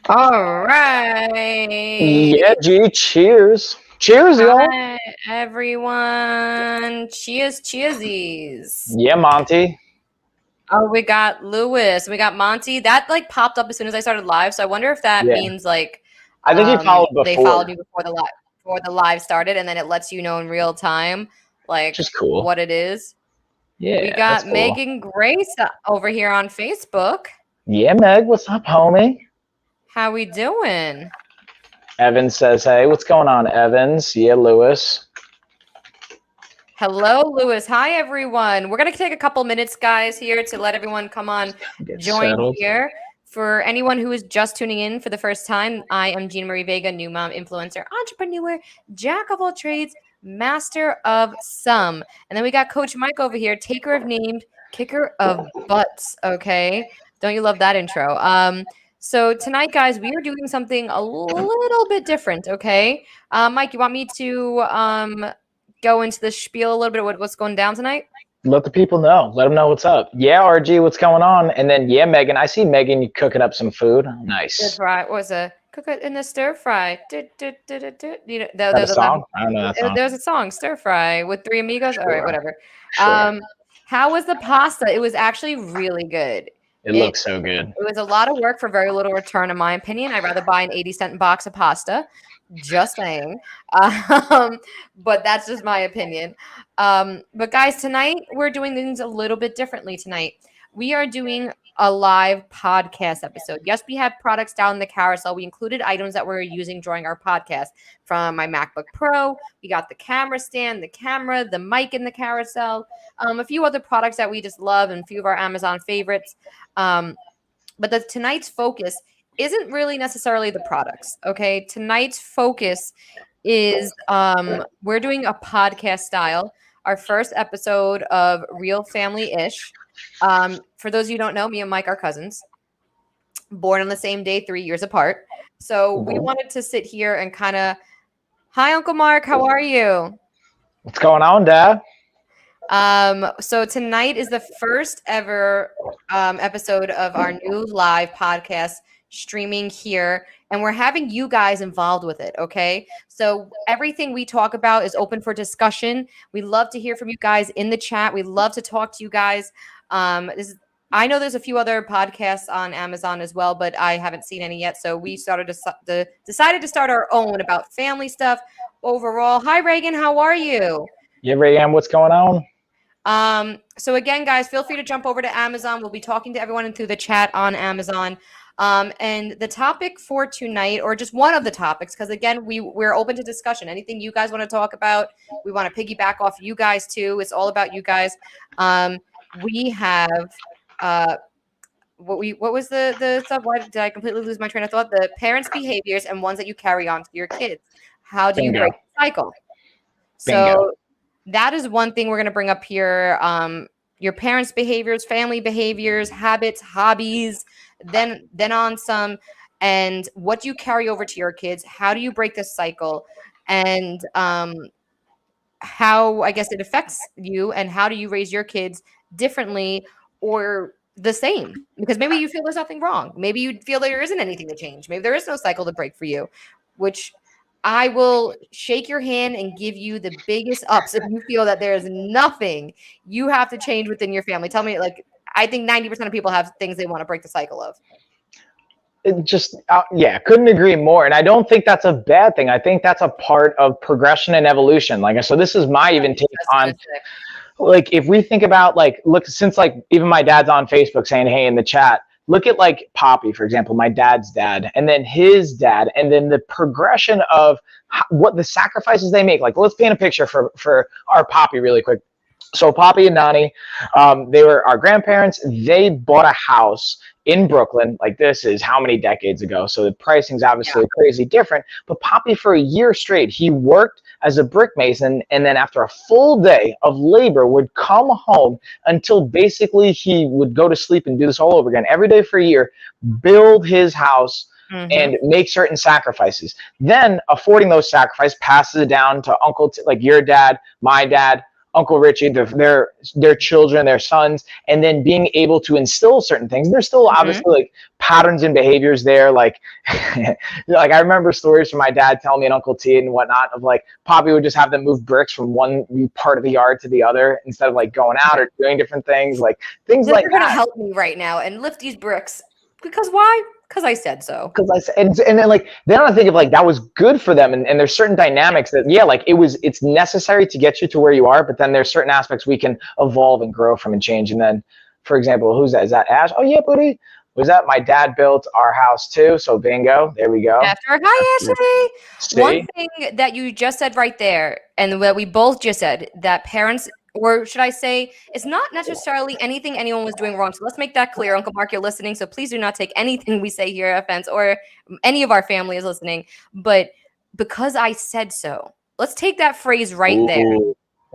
All right. Yeah, G, cheers. Cheers, y'all. Hi, everyone. Cheers, cheersies. Yeah, Monty. Oh, we got Lewis. We got Monty. That like popped up as soon as I started live. So I wonder if that Yeah. means like I think he followed they followed before, me before the live started, and then it lets you know in real time which like is cool. what it is. We Yeah, that's got cool. Megan Grace over here on Facebook. Yeah, Meg, what's up, homie? How we doing? Evans says, hey, what's going on, Evans? Yeah, Lewis. Hello, Lewis. Hi, everyone. We're going to take a couple minutes, guys, here to let everyone come on, Get join settled. here. For anyone who is just tuning in for the first time, I am Gina Marie Vega, new mom, influencer, entrepreneur, jack of all trades, master of some. And then we got Coach Mike over here, taker of names, kicker of butts. Okay. Don't you love that intro? So tonight, guys, we are doing something a little bit different. Okay. Mike, you want me to go into the spiel a little bit of what's going down tonight? Let the people know. Let them know what's up. Yeah, RG, what's going on? And then, yeah, Megan. I see Megan, you cooking up some food. Stir Nice. fry. What was a cook it in the stir fry? You know, Is that a song? I don't know that song. there's a song, stir fry with Three Amigos. All right, Sure. whatever. Sure. How was the pasta? It was actually really good. It looks so good. It was a lot of work for very little return, in my opinion. I'd rather buy an 80-cent box of pasta. Just saying. But that's just my opinion. But guys, tonight we're doing things a little bit differently tonight. We are doing a live podcast episode. Yes, we have products down in the carousel. We included items that we're using during our podcast from my MacBook Pro. We got the camera stand, the camera, the mic in the carousel, a few other products that we just love and a few of our Amazon favorites. But tonight's focus isn't really necessarily the products. Okay. Tonight's focus is we're doing a podcast style, our first episode of Real Family-ish. For those of you who don't know, me and Mike are cousins, born on the same day, 3 years apart. So we wanted to sit here and kind of, hi, Uncle Mark, how are you? What's going on, Dad? So tonight is the first ever episode of our new live podcast streaming here, and we're having you guys involved with it. Okay, so everything we talk about is open for discussion. We love to hear from you guys in the chat. We love to talk to you guys. I know there's a few other podcasts on Amazon as well, but I haven't seen any yet. So we decided to start our own about family stuff overall. Hi, Reagan, how are you? Yeah, Ray, what's going on? So again, guys, feel free to jump over to Amazon. We'll be talking to everyone through the chat on Amazon. And the topic for tonight, or just one of the topics, because again, we're open to discussion. Anything you guys want to talk about, we want to piggyback off you guys too. It's all about you guys. We have what was the stuff? Why did I completely lose my train of thought? The parents' behaviors and ones that you carry on to your kids. How do you break the cycle? So that is one thing we're going to bring up here. Your parents' behaviors, family behaviors, habits, hobbies, then on some, and what you carry over to your kids. How do you break this cycle? And how, I guess, it affects you, and how do you raise your kids differently or the same? Because maybe you feel there's nothing wrong. Maybe you feel there isn't anything to change. Maybe there is no cycle to break for you, which I will shake your hand and give you the biggest ups if you feel that there is nothing you have to change within your family. Tell me, like, I think 90% of people have things they want to break the cycle of. Couldn't agree more. And I don't think that's a bad thing. I think that's a part of progression and evolution. Like, so this is my even take on, like, if we think about, like, look, since, like, even my dad's on Facebook saying, hey, in the chat, look at, like, Poppy, for example, my dad's dad, and then his dad, and then the progression of what the sacrifices they make. Like, let's paint a picture for our Poppy really quick. So Poppy and Nani, they were our grandparents. They bought a house in Brooklyn. Like, this is how many decades ago? So the pricing's obviously crazy different. But Poppy, for a year straight, he worked as a brick mason, and then after a full day of labor would come home until basically he would go to sleep and do this all over again every day for a year, build his house, and make certain sacrifices. Then affording those sacrifices passes it down to uncle, like your dad, my dad, Uncle Richie, their children, their sons, and then being able to instill certain things. There's still obviously like patterns and behaviors there. Like, like I remember stories from my dad telling me and Uncle T and whatnot of like Poppy would just have them move bricks from one part of the yard to the other instead of like going out or doing different things, like things like You're that. gonna help me right now and lift these bricks because why? Because I said so. Because I said, and then like then I think of like that was good for them, and there's certain dynamics that like it's necessary to get you to where you are, but then there's certain aspects we can evolve and grow from and change. And then, for example, who's that? Is that Ash? Oh yeah, buddy. Was that my dad built our house too? So bingo, there we go. Hi, Ashley. See? One thing that you just said right there, and what we both just said, that parents, or should I say, it's not necessarily anything anyone was doing wrong. So let's make that clear. Uncle Mark, you're listening, so please do not take anything we say here offense, or any of our family is listening. But because I said so, let's take that phrase right there.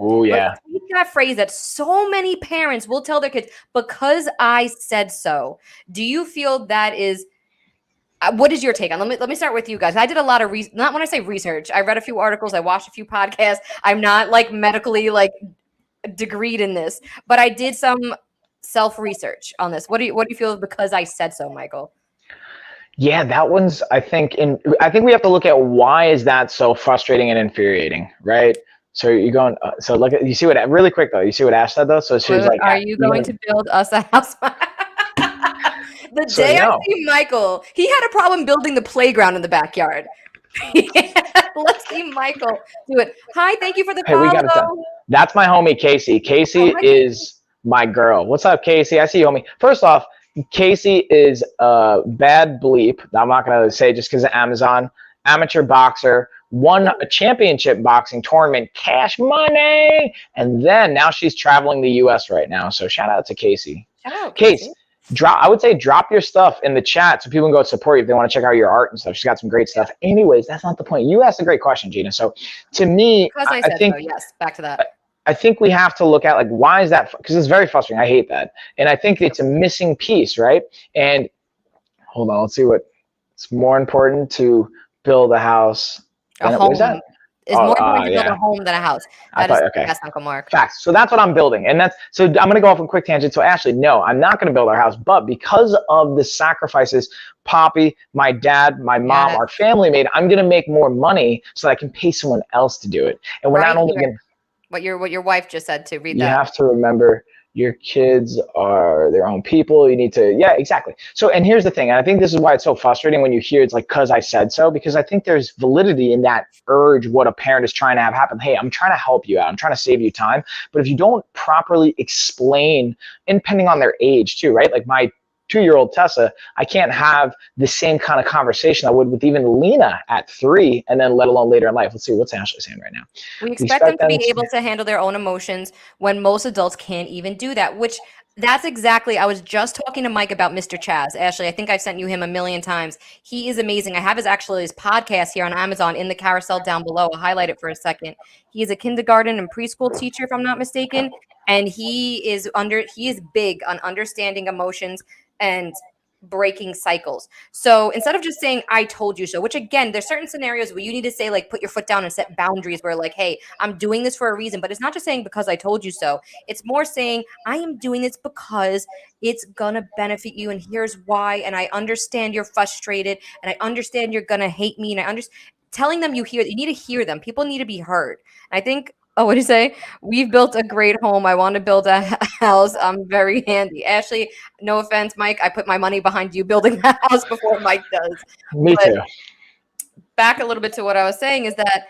Oh yeah. Let's take that phrase that so many parents will tell their kids, because I said so. Do you feel that is? What is your take on? Let me start with you guys. I did a lot of not when I say research. I read a few articles. I watched a few podcasts. I'm not like medically like degreed in this, but I did some self research on this. What do you feel because I said so, Michael? Yeah, that one's I think we have to look at why is that so frustrating and infuriating, right? So you're going. So look at you see what really quick though. You see what Ash said though. So she was like, "Are you going to build us a house?" The day I see Michael, he had a problem building the playground in the backyard. Let's see Michael do it. Hi, thank you for the follow. We got it done. That's my homie Casey. Casey is my girl. What's up, Casey? I see you, homie. First off, Casey is a bad bleep. I'm not gonna say just because of Amazon. Amateur boxer, won a championship boxing tournament, cash money, and then now she's traveling the U.S. right now. So shout out to Casey. Shout out, Casey. I would say drop your stuff in the chat so people can go support you if they want to check out your art and stuff. She's got some great stuff. Anyways, that's not the point. You asked a great question, Gina. So to me, I think so, yes, back to that. I think we have to look at like why is that? Because it's very frustrating. I hate that, and I think it's a missing piece, right? And hold on, let's see what. It's more important to build a house. A home. It's more important to build a home than a house. That's Uncle Mark. Facts. So that's what I'm building. And so I'm going to go off on a quick tangent. So Ashley, no, I'm not going to build our house, but because of the sacrifices Poppy, my dad, my mom, our family made, I'm going to make more money so that I can pay someone else to do it. And we're not only going to. What your wife just said to read that. You have to remember your kids are their own people. You need to, yeah, exactly. So, and here's the thing. And I think this is why it's so frustrating when you hear it's like, cause I said so, because I think there's validity in that urge, what a parent is trying to have happen. Hey, I'm trying to help you out. I'm trying to save you time. But if you don't properly explain, and depending on their age too, right? Like my 2-year-old Tessa, I can't have the same kind of conversation I would with even Lena at 3, and then let alone later in life. Let's see, what's Ashley saying right now? We expect them to be able to handle their own emotions when most adults can't even do that, which that's exactly, I was just talking to Mike about Mr. Chaz. Ashley, I think I've sent you him a million times. He is amazing. I have his podcast here on Amazon in the carousel down below. I'll highlight it for a second. He is a kindergarten and preschool teacher, if I'm not mistaken, and he is big on understanding emotions and breaking cycles. So instead of just saying, I told you so, which again, there's certain scenarios where you need to say, like, put your foot down and set boundaries where like, hey, I'm doing this for a reason, but it's not just saying because I told you so. It's more saying, I am doing this because it's gonna benefit you and here's why. And I understand you're frustrated and I understand you're gonna hate me. And I understand telling them you need to hear them. People need to be heard. And I think, what do you say? We've built a great home. I want to build a house. I'm very handy. Ashley, no offense, Mike. I put my money behind you building the house before Mike does. Me too. Back a little bit to what I was saying is that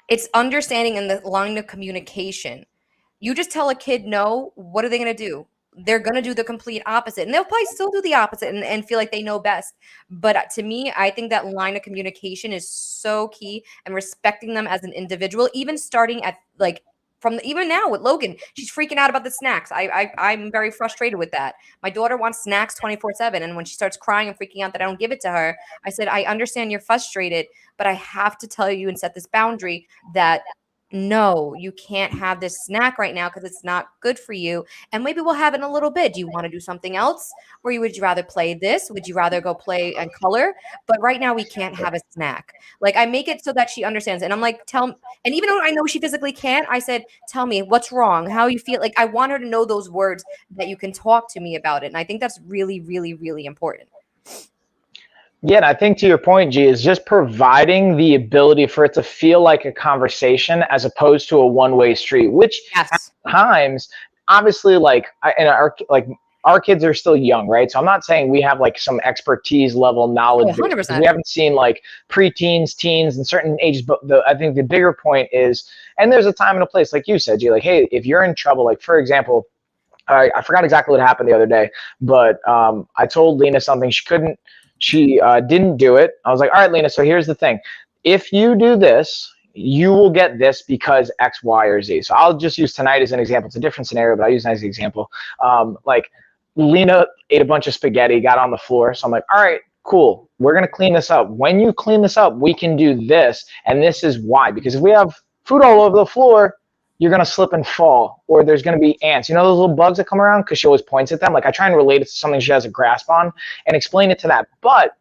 it's understanding in the line of communication. You just tell a kid no, what are they going to do? They're going to do the complete opposite. And they'll probably still do the opposite and feel like they know best. But to me, I think that line of communication is so key, and respecting them as an individual, even starting at like even now with Logan, she's freaking out about the snacks. I'm very frustrated with that. My daughter wants snacks 24/7. And when she starts crying and freaking out that I don't give it to her, I said, I understand you're frustrated, but I have to tell you and set this boundary that no, you can't have this snack right now because it's not good for you. And maybe we'll have it in a little bit. Do you want to do something else? Or would you rather play this? Would you rather go play and color? But right now we can't have a snack. Like I make it so that she understands. And I'm like, and even though I know she physically can't, I said, tell me what's wrong, how you feel. Like I want her to know those words that you can talk to me about it. And I think that's really, really, really important. Yeah, and I think to your point, G, is just providing the ability for it to feel like a conversation as opposed to a one-way street, which Yes. at times, obviously, our kids are still young, right? So I'm not saying we have like some expertise level knowledge. 100%. We haven't seen like preteens, teens, and certain ages. But I think the bigger point is, and there's a time and a place, like you said, G, like, hey, if you're in trouble, like for example, I forgot exactly what happened the other day, but I told Lena something she didn't do it. I was like, all right, Lena, so here's the thing. If you do this, you will get this because X, Y, or Z. So I'll just use tonight as an example. It's a different scenario, but I'll use tonight as an example. Like Lena ate a bunch of spaghetti, got on the floor. So I'm like, all right, cool. We're going to clean this up. When you clean this up, we can do this. And this is why. Because if we have food all over the floor, you're going to slip and fall, or there's going to be ants. You know those little bugs that come around? Because she always points at them. Like I try and relate it to something she has a grasp on and explain it to that. But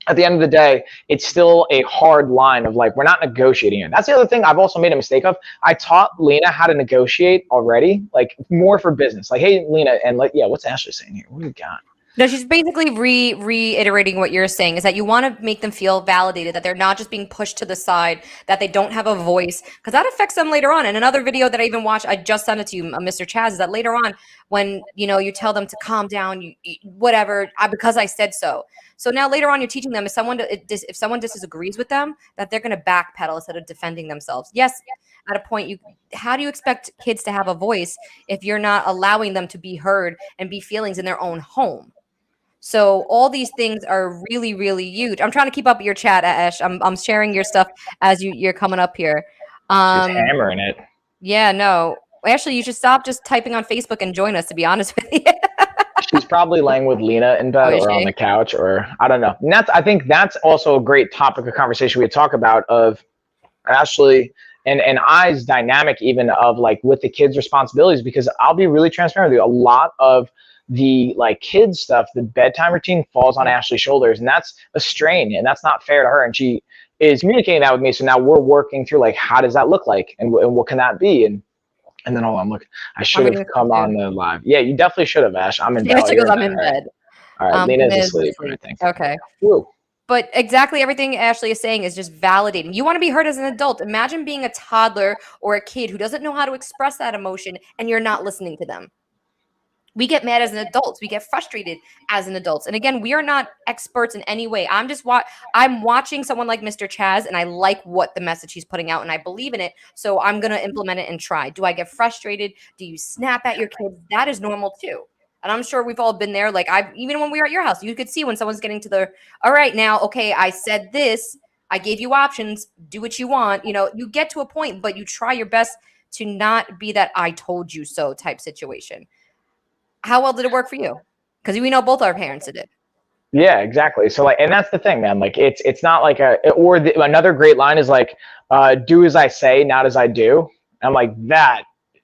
at the end of the day, it's still a hard line of like, we're not negotiating it. That's the other thing I've also made a mistake of. I taught Lena how to negotiate already, like more for business. Like, hey, Lena, and like, yeah, what's Ashley saying here? What do we got? No, she's basically reiterating what you're saying is that you want to make them feel validated, that they're not just being pushed to the side, that they don't have a voice, because that affects them later on. And another video that I even watched, I just sent it to you, Mr. Chaz, is that later on when, you tell them to calm down, whatever, because I said so. So now later on, you're teaching them if someone disagrees with them, that they're going to backpedal instead of defending themselves. Yes, at a point, how do you expect kids to have a voice if you're not allowing them to be heard and be feelings in their own home? So all these things are really, really huge. I'm trying to keep up your chat, Ash. I'm sharing your stuff as you're coming up here. She's hammering it. Yeah, no. Actually, you should stop just typing on Facebook and join us, to be honest with you. She's probably laying with Lena in bed or on the couch, or I don't know. And I think that's also a great topic of conversation we talk about of Ashley and I's dynamic, even of like with the kids' responsibilities, because I'll be really transparent with you. A lot of the like kids stuff, the bedtime routine falls on Ashley's shoulders, and that's a strain, and that's not fair to her. And she is communicating that with me. So now we're working through like, how does that look like, and what can that be? And then hold on, look, I should have come on the live. Yeah, you definitely should have, Ash. I'm in bed. I'm in bed. All right, Lena's asleep, I think. Okay. Woo. But exactly everything Ashley is saying is just validating. You want to be heard as an adult. Imagine being a toddler or a kid who doesn't know how to express that emotion and you're not listening to them. We get mad as an adult. We get frustrated as an adult. And again, we are not experts in any way. I'm watching someone like Mr. Chaz, and I like what the message he's putting out, and I believe in it. So I'm going to implement it and try. Do I get frustrated? Do you snap at your kids? That is normal too. And I'm sure we've all been there. Like even when we were at your house, you could see when someone's getting to all right, now, okay, I said this. I gave you options. Do what you want. You get to a point, but you try your best to not be that I told you so type situation. How well did it work for you? Because we know both our parents did it. Yeah, exactly. So like, and that's the thing, man. Like, it's not like another great line is like, do as I say, not as I do. I'm like, that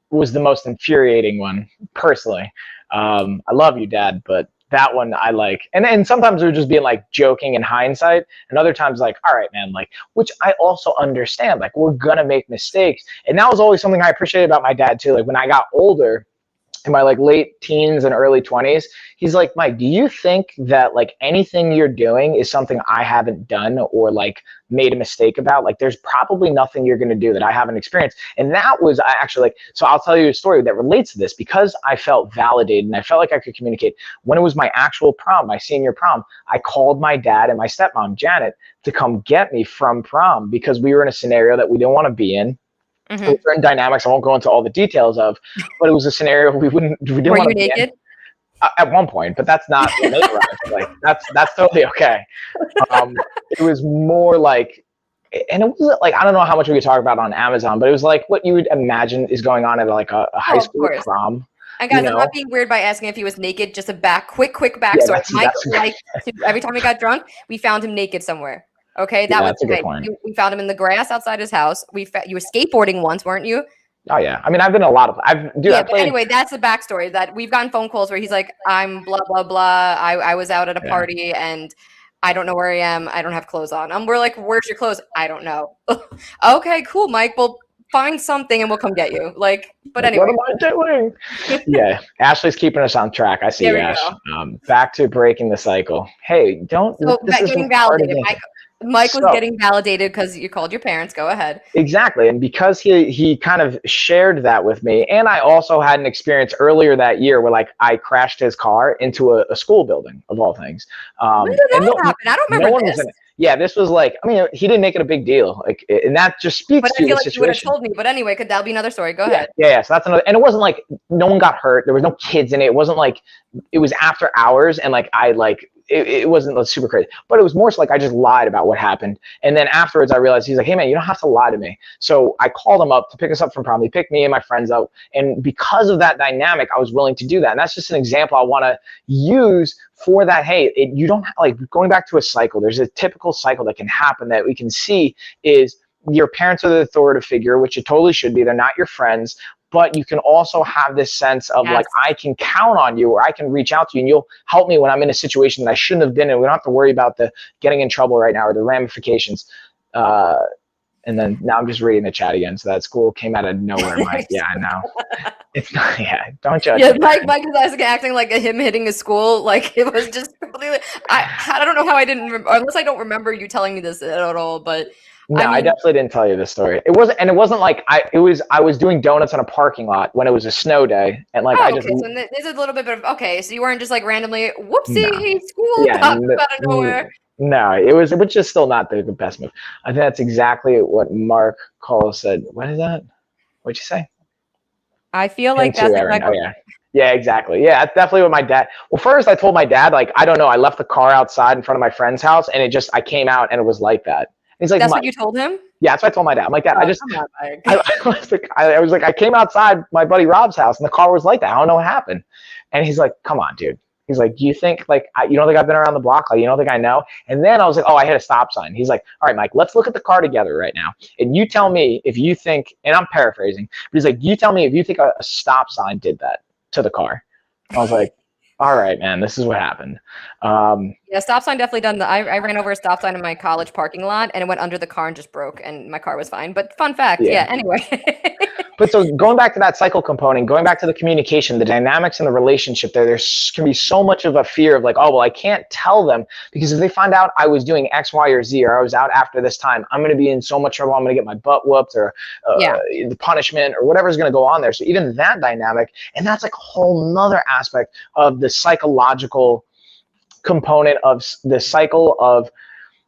was the most infuriating one, personally. I love you, Dad, but that one I like. And sometimes we're just being like joking in hindsight, and other times like, all right, man, like, which I also understand. Like, we're gonna make mistakes, and that was always something I appreciated about my dad too. Like when I got older, in my like late teens and early 20s, he's like, Mike, do you think that like anything you're doing is something I haven't done or like made a mistake about? Like there's probably nothing you're going to do that I haven't experienced. And that was actually like, so I'll tell you a story that relates to this, because I felt validated and I felt like I could communicate. When it was my actual prom, my senior prom, I called my dad and my stepmom, Janet, to come get me from prom because we were in a scenario that we didn't want to be in. Mm-hmm. Certain dynamics I won't go into all the details of, but it was a scenario we didn't Were you naked? At one point, but that's not like that's totally okay. It was more like, and it was like, I don't know how much we could talk about on Amazon, but it was like what you would imagine is going on at like a high school prom. And guys, I'm not being weird by asking if he was naked. Just a quick backstory. Mike, like every time he got drunk, we found him naked somewhere. Okay, Yeah, that was that's a good okay. point. We found him in the grass outside his house. You were skateboarding once, weren't you? Oh yeah, I mean, I've been in a lot of. I But played. anyway, that's the backstory. That we've gotten phone calls where he's like, "I'm blah blah blah. I was out at a Yeah. party and I don't know where I am. I don't have clothes on." We're like, "Where's your clothes?" I don't know. Okay, cool, Mike. Well, find something and we'll come get you. But Like, what anyway, am I doing? Yeah, Ashley's keeping us on track. I see, there we Ash. go. Back to breaking the cycle. Hey, don't. So This is getting part of validated, it. Mike was So getting validated because you called your parents. Go ahead. exactly, and because he kind of shared that with me, and I also had an experience earlier that year where like I crashed his car into a school building of all things, When did and that happen? I don't no remember one was this. in it. Yeah, this was like, I mean, he didn't make it a big deal, like, and that just But speaks I to feel the like you would have situation. told me. But anyway, that'll be another story. Go Yeah, ahead. yeah, yeah. So that's another, and it wasn't like no one got hurt. There was no kids in it. It wasn't like it was after hours, and like it wasn't like super crazy. But it was more so like I just lied about what happened, and then afterwards I realized he's like, hey man, you don't have to lie to me. So I called him up to pick us up from prom. He picked me and my friends up, and because of that dynamic, I was willing to do that. And that's just an example I want to use for that. Hey, you don't like going back to a cycle. There's a typical cycle that can happen that we can see is your parents are the authoritative figure, which it totally should be. They're not your friends, but you can also have this sense of Yes. like, I can count on you, or I can reach out to you and you'll help me when I'm in a situation that I shouldn't have been in. We don't have to worry about the getting in trouble right now or the ramifications. And then now I'm just reading the chat again. So that school came out of nowhere, Mike. Yeah, I know. It's not, yeah, don't judge Yeah, me. Mike is acting like him hitting a school. Like it was just completely. I don't know how I didn't, unless I don't remember you telling me this at all. But No, I I mean, definitely didn't tell you this story. It wasn't like I was doing donuts in a parking lot when it was a snow day, and like I just okay. So this is a little bit of okay. So you weren't just like randomly, no, whoopsie, hey, school yeah, popped up out of nowhere. no, which is still not the best move. I think that's exactly what Mark Cole said. What is that? What'd you say? I feel Him like that's too, Erin. exactly. Oh yeah. Yeah, exactly. Yeah, that's definitely what my dad. Well, first I told my dad, like, I don't know, I left the car outside in front of my friend's house, and I came out and it was like that. He's like, That's Mike. what you told him? Yeah, that's what I told my dad. I'm like, Dad, Oh, come on, Mike. I was like, I came outside my buddy Rob's house and the car was like that. I don't know what happened. And he's like, come on, dude. He's like, do you think like, you don't think I've been around the block? Like, you don't think I know? And then I was like, oh, I hit a stop sign. He's like, all right, Mike, let's look at the car together right now. And you tell me if you think, and I'm paraphrasing, but he's like, you tell me if you think a stop sign did that to the car. I was like, all right, man, this is what happened. Yeah, stop sign definitely done. I ran over a stop sign in my college parking lot, and it went under the car and just broke, and my car was fine. But fun fact, yeah. Anyway. But so going back to that cycle component, going back to the communication, the dynamics in the relationship, there can be so much of a fear of like, oh, well, I can't tell them because if they find out I was doing X, Y, or Z, or I was out after this time, I'm going to be in so much trouble. I'm going to get my butt whooped or the punishment or whatever's going to go on there. So even that dynamic, and that's like a whole nother aspect of the psychological component of the cycle of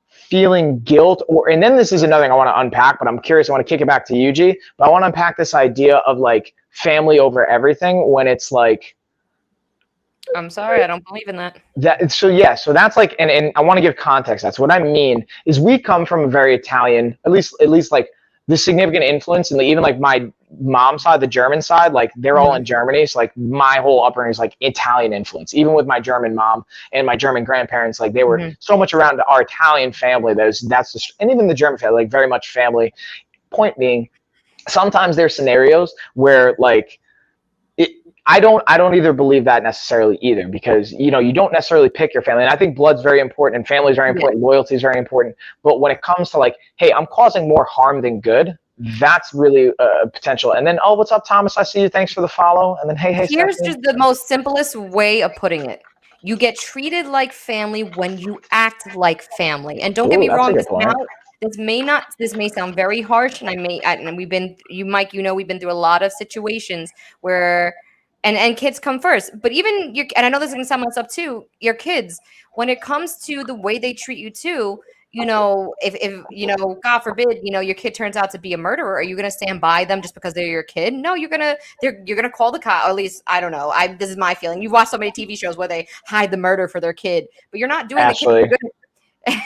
feeling guilt, and then this is another thing I want to unpack, but I'm curious, I want to kick it back to you, G, but I want to unpack this idea of like family over everything when it's like, I'm sorry, I don't believe in that. So that's like, and I want to give context. That's what I mean is we come from a very Italian, at least like the significant influence, and even like my mom's side, the German side, like they're all in Germany. So like my whole upbringing is like Italian influence. Even with my German mom and my German grandparents, like they were so much around our Italian family. And even the German family, like very much family. Point being, sometimes there's scenarios where like I don't either believe that necessarily either, because you don't necessarily pick your family, and I think blood's very important and family is very important, loyalty is very important, but when it comes to like, hey, I'm causing more harm than good, that's really a potential. And then, oh, what's up, Thomas? I see you. Thanks for the follow. And then, hey, Here's Stephanie. just the most simplest way of putting it. You get treated like family when you act like family. And don't get me wrong, this may sound very harsh, and we've been through a lot of situations where and kids come first. But even and I know this is gonna sound messed up too, your kids, when it comes to the way they treat you too, if God forbid, your kid turns out to be a murderer, are you going to stand by them just because they're your kid? No, you're going to call the cop. Or at least, I don't know. This is my feeling. You've watched so many TV shows where they hide the murder for their kid, but you're not doing Ashley. the kid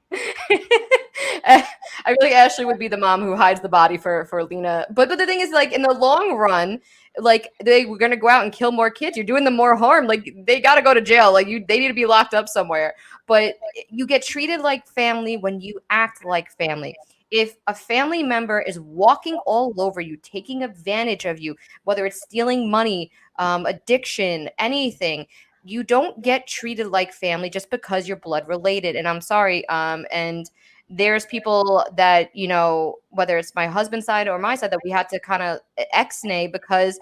good. I feel like Ashley would be the mom who hides the body for Lena. But the thing is, like, in the long run, like, they were gonna go out and kill more kids. You're doing them more harm. Like, they gotta go to jail. Like, they need to be locked up somewhere. But you get treated like family when you act like family. If a family member is walking all over you, taking advantage of you, whether it's stealing money, addiction, anything, you don't get treated like family just because you're blood related. And I'm sorry. And there's people that, whether it's my husband's side or my side, that we had to kind of ex-nay because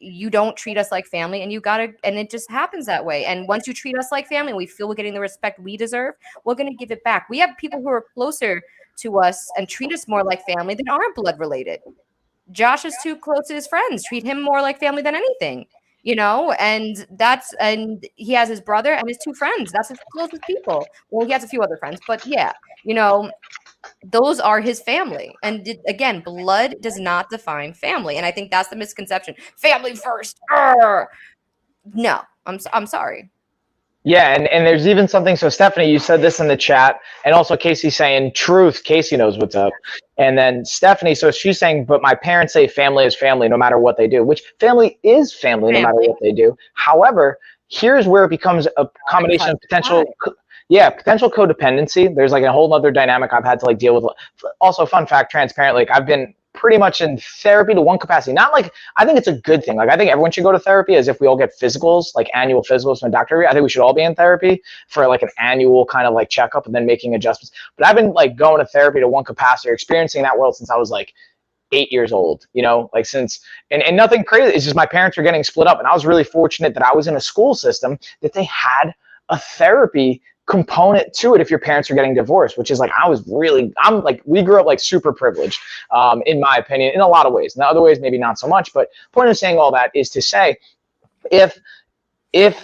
you don't treat us like family, and it just happens that way. And once you treat us like family and we feel we're getting the respect we deserve, we're going to give it back. We have people who are closer to us and treat us more like family than aren't blood related. Josh is too close to his friends, treat him more like family than anything, and he has his brother and his two friends. That's his closest people. Well, he has a few other friends, but yeah, those are his family. And again, blood does not define family. And I think that's the misconception. Family first. Arr! No, I'm sorry. Yeah, and there's even something. So Stephanie, you said this in the chat, and also Casey saying truth. Casey knows what's up. And then Stephanie, so she's saying, but my parents say family is family no matter what they do, which family is family no matter what they do. However, here's where it becomes a combination of potential codependency. There's like a whole other dynamic I've had to like deal with. Also, fun fact, transparent, like I've been pretty much in therapy to one capacity. Not like, I think it's a good thing. Like I think everyone should go to therapy, as if we all get physicals, like annual physicals from a doctor. I think we should all be in therapy for like an annual kind of like checkup and then making adjustments. But I've been like going to therapy to one capacity, or experiencing that world since I was like 8 years old, like since, and nothing crazy. It's just my parents were getting split up, and I was really fortunate that I was in a school system that they had a therapy component to it if your parents are getting divorced, which is like, we grew up like super privileged, in my opinion, in a lot of ways. In other ways, maybe not so much. But point of saying all that is to say, if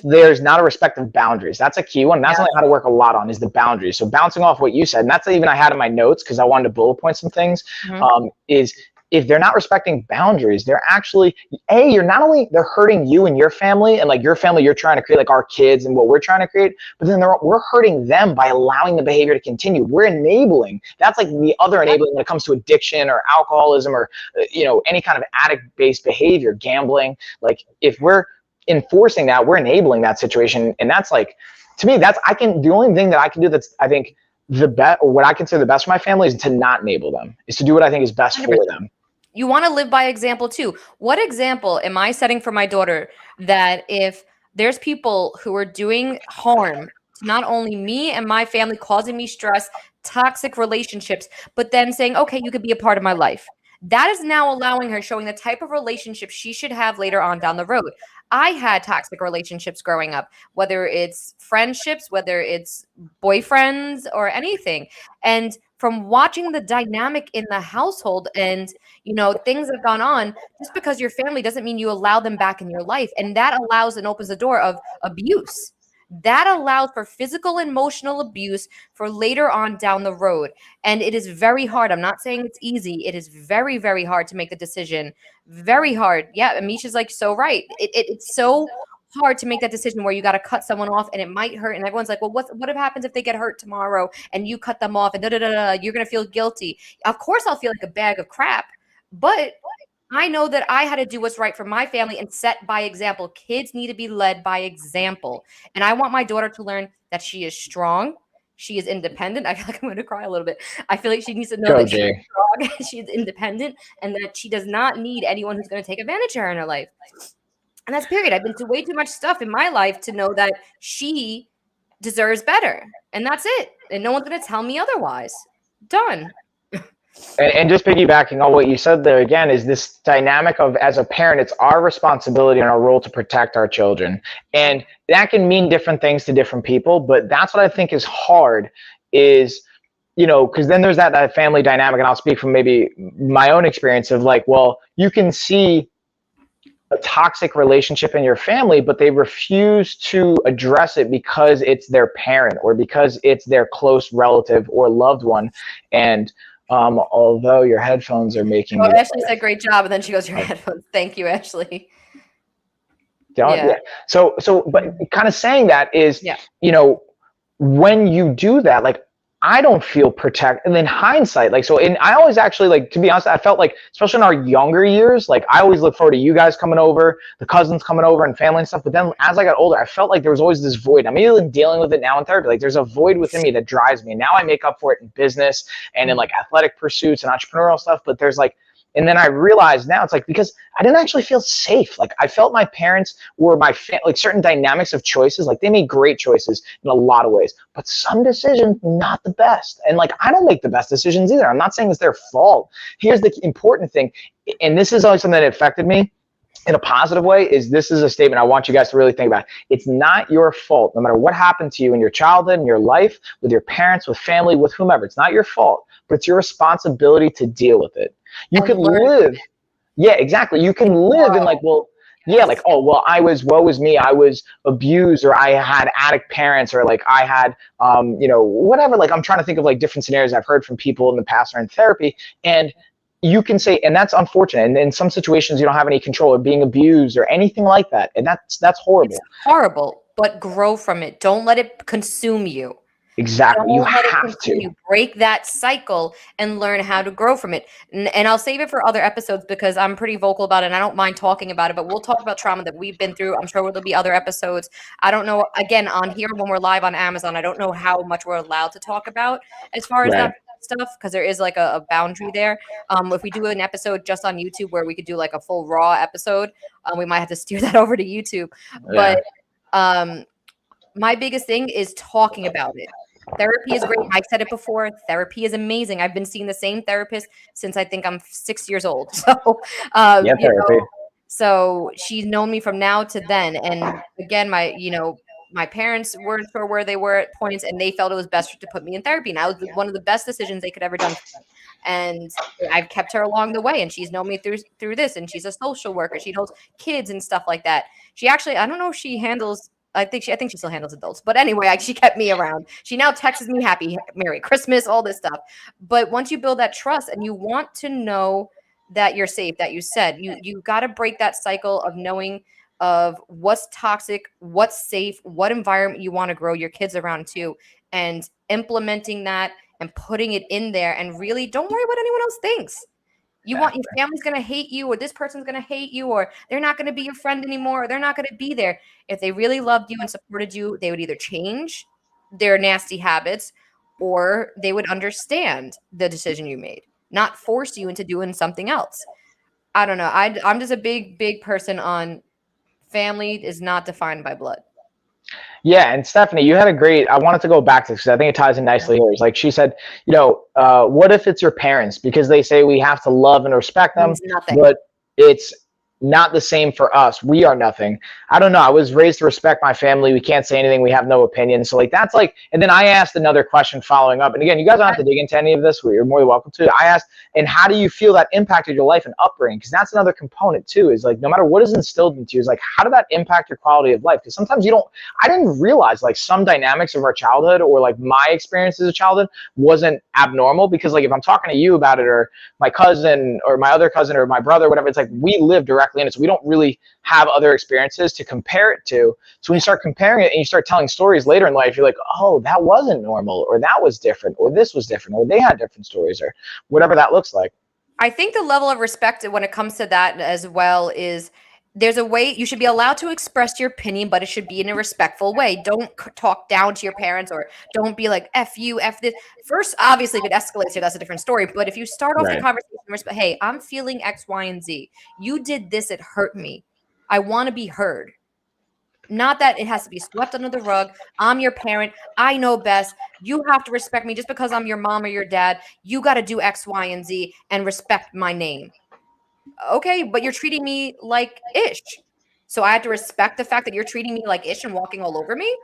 there's not a respect of boundaries, that's a key one. And that's something I had to work a lot on, is the boundaries. So bouncing off what you said, and that's even I had in my notes because I wanted to bullet point some things, is if they're not respecting boundaries, they're actually, you're not only, they're hurting you and your family, and like your family you're trying to create, like our kids and what we're trying to create, but then we're hurting them by allowing the behavior to continue. We're enabling. That's like the other enabling when it comes to addiction or alcoholism or, any kind of addict-based behavior, gambling. Like if we're enforcing that, we're enabling that situation. And that's like, to me, the only thing that I can do that's, I think, the best, or what I consider the best for my family, is to not enable them, is to do what I think is best 100%. For them. You want to live by example too. What example am I setting for my daughter, that if there's people who are doing harm to not only me and my family, causing me stress, toxic relationships, but then saying, okay, you could be a part of my life. That is now allowing her, showing the type of relationship she should have later on down the road. I had toxic relationships growing up, whether it's friendships, whether it's boyfriends or anything. And from watching the dynamic in the household, and things have gone on, just because your family doesn't mean you allow them back in your life. And that allows and opens the door of abuse. That allows for physical and emotional abuse for later on down the road. And it is very hard. I'm not saying it's easy. It is very, very hard to make the decision. Very hard. Yeah, Amisha's like so right. It's so hard to make that decision where you got to cut someone off and it might hurt. And everyone's like, well, what happens if they get hurt tomorrow and you cut them off and you're going to feel guilty. Of course, I'll feel like a bag of crap, but I know that I had to do what's right for my family and set by example. Kids need to be led by example. And I want my daughter to learn that she is strong. She is independent. I feel like I'm going to cry a little bit. I feel like she needs to know that she's strong, she's independent, and that she does not need anyone who's going to take advantage of her in her life. And that's period. I've been through way too much stuff in my life to know that she deserves better. And that's it. And no one's going to tell me otherwise. Done. And just piggybacking on what you said there again, is this dynamic of, as a parent, it's our responsibility and our role to protect our children. And that can mean different things to different people, but that's what I think is hard, is, because then there's that family dynamic, and I'll speak from maybe my own experience of like, well, you can see a toxic relationship in your family, but they refuse to address it because it's their parent or because it's their close relative or loved one. And although your headphones are making me... Ashley said great job, and then she goes, your headphones. Thank you, Ashley. Yeah. So but kind of saying that is, when you do that, like, I don't feel protected. And then hindsight, like, so, and I always actually, like, to be honest, I felt like, especially in our younger years, like, I always look forward to you guys coming over, the cousins coming over and family and stuff. But then as I got older, I felt like there was always this void. I'm even dealing with it now in therapy. Like, there's a void within me that drives me. And now I make up for it in business and in like athletic pursuits and entrepreneurial stuff. But there's like, and then I realized now it's like, because I didn't actually feel safe. Like, I felt my parents were like certain dynamics of choices. Like, they made great choices in a lot of ways, but some decisions not the best. And like, I don't make the best decisions either. I'm not saying it's their fault. Here's the important thing. And this is always something that affected me in a positive way, is this is a statement I want you guys to really think about. It's not your fault. No matter what happened to you in your childhood, in your life, with your parents, with family, with whomever, it's not your fault, but it's your responsibility to deal with it. You could live. Yeah, exactly. You can live in like, well, yeah, like, oh, well, woe was me. I was abused, or I had addict parents, or like I had, whatever. Like, I'm trying to think of like different scenarios I've heard from people in the past or in therapy. And you can say, and that's unfortunate. And in some situations, you don't have any control, or being abused or anything like that. And that's horrible. It's horrible, but grow from it. Don't let it consume you. Exactly. You have to break that cycle and learn how to grow from it. And I'll save it for other episodes because I'm pretty vocal about it and I don't mind talking about it, but we'll talk about trauma that we've been through. I'm sure there'll be other episodes. I don't know, again, on here when we're live on Amazon, I don't know how much we're allowed to talk about as far as that stuff, because there is like a boundary there. If we do an episode just on YouTube where we could do like a full raw episode, we might have to steer that over to YouTube. But my biggest thing is talking about it. Therapy is great. I've said it before. Therapy is amazing. I've been seeing the same therapist since I think I'm 6 years old. So, so she's known me from now to then. And again, my parents weren't sure where they were at points, and they felt it was best to put me in therapy. And that was one of the best decisions they could ever done. And I've kept her along the way, and she's known me through this. And she's a social worker. She knows kids and stuff like that. She actually, I don't know if she handles. I think she still handles adults. But anyway, she kept me around. She now texts me happy, Merry Christmas, all this stuff. But once you build that trust and you want to know that you're safe, that you said, you got to break that cycle of knowing of what's toxic, what's safe, what environment you want to grow your kids around too, and implementing that and putting it in there, and really don't worry what anyone else thinks. You want your family's going to hate you, or this person's going to hate you, or they're not going to be your friend anymore, or they're not going to be there. If they really loved you and supported you, they would either change their nasty habits or they would understand the decision you made, not force you into doing something else. I don't know. I'm just a big person on family is not defined by blood. Yeah, and Stephanie, you had I wanted to go back to this because I think it ties in nicely here. It's like she said, what if it's your parents? Because they say we have to love and respect them, but it's not the same for us. We are nothing. I don't know. I was raised to respect my family. We can't say anything. We have no opinion. So like, that's like, and then I asked another question following up. And again, you guys don't have to dig into any of this. You're more than welcome to. I asked, and how do you feel that impacted your life and upbringing? Because that's another component too, is like, no matter what is instilled into you, is like, how did that impact your quality of life? Because sometimes I didn't realize like some dynamics of our childhood, or like my experience as a childhood wasn't abnormal. Because like, if I'm talking to you about it, or my cousin or my other cousin or my brother, whatever, it's like, we live directly in it. So we don't really have other experiences to compare it to. So when you start comparing it and you start telling stories later in life, you're like, oh, that wasn't normal, or that was different, or this was different, or they had different stories, or whatever that looks like. I think the level of respect when it comes to that as well is there's a way you should be allowed to express your opinion, but it should be in a respectful way. Don't talk down to your parents, or don't be like, F you, F this. First, obviously, if it escalates here, that's a different story. But if you start off the conversation, hey, I'm feeling X, Y, and Z. You did this, it hurt me. I want to be heard. Not that it has to be swept under the rug. I'm your parent. I know best. You have to respect me just because I'm your mom or your dad. You got to do X, Y, and Z and respect my name. Okay, but you're treating me like ish. So I have to respect the fact that you're treating me like ish and walking all over me?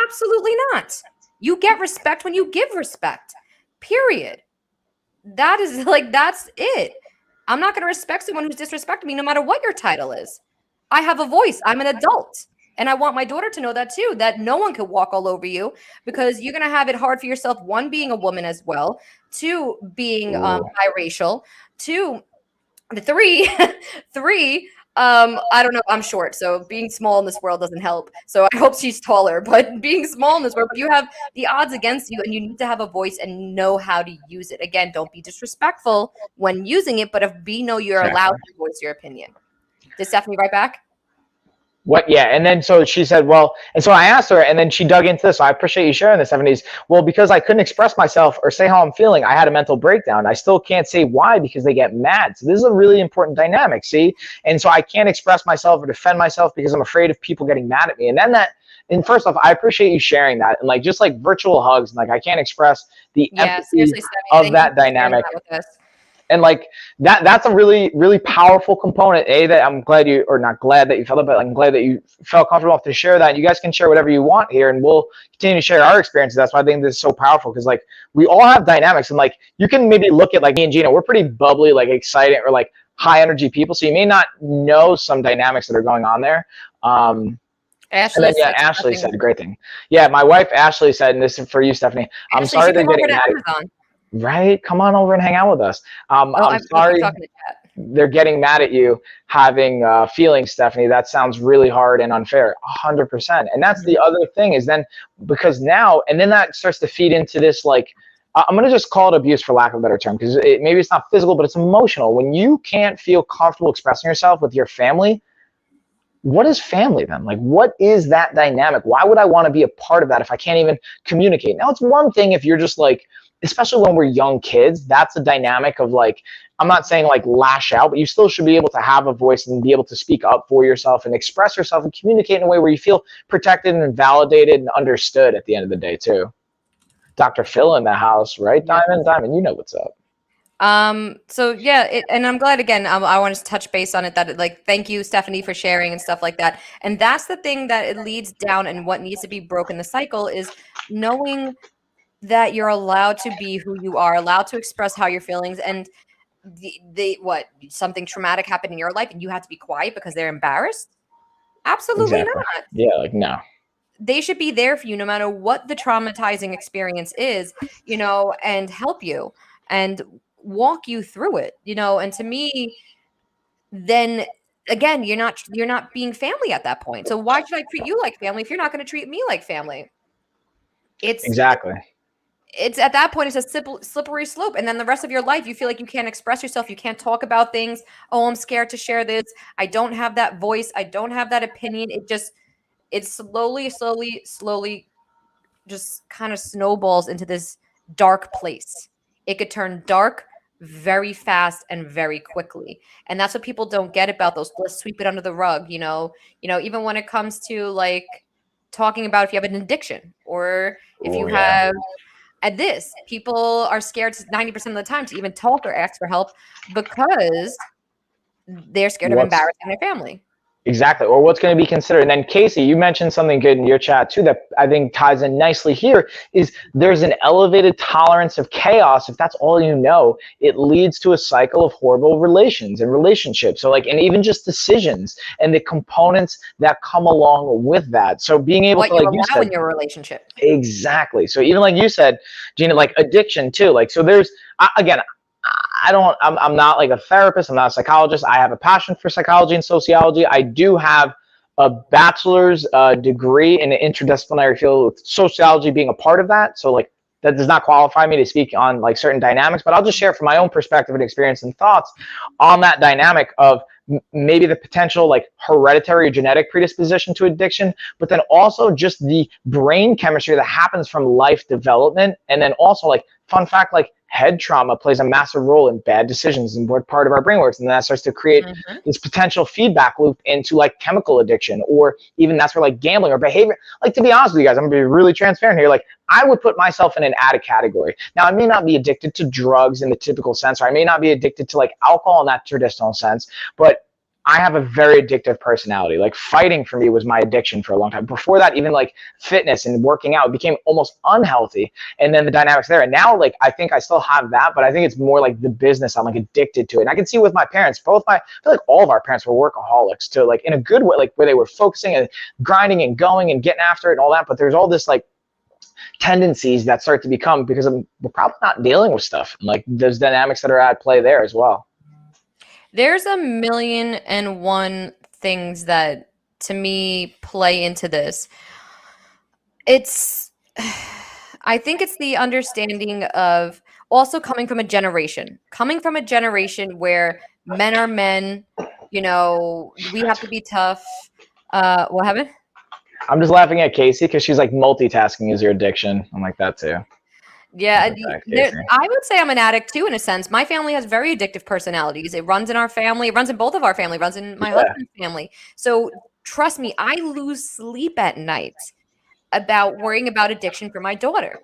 Absolutely not. You get respect when you give respect. Period. That is like, that's it. I'm not going to respect someone who's disrespecting me no matter what your title is. I have a voice. I'm an adult. And I want my daughter to know that too, that no one can walk all over you, because you're going to have it hard for yourself. One, being a woman as well. Two, being biracial. Two, three, I don't know. I'm short, so being small in this world doesn't help. So I hope she's taller, but being small in this world, but you have the odds against you, and you need to have a voice and know how to use it. Again, don't be disrespectful when using it, but if be know you're allowed Exactly. to voice your opinion. Did Stephanie write back? What? Yeah. And then so she said, well, and so I asked her, and then she dug into this. So I appreciate you sharing this, 70s. Well, because I couldn't express myself or say how I'm feeling, I had a mental breakdown. I still can't say why because they get mad. So this is a really important dynamic, see? And so I can't express myself or defend myself because I'm afraid of people getting mad at me. And then and first off, I appreciate you sharing that. And like, just like virtual hugs, and like, I can't express the Yeah, empathy seriously, Stephanie, of thank you that for sharing dynamic. that with us. And like that's a really powerful component, that I'm glad you, or not glad that you felt it, but I'm glad that you felt comfortable enough to share that. And you guys can share whatever you want here, and we'll continue to share our experiences. That's why I think this is so powerful, because like we all have dynamics, and like you can maybe look at like me and Gina, we're pretty bubbly, like excited, or like high energy people, so you may not know some dynamics that are going on there. And Ashley then yeah, said Ashley something. said a great thing. Yeah, my wife Ashley said, and this is for you, Stephanie, I'm Ashley, sorry she they're came over getting to mad at you. Amazon. Right, come on over and hang out with us. Oh, I'm I'm sorry talking to chat. they're getting mad at you having feelings, Stephanie. That sounds really hard and unfair. 100%. And that's the other thing, is then because now, and then that starts to feed into this, like, I'm going to just call it abuse for lack of a better term, because maybe it's not physical, but it's emotional. When you can't feel comfortable expressing yourself with your family, what is family then? Like, what is that dynamic? Why would I want to be a part of that if I can't even communicate? Now, it's one thing if you're just like, especially when we're young kids, that's a dynamic of like, I'm not saying like lash out, but you still should be able to have a voice and be able to speak up for yourself and express yourself and communicate in a way where you feel protected and validated and understood at the end of the day too. Dr. Phil in the house, right? Yep. Diamond, you know what's up. So yeah, and I'm glad again, I want to touch base on it, that like, thank you, Stephanie, for sharing and stuff like that. And that's the thing that it leads down, and what needs to be broken the cycle is knowing that you're allowed to be who you are, allowed to express how you're feelings, and what, something traumatic happened in your life and you have to be quiet because they're embarrassed? Absolutely Exactly. not. Yeah, like no. They should be there for you no matter what the traumatizing experience is, and help you and walk you through it, and to me, then again, you're not being family at that point. So why should I treat you like family if you're not going to treat me like family? It's Exactly. it's at that point, it's a slippery slope, and then the rest of your life you feel like you can't express yourself, you can't talk about things. Oh, I'm scared to share this, I don't have that voice, I don't have that opinion. It slowly just kind of snowballs into this dark place. It could turn dark very fast and very quickly. And that's what people don't get about those, let's sweep it under the rug, even when it comes to like talking about if you have an addiction, or if Oh you yeah. have at this, people are scared 90% of the time to even talk or ask for help because they're scared of What's embarrassing their family. Exactly, or what's going to be considered. And then Casey, you mentioned something good in your chat too that I think ties in nicely here, is there's an elevated tolerance of chaos. If that's all you know, it leads to a cycle of horrible relations and relationships. So like, and even just decisions and the components that come along with that. So being able What to, you like you allow said, in your relationship. exactly. So even like you said, Gina, like addiction too. Like, so there's, again, I'm not like a therapist. I'm not a psychologist. I have a passion for psychology and sociology. I do have a bachelor's degree in the interdisciplinary field, with sociology being a part of that. So like, that does not qualify me to speak on like certain dynamics, but I'll just share from my own perspective and experience and thoughts on that dynamic of maybe the potential like hereditary or genetic predisposition to addiction, but then also just the brain chemistry that happens from life development. And then also, like, fun fact, like head trauma plays a massive role in bad decisions and what part of our brain works. And that starts to create this potential feedback loop into like chemical addiction, or even that's where like gambling or behavior, like, to be honest with you guys, I'm gonna be really transparent here. Like, I would put myself in an addict category. Now, I may not be addicted to drugs in the typical sense, or I may not be addicted to like alcohol in that traditional sense, but I have a very addictive personality. Like, fighting for me was my addiction for a long time. Before that, even like fitness and working out became almost unhealthy. And then the dynamics there. And now, like, I think I still have that, but I think it's more like the business. I'm like addicted to it. And I can see with my parents, I feel like all of our parents were workaholics too, like in a good way, like where they were focusing and grinding and going and getting after it and all that. But there's all this like tendencies that start to become, because we're probably not dealing with stuff, like those dynamics that are at play there as well. There's a million and one things that to me play into this. It's I think it's the understanding of also coming from a generation where men are men, we have to be tough. What happened? I'm just laughing at Casey because she's like multitasking is your addiction. I'm like that too. Yeah, Casey. I would say I'm an addict too, in a sense. My family has very addictive personalities. It runs in our family. It runs in both of our family. It runs in my husband's family. So trust me, I lose sleep at night about worrying about addiction for my daughter.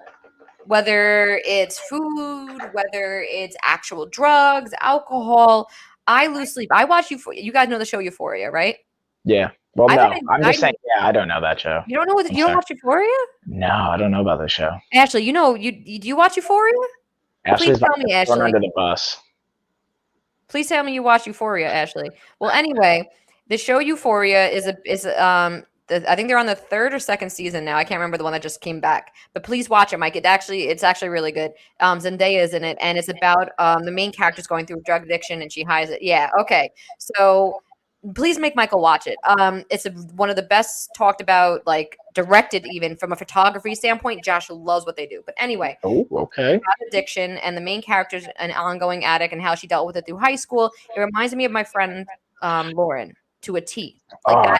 Whether it's food, whether it's actual drugs, alcohol, I lose sleep. I watch you guys know the show Euphoria, right? Yeah. Well, I've had no, I'm just saying. anxiety. Yeah, I don't know that show. You don't know you don't watch Euphoria? No, I don't know about the show. Ashley, do you watch Euphoria? Ashley's Please tell me, thrown Ashley. under the bus. Please tell me you watch Euphoria, Ashley. Well, anyway, the show Euphoria I think they're on the third or second season now. I can't remember the one that just came back. But please watch it, Mike. It's actually really good. Zendaya is in it, and it's about the main character's going through drug addiction, and she hides it. Yeah, okay. So please make Michael watch it. It's one of the best talked about, like directed even from a photography standpoint. Josh loves what they do. But anyway, okay. addiction and the main character's an ongoing addict and how she dealt with it through high school. It reminds me of my friend Lauren to a T. Like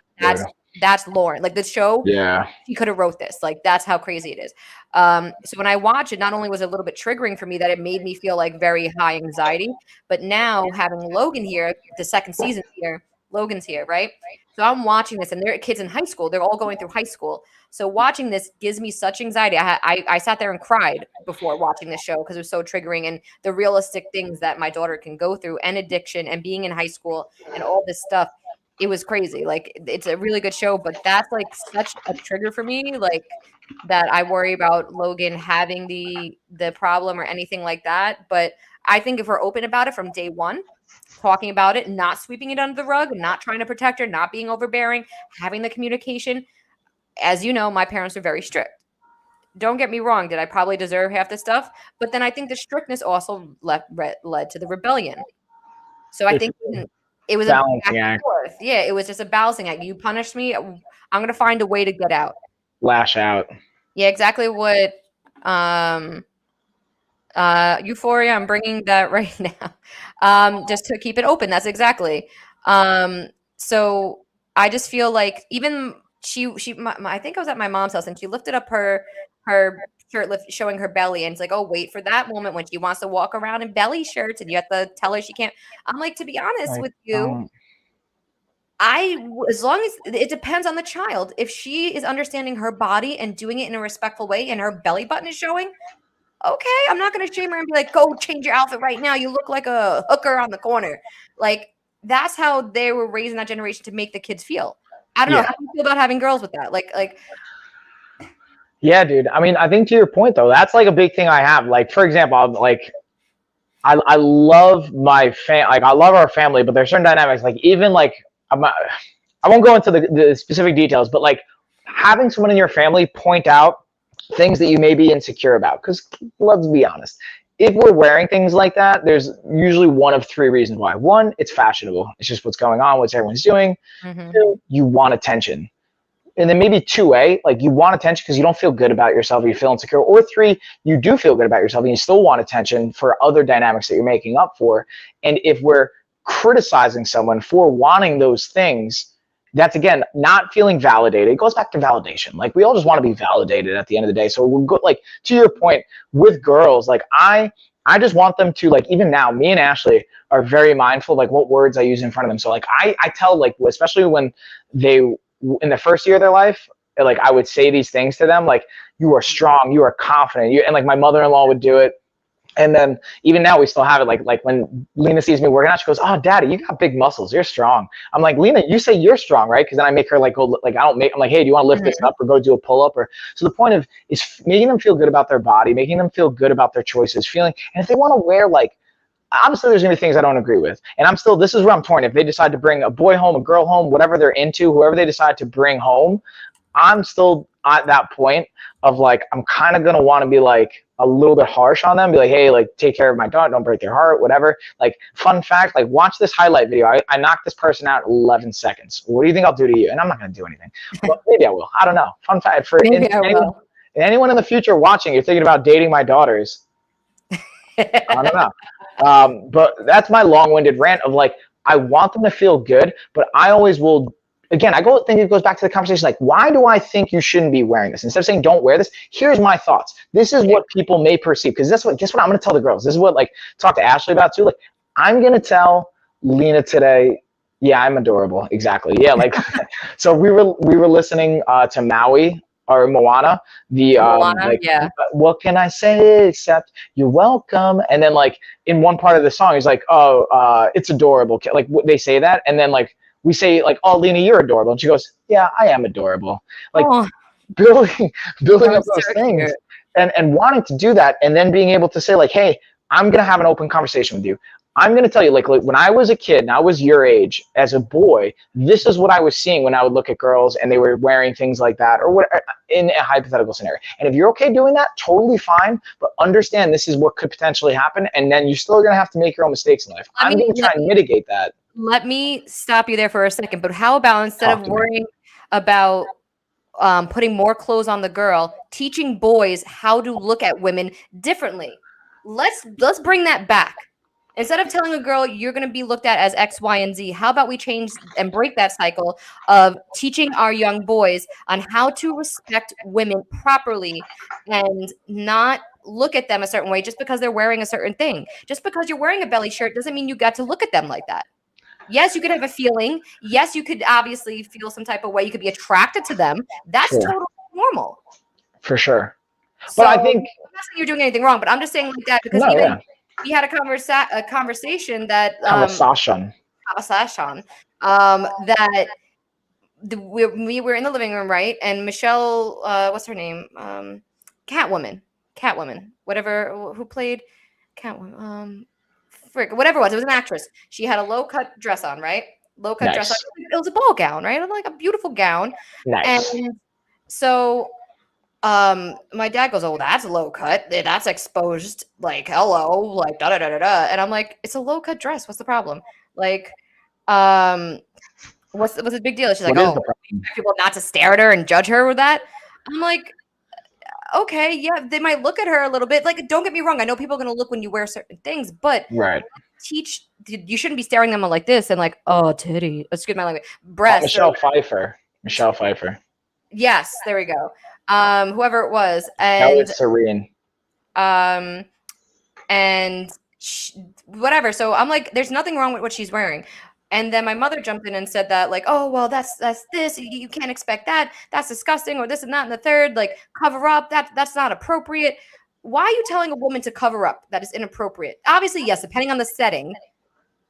that's Lauren. Like this show, yeah, he could have wrote this. Like that's how crazy it is. So when I watch it, not only was it a little bit triggering for me that it made me feel like very high anxiety, but now having Logan here, the second season here, Logan's here, right? So I'm watching this, and they're kids in high school. They're all going through high school. So watching this gives me such anxiety. I sat there and cried before watching this show because it was so triggering, and the realistic things that my daughter can go through, and addiction, and being in high school, and all this stuff. It was crazy. Like it's a really good show, but that's like such a trigger for me. Like that I worry about Logan having the problem or anything like that. But I think if we're open about it from day one, talking about it, not sweeping it under the rug, not trying to protect her, not being overbearing, having the communication. As you know, my parents were very strict. Don't get me wrong, did I probably deserve half the stuff? But then I think the strictness also led to the rebellion. So I think it was a back and forth. Yeah, it was just a balancing act. You punished me, I'm going to find a way to get out. Lash out. Yeah, exactly what Euphoria, I'm bringing that right now. Just to keep it open. That's exactly. So I just feel like even I think I was at my mom's house and she lifted up her shirt, showing her belly, and it's like, oh, wait for that moment when she wants to walk around in belly shirts, and you have to tell her she can't. I'm like, to be honest with you, as long as it depends on the child. If she is understanding her body and doing it in a respectful way, and her belly button is showing, okay, I'm not going to shame her and be like, go change your outfit right now. You look like a hooker on the corner. Like, that's how they were raised in that generation to make the kids feel. I don't know. How do you feel about having girls with that? Like. Yeah, dude. I mean, I think to your point though, that's like a big thing I have. Like, for example, I love my like I love our family, but there's certain dynamics. Like even like I won't go into the specific details, but like having someone in your family point out things that you may be insecure about. Because let's be honest, if we're wearing things like that, there's usually one of three reasons why. One, it's fashionable. It's just what's going on, what everyone's doing. Mm-hmm. Two, you want attention. And then maybe 2A, like you want attention because you don't feel good about yourself, or you feel insecure. Or 3, you do feel good about yourself and you still want attention for other dynamics that you're making up for. And if we're criticizing someone for wanting those things, that's again not feeling validated. It goes back to validation. Like we all just want to be validated at the end of the day. So we're good. Like to your point with girls, like I just want them to, like, even now, me and Ashley are very mindful like what words I use in front of them. So like I tell, like, especially when they in the first year of their life, like I would say these things to them, like, you are strong, you are confident, and like my mother-in-law would do it. And then even now we still have it, like when Lena sees me working out, she goes, oh, daddy, you got big muscles, you're strong. I'm like, Lena, you say you're strong, right? Because then I make her like go, like I'm like, hey, do you want to lift this up or go do a pull-up? Or so the point of is making them feel good about their body, making them feel good about their choices, feeling. And if they want to wear, like, obviously there's gonna be things I don't agree with, and I'm still, this is where I'm torn. If they decide to bring a boy home, a girl home, whatever they're into, whoever they decide to bring home, I'm still at that point of like, I'm kind of going to want to be like a little bit harsh on them, be like, hey, like take care of my daughter, don't break their heart, whatever. Like, fun fact, like watch this highlight video. I knocked this person out in 11 seconds. What do you think I'll do to you? And I'm not going to do anything. Well, maybe I will. I don't know. Fun fact for anyone in the future watching, you're thinking about dating my daughters. I don't know. But that's my long-winded rant of like, I want them to feel good, but I always will. Again, I think it goes back to the conversation, like, why do I think you shouldn't be wearing this? Instead of saying, don't wear this, here's my thoughts. This is what people may perceive. Because guess what I'm going to tell the girls. This is what, like, talk to Ashley about too. Like, I'm going to tell Lena today, yeah, I'm adorable. Exactly. Yeah, like, so we were listening to Maui or Moana. What can I say except you're welcome? And then, like, in one part of the song, he's like, oh, it's adorable. Like, they say that. And then, like, we say like, oh, Lena, you're adorable. And she goes, yeah, I am adorable. Like building up those things and wanting to do that. And then being able to say like, hey, I'm going to have an open conversation with you. I'm going to tell you, like when I was a kid and I was your age as a boy, this is what I was seeing when I would look at girls and they were wearing things like that or what in a hypothetical scenario. And if you're okay doing that, totally fine. But understand this is what could potentially happen. And then you're still going to have to make your own mistakes in life. I'm going to try and mitigate that. Let me stop you there for a second. But how about instead of worrying about putting more clothes on the girl, teaching boys how to look at women differently? Let's bring that back. Instead of telling a girl you're going to be looked at as X, Y, and Z, how about we change and break that cycle of teaching our young boys on how to respect women properly and not look at them a certain way just because they're wearing a certain thing. Just because you're wearing a belly shirt doesn't mean you got to look at them like that. Yes, you could have a feeling. Yes, you could obviously feel some type of way. You could be attracted to them. That's totally normal. For sure. So, but I think I'm not saying you're doing anything wrong, but I'm just saying like that because we had a conversation that we were in the living room, right? And Michelle, what's her name? Catwoman, whatever, who played Catwoman? Whatever it was an actress. She had a low cut dress on, right? Low cut dress on. It was a ball gown, right? Like a beautiful gown. Nice. And so my dad goes, oh, that's low cut. That's exposed. Like, hello, like da da da da da. And I'm like, it's a low cut dress. What's the problem? Like, what's the big deal? She's like, oh, people not to stare at her and judge her with that. I'm like, okay, yeah, they might look at her a little bit. Like, don't get me wrong. I know people are going to look when you wear certain things, but you shouldn't be staring at them like this and like, oh, titty. Excuse my language. Breast. Michelle Pfeiffer. Yes, there we go. Whoever it was. And that was Serene. And whatever. So I'm like, there's nothing wrong with what she's wearing. And then my mother jumped in and said that, like, oh, well, that's this. You can't expect that. That's disgusting, or this and that and the third. Like, cover up. That's not appropriate. Why are you telling a woman to cover up? That is inappropriate. Obviously, yes, depending on the setting.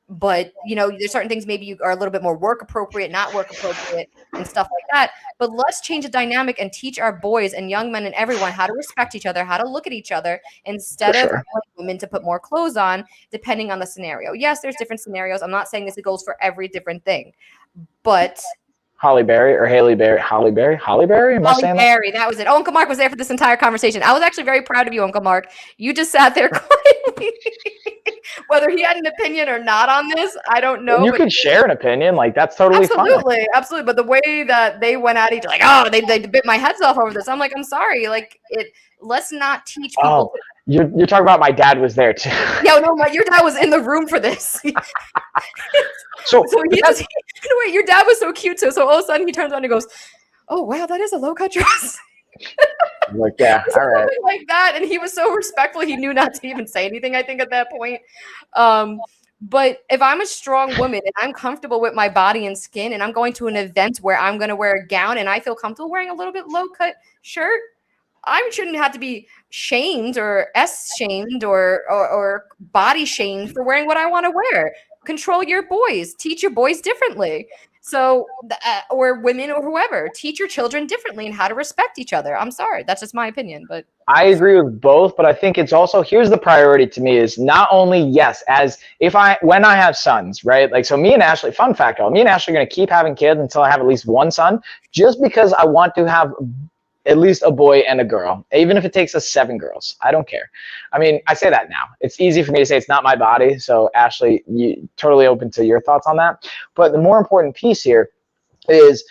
But, you know, there's certain things maybe you are a little bit more work appropriate, not work appropriate, and stuff like that. But let's change the dynamic and teach our boys and young men and everyone how to respect each other, how to look at each other, instead of telling women to put more clothes on, depending on the scenario. Yes, there's different scenarios. I'm not saying this goes for every different thing. But Holly Berry or Haley Berry? Holly Berry? Am I saying Berry, that was it. Oh, Uncle Mark was there for this entire conversation. I was actually very proud of you, Uncle Mark. You just sat there quietly. Whether he had an opinion or not on this, I don't know. You could share an opinion. Like, that's totally fine. Absolutely. But the way that they went at each other, like, oh, they bit my heads off over this. I'm like, I'm sorry. Like, let's not teach people. You're talking about my dad was there too. Yeah, no, your dad was in the room for this. So your dad was so cute too. So all of a sudden he turns around and goes, "Oh wow, that is a low cut dress." Like, yeah, all right. Like that, and he was so respectful. He knew not to even say anything. I think at that point. But if I'm a strong woman and I'm comfortable with my body and skin, and I'm going to an event where I'm going to wear a gown and I feel comfortable wearing a little bit low cut shirt, I shouldn't have to be shamed or shamed or body shamed for wearing what I want to wear. Control your boys. Teach your boys differently. So, or women or whoever, teach your children differently and how to respect each other. I'm sorry. That's just my opinion. But I agree with both, but I think it's also, here's the priority to me is not only, yes, when I have sons, right? Like, so me and Ashley, fun fact, me and Ashley are going to keep having kids until I have at least one son, just because I want to have at least a boy and a girl, even if it takes us 7 girls. I don't care. I mean, I say that now. It's easy for me to say it's not my body. So Ashley, you totally open to your thoughts on that. But the more important piece here is,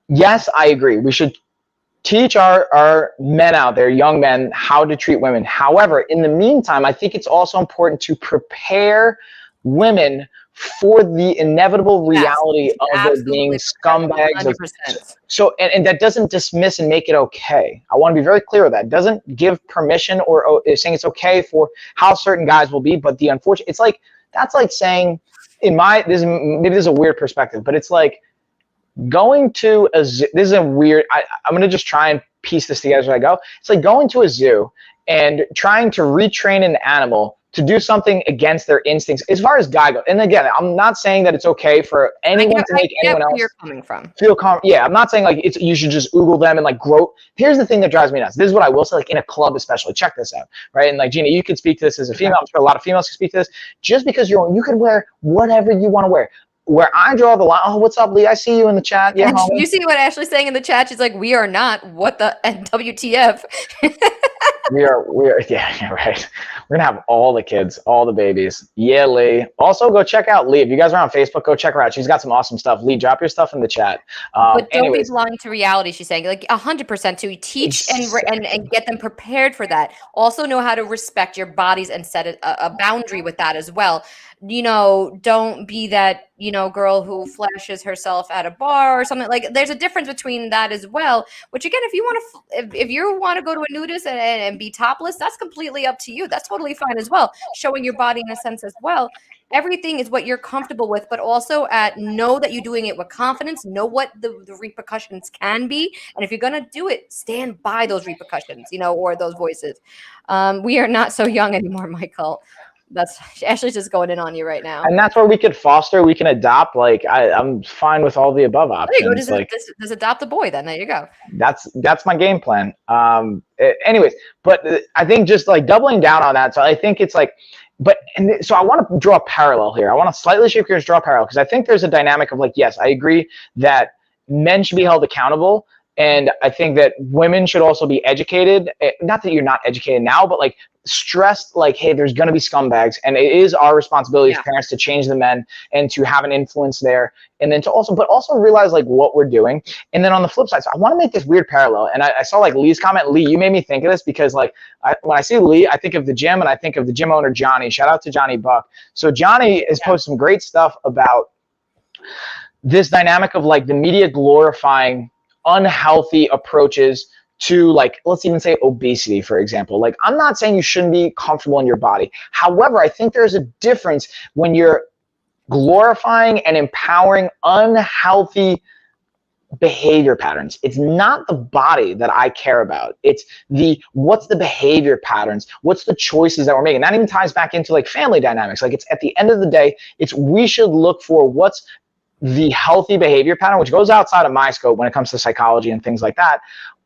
yes, I agree. We should teach our men out there, young men, how to treat women. However, in the meantime, I think it's also important to prepare women for the inevitable reality of there being scumbags. And that doesn't dismiss and make it okay. I want to be very clear with that. It doesn't give permission or saying it's okay for how certain guys will be, but the unfortunate, it's like, that's like saying, maybe this is a weird perspective, but it's like going to a zoo. This is a weird, I'm going to just try and piece this together as I go. It's like going to a zoo and trying to retrain an animal to do something against their instincts as far as guy goes. And again, I'm not saying that it's okay for anyone to make anyone else you're coming from. feel calm. Yeah, I'm not saying like you should just oogle them and like grow. Here's the thing that drives me nuts. This is what I will say, like in a club especially. Check this out, right? And like Gina, you could speak to this as a female. I'm sure a lot of females can speak to this. Just because you could wear whatever you want to wear. Where I draw the line, oh, what's up, Lee? I see you in the chat. Yeah, you see what Ashley's saying in the chat? She's like, we are not. What the WTF? we are, yeah, right. We're going to have all the kids, all the babies. Yeah, Lee. Also, go check out Lee. If you guys are on Facebook, go check her out. She's got some awesome stuff. Lee, drop your stuff in the chat. But don't be blind to reality, she's saying. Like 100% to teach and get them prepared for that. Also know how to respect your bodies and set a boundary with that as well. You know, don't be that, you know, girl who flashes herself at a bar or something. Like there's a difference between that as well, which again, if you want to go to a nudist and be topless, that's completely up to you. That's totally fine as well. Showing your body in a sense as well. Everything is what you're comfortable with, but also know that you're doing it with confidence, know what the repercussions can be. And if you're going to do it, stand by those repercussions, you know, or those voices. We are not so young anymore, Michael. That's Ashley's just going in on you right now. And that's where we could foster, we can adopt. Like I'm fine with all the above options. There you go. Just adopt a boy then. There you go. That's my game plan. Anyways, but I think just like doubling down on that. So I think it's like, so I want to draw a parallel here. I want to slightly shift gears, draw a parallel, because I think there's a dynamic of like, yes, I agree that men should be held accountable. And I think that women should also be educated. Not that you're not educated now, but like stressed, like, hey, there's going to be scumbags. And it is our responsibility as parents to change the men and to have an influence there. And then to also realize like what we're doing. And then on the flip side, so I want to make this weird parallel. And I saw like Lee's comment. Lee, you made me think of this because like when I see Lee, I think of the gym and I think of the gym owner, Johnny. Shout out to Johnny Buck. So Johnny has posted some great stuff about this dynamic of like the media glorifying unhealthy approaches to like, let's even say obesity, for example. Like, I'm not saying you shouldn't be comfortable in your body. However, I think there's a difference when you're glorifying and empowering unhealthy behavior patterns. It's not the body that I care about. It's what's the behavior patterns? What's the choices that we're making? That even ties back into like family dynamics. Like, it's at the end of the day, we should look for what's the healthy behavior pattern, which goes outside of my scope when it comes to psychology and things like that.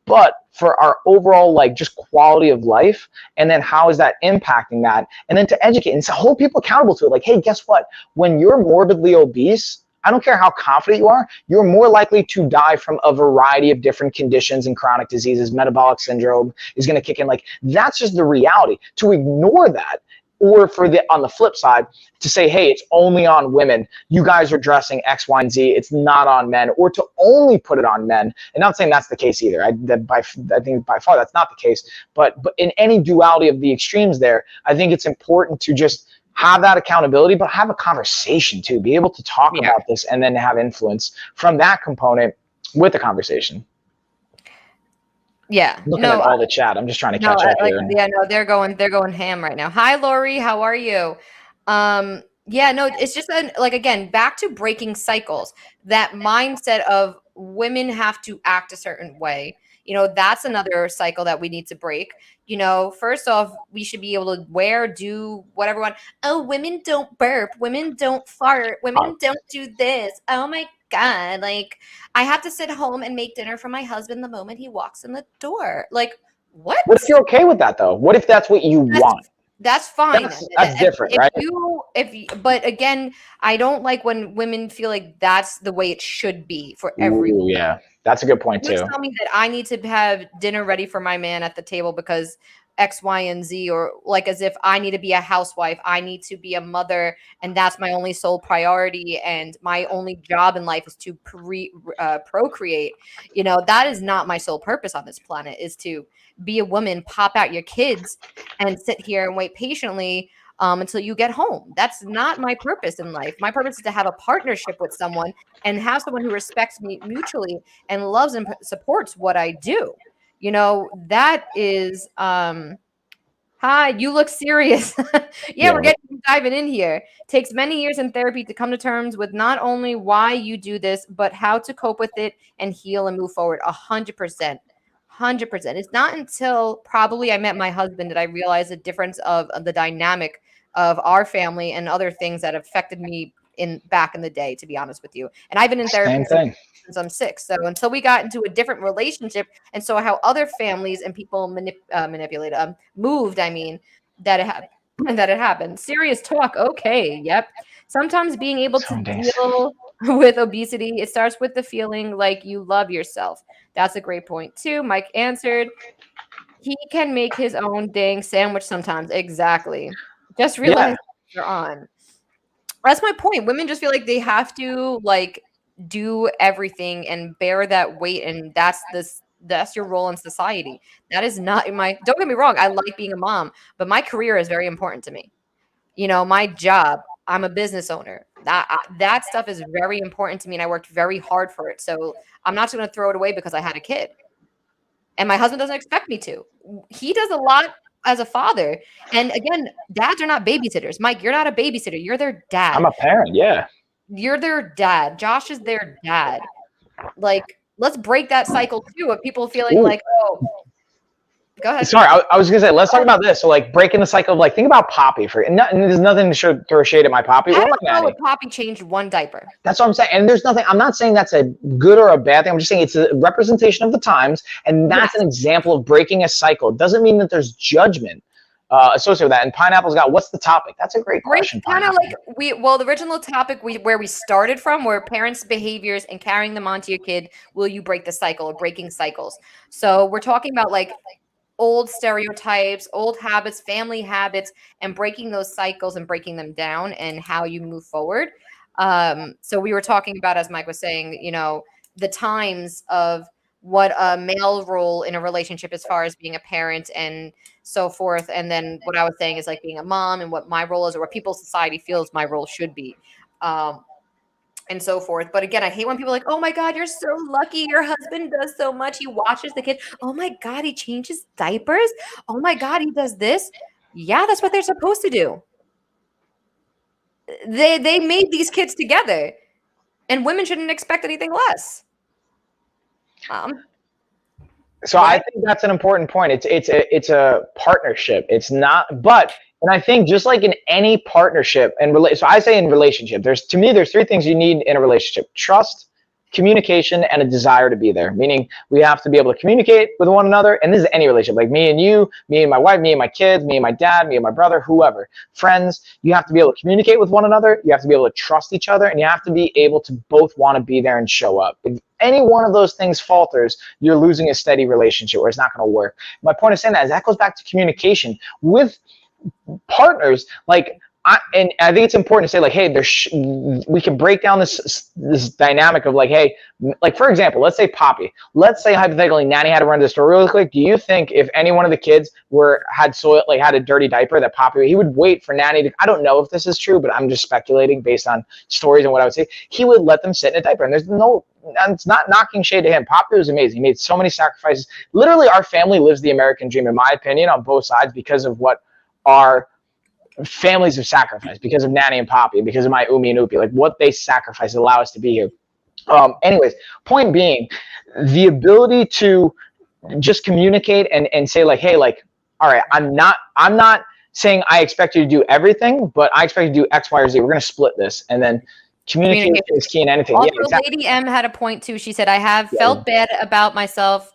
But for our overall, like, just quality of life, and then how is that impacting that? And then to educate and to hold people accountable to it. Like, hey, guess what? When you're morbidly obese, I don't care how confident you are, you're more likely to die from a variety of different conditions and chronic diseases. Metabolic syndrome is going to kick in. Like, that's just the reality. To ignore that, or on the flip side, to say, hey, it's only on women. You guys are dressing X, Y, and Z. It's not on men. Or to only put it on men. And not saying that's the case either. I think by far that's not the case. But in any duality of the extremes there, I think it's important to just have that accountability, but have a conversation too. Be able to talk about this and then have influence from that component with the conversation. Yeah, looking at all the chat. I'm just trying to catch up here. Yeah, no, they're going ham right now. Hi, Lori, how are you? Yeah, no, it's just like, again, back to breaking cycles. That mindset of women have to act a certain way. You know, that's another cycle that we need to break. You know, first off, we should be able to do whatever we want. Oh, women don't burp. Women don't fart. Women don't do this. Oh my God, like, I have to sit home and make dinner for my husband the moment he walks in the door. Like, what? What if you're okay with that, though? What if that's what you want? That's fine. That's different, right? But again, I don't like when women feel like that's the way it should be for everyone. Ooh, yeah, that's a good point You too. tell me that I need to have dinner ready for my man at the table because X, Y, and Z, or like as if I need to be a housewife, I need to be a mother, and that's my only sole priority, and my only job in life is to procreate. You know, that is not my sole purpose on this planet, is to be a woman, pop out your kids, and sit here and wait patiently until you get home. That's not my purpose in life. My purpose is to have a partnership with someone and have someone who respects me mutually and loves and supports what I do. You know, that is hi, you look serious. Yeah, we're getting diving in here. Takes many years in therapy to come to terms with not only why you do this, but how to cope with it and heal and move forward. 100%. 100%. It's not until probably I met my husband that I realized the difference of the dynamic of our family and other things that affected me in back in the day, to be honest with you. And I've been in therapy since I'm 6. So until we got into a different relationship and saw how other families and people manipulate, moved, I mean, that it happened. Serious talk. Okay. Yep. Sometimes being able to deal with obesity, it starts with the feeling like you love yourself. That's a great point too. Mike answered. He can make his own dang sandwich sometimes. Exactly. Just realize you're on. That's my point. Women just feel like they have to like do everything and bear that weight, and that's your role in society. That is not my, don't get me wrong, I like being a mom, but my career is very important to me. You know, my job, I'm a business owner. That stuff is very important to me, and I worked very hard for it. So I'm not just going to throw it away because I had a kid. And my husband doesn't expect me to. He does a lot as a father. And again, dads are not babysitters. Mike, you're not a babysitter. You're their dad. I'm a parent, yeah. You're their dad. Josh is their dad. Like, let's break that cycle too of people feeling like, oh, go ahead. Sorry, I was gonna say, let's talk about this. So, like, breaking the cycle of, like, think about Poppy and there's nothing to throw shade at my Poppy. I don't know if Poppy changed one diaper. That's what I'm saying. And there's nothing. I'm not saying that's a good or a bad thing. I'm just saying it's a representation of the times, and that's an example of breaking a cycle. It doesn't mean that there's judgment associated with that. And Pineapple's got, what's the topic? That's a great question. Kind of like the original topic where we started from were parents' behaviors and carrying them onto your kid. Will you break the cycle or breaking cycles? So we're talking about like old stereotypes, old habits, family habits, and breaking those cycles and breaking them down and how you move forward. So we were talking about, as Mike was saying, you know, the times of what a male role in a relationship as far as being a parent and so forth. And then what I was saying is like being a mom and what my role is or what people's society feels my role should be. And so forth. But again, I hate when people are like, oh my God, you're so lucky. Your husband does so much. He watches the kids. Oh my God, he changes diapers. Oh my God, he does this. Yeah, that's what they're supposed to do. They made these kids together, and women shouldn't expect anything less. So I think that's an important point. It's a partnership. It's not, but, and I think just like in any partnership and so I say in relationship, there's 3 things you need in a relationship: trust, communication, and a desire to be there. Meaning we have to be able to communicate with one another. And this is any relationship, like me and you, me and my wife, me and my kids, me and my dad, me and my brother, whoever, friends. You have to be able to communicate with one another. You have to be able to trust each other, and you have to be able to both want to be there and show up. If any one of those things falters, you're losing a steady relationship, or it's not going to work. My point of saying that is that goes back to communication with partners. Like, I think it's important to say, like, hey, we can break down this dynamic of like, hey, like, for example, let's say Poppy. Let's say hypothetically Nanny had to run to the store really quick. Do you think if any one of the kids had a dirty diaper, that Poppy, he would wait for Nanny to, I don't know if this is true, but I'm just speculating based on stories and what I would say. He would let them sit in a diaper, and it's not knocking shade to him. Poppy was amazing. He made so many sacrifices. Literally, our family lives the American dream, in my opinion, on both sides because of what our families have sacrificed, because of Nanny and Poppy, because of my Umi and Upi, like what they sacrificed to allow us to be here. Anyways, point being, the ability to just communicate and say like, hey, like, all right, I'm not saying I expect you to do everything, but I expect you to do X, Y, or Z. We're going to split this. And then communication is key in anything. Also, Lady M had a point too. She said, I have felt bad about myself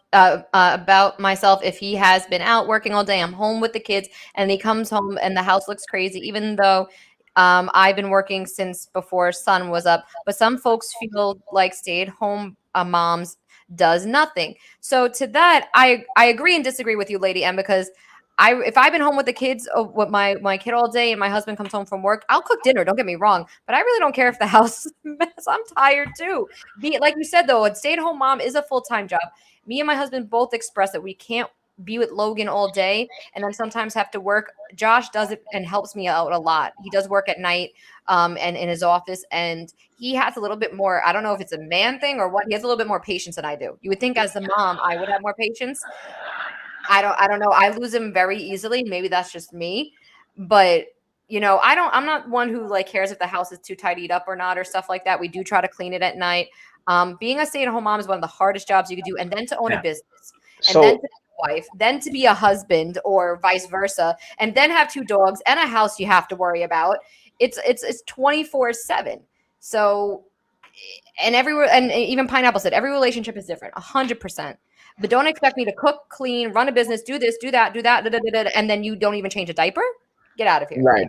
about myself. If he has been out working all day, I'm home with the kids, and he comes home and the house looks crazy, even though I've been working since before sun was up. But some folks feel like stay-at-home moms does nothing. So to that, I agree and disagree with you, Lady M, because if I've been home with the kids, with my kid all day, and my husband comes home from work, I'll cook dinner. Don't get me wrong, but I really don't care if the house is a mess. I'm tired too. Like you said though, a stay-at-home mom is a full-time job. Me and my husband both express that we can't be with Logan all day and then sometimes have to work. Josh does it and helps me out a lot. He does work at night and in his office, and he has a little bit more, I don't know if it's a man thing or what, he has a little bit more patience than I do. You would think as the mom I would have more patience. I don't know. I lose him very easily. Maybe that's just me. But I'm not one who like cares if the house is too tidied up or not or stuff like that. We do try to clean it at night. Being a stay-at-home mom is one of the hardest jobs you could do. And then to own a business, and then to be a wife, then to be a husband or vice versa, and then have 2 dogs and a house you have to worry about. It's 24/7. So, and everywhere, and even Pineapple said every relationship is different, 100%. But don't expect me to cook, clean, run a business, do this, do that, and then you don't even change a diaper. Get out of here. Right.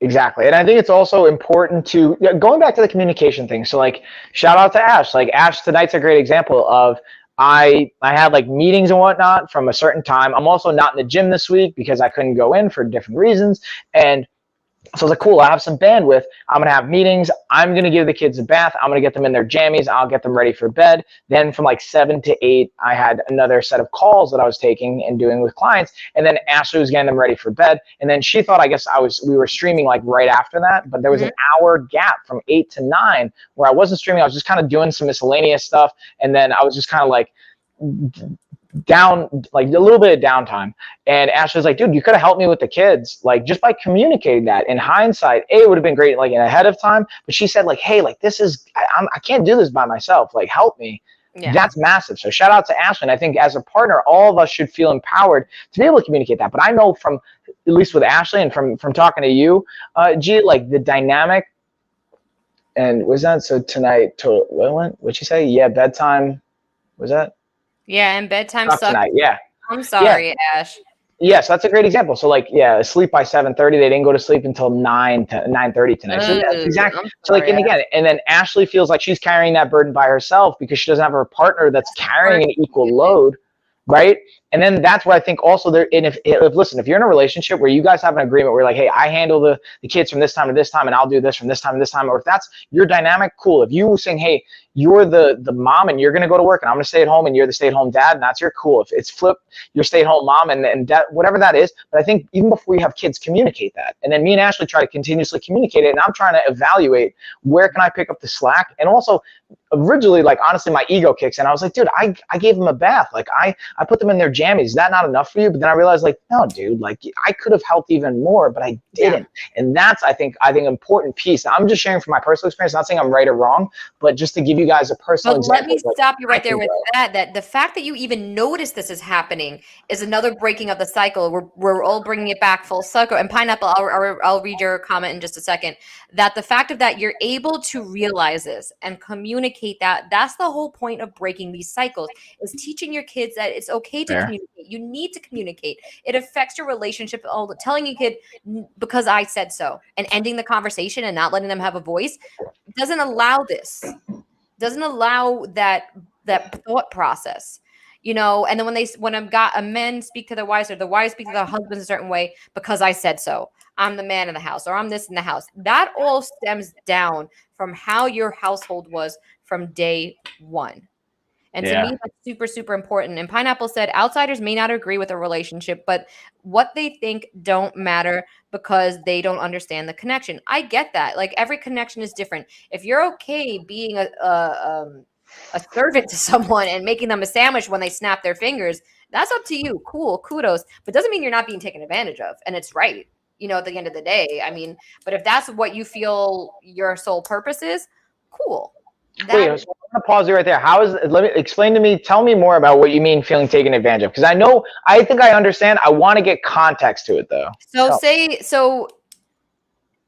Exactly. And I think it's also important to, going back to the communication thing. So like, shout out to Ash. Like Ash tonight's a great example of, I had like meetings and whatnot from a certain time. I'm also not in the gym this week because I couldn't go in for different reasons. And so I was like, cool, I have some bandwidth. I'm going to have meetings. I'm going to give the kids a bath. I'm going to get them in their jammies. I'll get them ready for bed. Then from like 7 to 8, I had another set of calls that I was taking and doing with clients. And then Ashley was getting them ready for bed. And then she thought, I guess we were streaming like right after that. But there was an hour gap from 8 to 9 where I wasn't streaming. I was just kind of doing some miscellaneous stuff. And then I was just kind of like down, like a little bit of downtime. And Ashley was like, dude, you could have helped me with the kids, like just by communicating that. In hindsight, it would have been great, like ahead of time. But she said like, hey, like this is, I can't do this by myself. Like help me. Yeah. That's massive. So shout out to Ashley. I think as a partner, all of us should feel empowered to be able to communicate that. But I know from, at least with Ashley and from talking to you, G, like the dynamic, and was that, so tonight, what'd you say? Yeah, bedtime, was that? Yeah, and bedtime sucks. Tonight. Yeah. I'm sorry, Ash. Yeah, so that's a great example. So like, yeah, sleep by 7:30. They didn't go to sleep until 9:30 tonight. So that's exactly. So like, and again, and then Ashley feels like she's carrying that burden by herself because she doesn't have her partner that's carrying an equal load, right? And then that's where I think also there. And if listen, if you're in a relationship where you guys have an agreement where like, hey, I handle the kids from this time to this time, and I'll do this from this time to this time, or if that's your dynamic, cool. If you saying, hey, you're the mom and you're gonna go to work and I'm gonna stay at home and you're the stay-at-home dad, and that's your cool. If it's flipped, you're stay-at-home mom and dad, whatever that is. But I think even before you have kids, communicate that. And then me and Ashley try to continuously communicate it, and I'm trying to evaluate where can I pick up the slack. And also originally, like honestly, my ego kicks in. I was like, dude, I gave them a bath. Like I put them in their jammies. Is that not enough for you? But then I realized like, no, dude, like I could have helped even more, but I didn't. Yeah. And that's, I think important piece. Now, I'm just sharing from my personal experience, not saying I'm right or wrong, but just to give you guys a personal example. Let me stop you right there with that the fact that you even notice this is happening is another breaking of the cycle. We're all bringing it back full circle. And Pineapple, I'll read your comment in just a second, that the fact of that you're able to realize this and communicate that's the whole point of breaking these cycles, is teaching your kids that it's okay to communicate. You need to communicate. It affects your relationship. Telling your kid because I said so and ending the conversation and not letting them have a voice doesn't allow this. Doesn't allow that thought process, And then when men speak to their wives or the wives speak to their husbands a certain way because I said so, I'm the man in the house or I'm this in the house. That all stems down from how your household was from day one. And to me, that's super, super important. And Pineapple said, outsiders may not agree with a relationship, but what they think don't matter because they don't understand the connection. I get that. Like every connection is different. If you're okay being a servant to someone and making them a sandwich when they snap their fingers, that's up to you. Cool, kudos. But doesn't mean you're not being taken advantage of. And it's right, at the end of the day. I mean, but if that's what you feel your sole purpose is, cool. Wait, so I'm gonna pause you right there. Explain to me, tell me more about what you mean feeling taken advantage of. Because I think I understand. I want to get context to it though.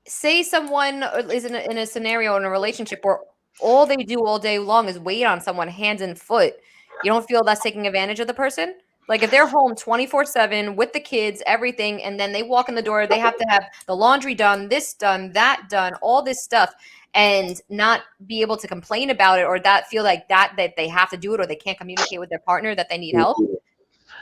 Say someone is in a scenario in a relationship where all they do all day long is wait on someone, hands and foot. You don't feel that's taking advantage of the person? Like if they're home 24/7 with the kids, everything, and then they walk in the door, they have to have the laundry done, this done, that done, all this stuff, and not be able to complain about it or that feel like that they have to do it or they can't communicate with their partner that they need help.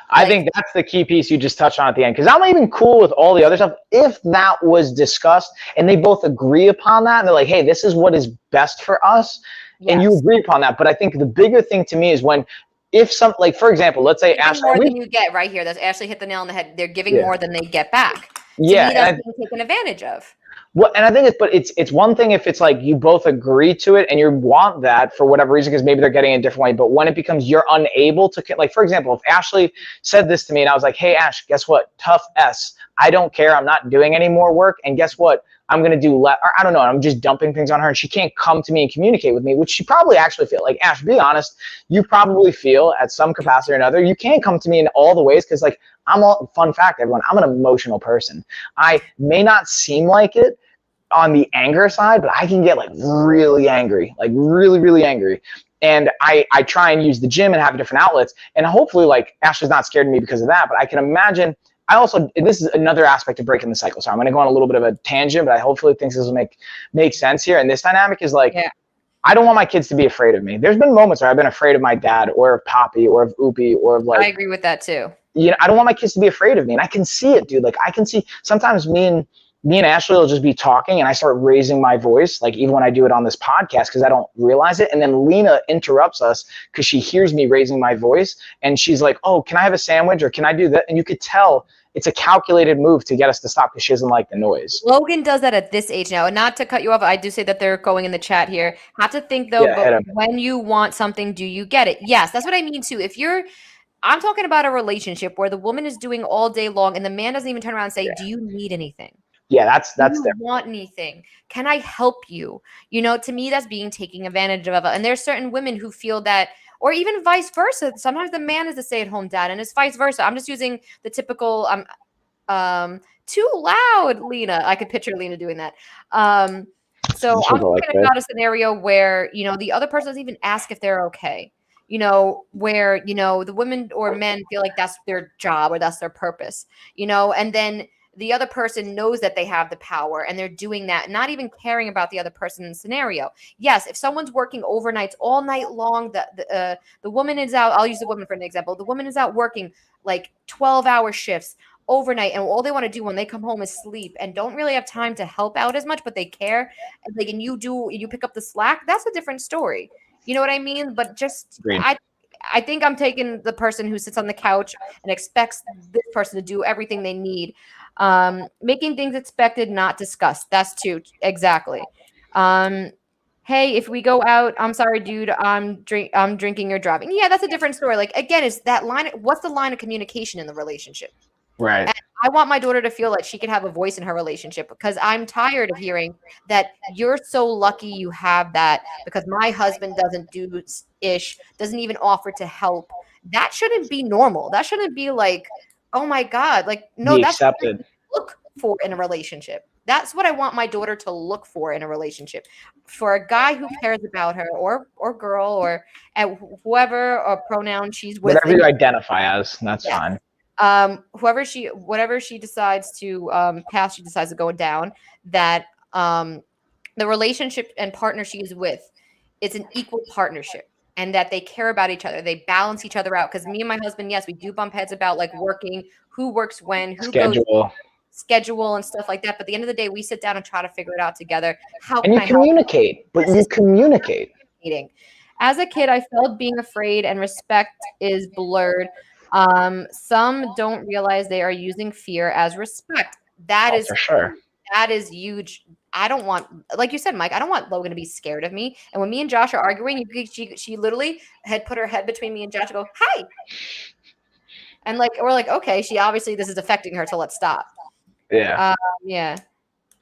I think that's the key piece you just touched on at the end, because I'm even cool with all the other stuff if that was discussed and they both agree upon that and they're like, hey, this is what is best for us, and you agree upon that. But I think the bigger thing to me is when, if some, like for example, let's say Ashley, more than you get right here. That's Ashley hit the nail on the head. They're giving more than they get back. To me, that's being taken advantage of. Well, and I think it's one thing if it's like you both agree to it and you want that for whatever reason because maybe they're getting it a different way. But when it becomes you're unable to, like for example, if Ashley said this to me and I was like, hey Ash, guess what? Tough S. I don't care. I'm not doing any more work. And guess what? I'm going to do or I don't know. I'm just dumping things on her and she can't come to me and communicate with me, which she probably actually feel like, Ash, be honest, you probably feel at some capacity or another, you can't come to me in all the ways. Cause like fun fact, everyone, I'm an emotional person. I may not seem like it on the anger side, but I can get like really angry, like really, really angry. And I try and use the gym and have different outlets. And hopefully like Ashley's not scared of me because of that, but I can imagine this is another aspect of breaking the cycle. So I'm going to go on a little bit of a tangent, but I hopefully think this will make sense here. And this dynamic is like, I don't want my kids to be afraid of me. There's been moments where I've been afraid of my dad or of Poppy or of Oopie or of like, I agree with that too. You know, I don't want my kids to be afraid of me. And I can see it, dude. Like I can see sometimes me and Ashley will just be talking and I start raising my voice, like even when I do it on this podcast, because I don't realize it. And then Lena interrupts us because she hears me raising my voice and she's like, oh, can I have a sandwich or can I do that? And you could tell it's a calculated move to get us to stop because she doesn't like the noise. Logan does that at this age now. And not to cut you off, I do say that they're going in the chat here. Have to think though, but when you want something, do you get it? Yes, that's what I mean too. I'm talking about a relationship where the woman is doing all day long and the man doesn't even turn around and say, do you need anything? Yeah, that's do you want anything? Can I help you? You know, to me, that's being taken advantage of. And there's certain women who feel that, or even vice versa. Sometimes the man is the stay-at-home dad, and it's vice versa. I'm just using the typical too loud, Lena. I could picture Lena doing that. So I'm talking about a scenario where, you know, the other person doesn't even ask if they're okay. You know, where, you know, the women or men feel like that's their job or that's their purpose, you know, and then the other person knows that they have the power and they're doing that, not even caring about the other person's scenario. Yes, if someone's working overnights all night long, the woman is out. I'll use the woman for an example. The woman is out working like 12-hour shifts overnight, and all they want to do when they come home is sleep and don't really have time to help out as much, but they care. Like, and you pick up the slack. That's a different story. You know what I mean? But just I think I'm taking the person who sits on the couch and expects this person to do everything they need. Making things expected, not discussed. That's too exactly. Hey, if we go out, I'm sorry, dude, I'm drinking or driving. Yeah, that's a different story. Like again, it's that line. What's the line of communication in the relationship? Right. And I want my daughter to feel like she can have a voice in her relationship because I'm tired of hearing that you're so lucky you have that because my husband doesn't doesn't even offer to help. That shouldn't be normal. That shouldn't be like, oh my God, like no, that's what I look for in a relationship. That's what I want my daughter to look for in a relationship. For a guy who cares about her or girl or whoever or pronoun she's with. Whatever you identify as, that's fine. Whatever she decides to path she decides to go down, that the relationship and partner she is with, it's an equal partnership. And that they care about each other. They balance each other out. Because me and my husband, yes, we do bump heads about like working, who works when, who goes schedule and stuff like that. But at the end of the day, we sit down and try to figure it out together. And you communicate, but you communicate. As a kid, I felt being afraid and respect is blurred. Some don't realize they are using fear as respect. That is for sure. That is huge. I don't want, like you said, Mike, I don't want Logan to be scared of me. And when me and Josh are arguing, she literally had put her head between me and Josh and go, hi. And like, we're like, okay, this is affecting her, so let's stop. Yeah. Yeah.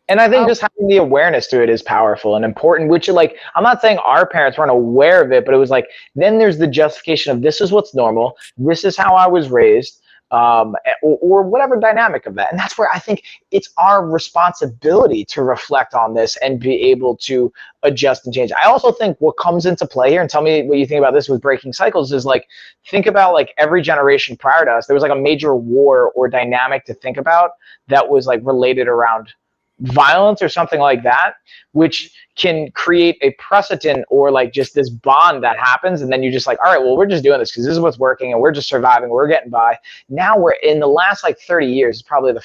And I think just having the awareness to it is powerful and important, which like, I'm not saying our parents weren't aware of it, but it was like, then there's the justification of this is what's normal. This is how I was raised. or whatever dynamic of that. And that's where I think it's our responsibility to reflect on this and be able to adjust and change. I also think what comes into play here, and tell me what you think about this with breaking cycles, is like, think about like every generation prior to us, there was like a major war or dynamic to think about that was like related around violence or something like that, which can create a precedent or like just this bond that happens. And then you just like, all right, well, we're just doing this because this is what's working and we're just surviving, we're getting by. Now we're in the last like 30 years, probably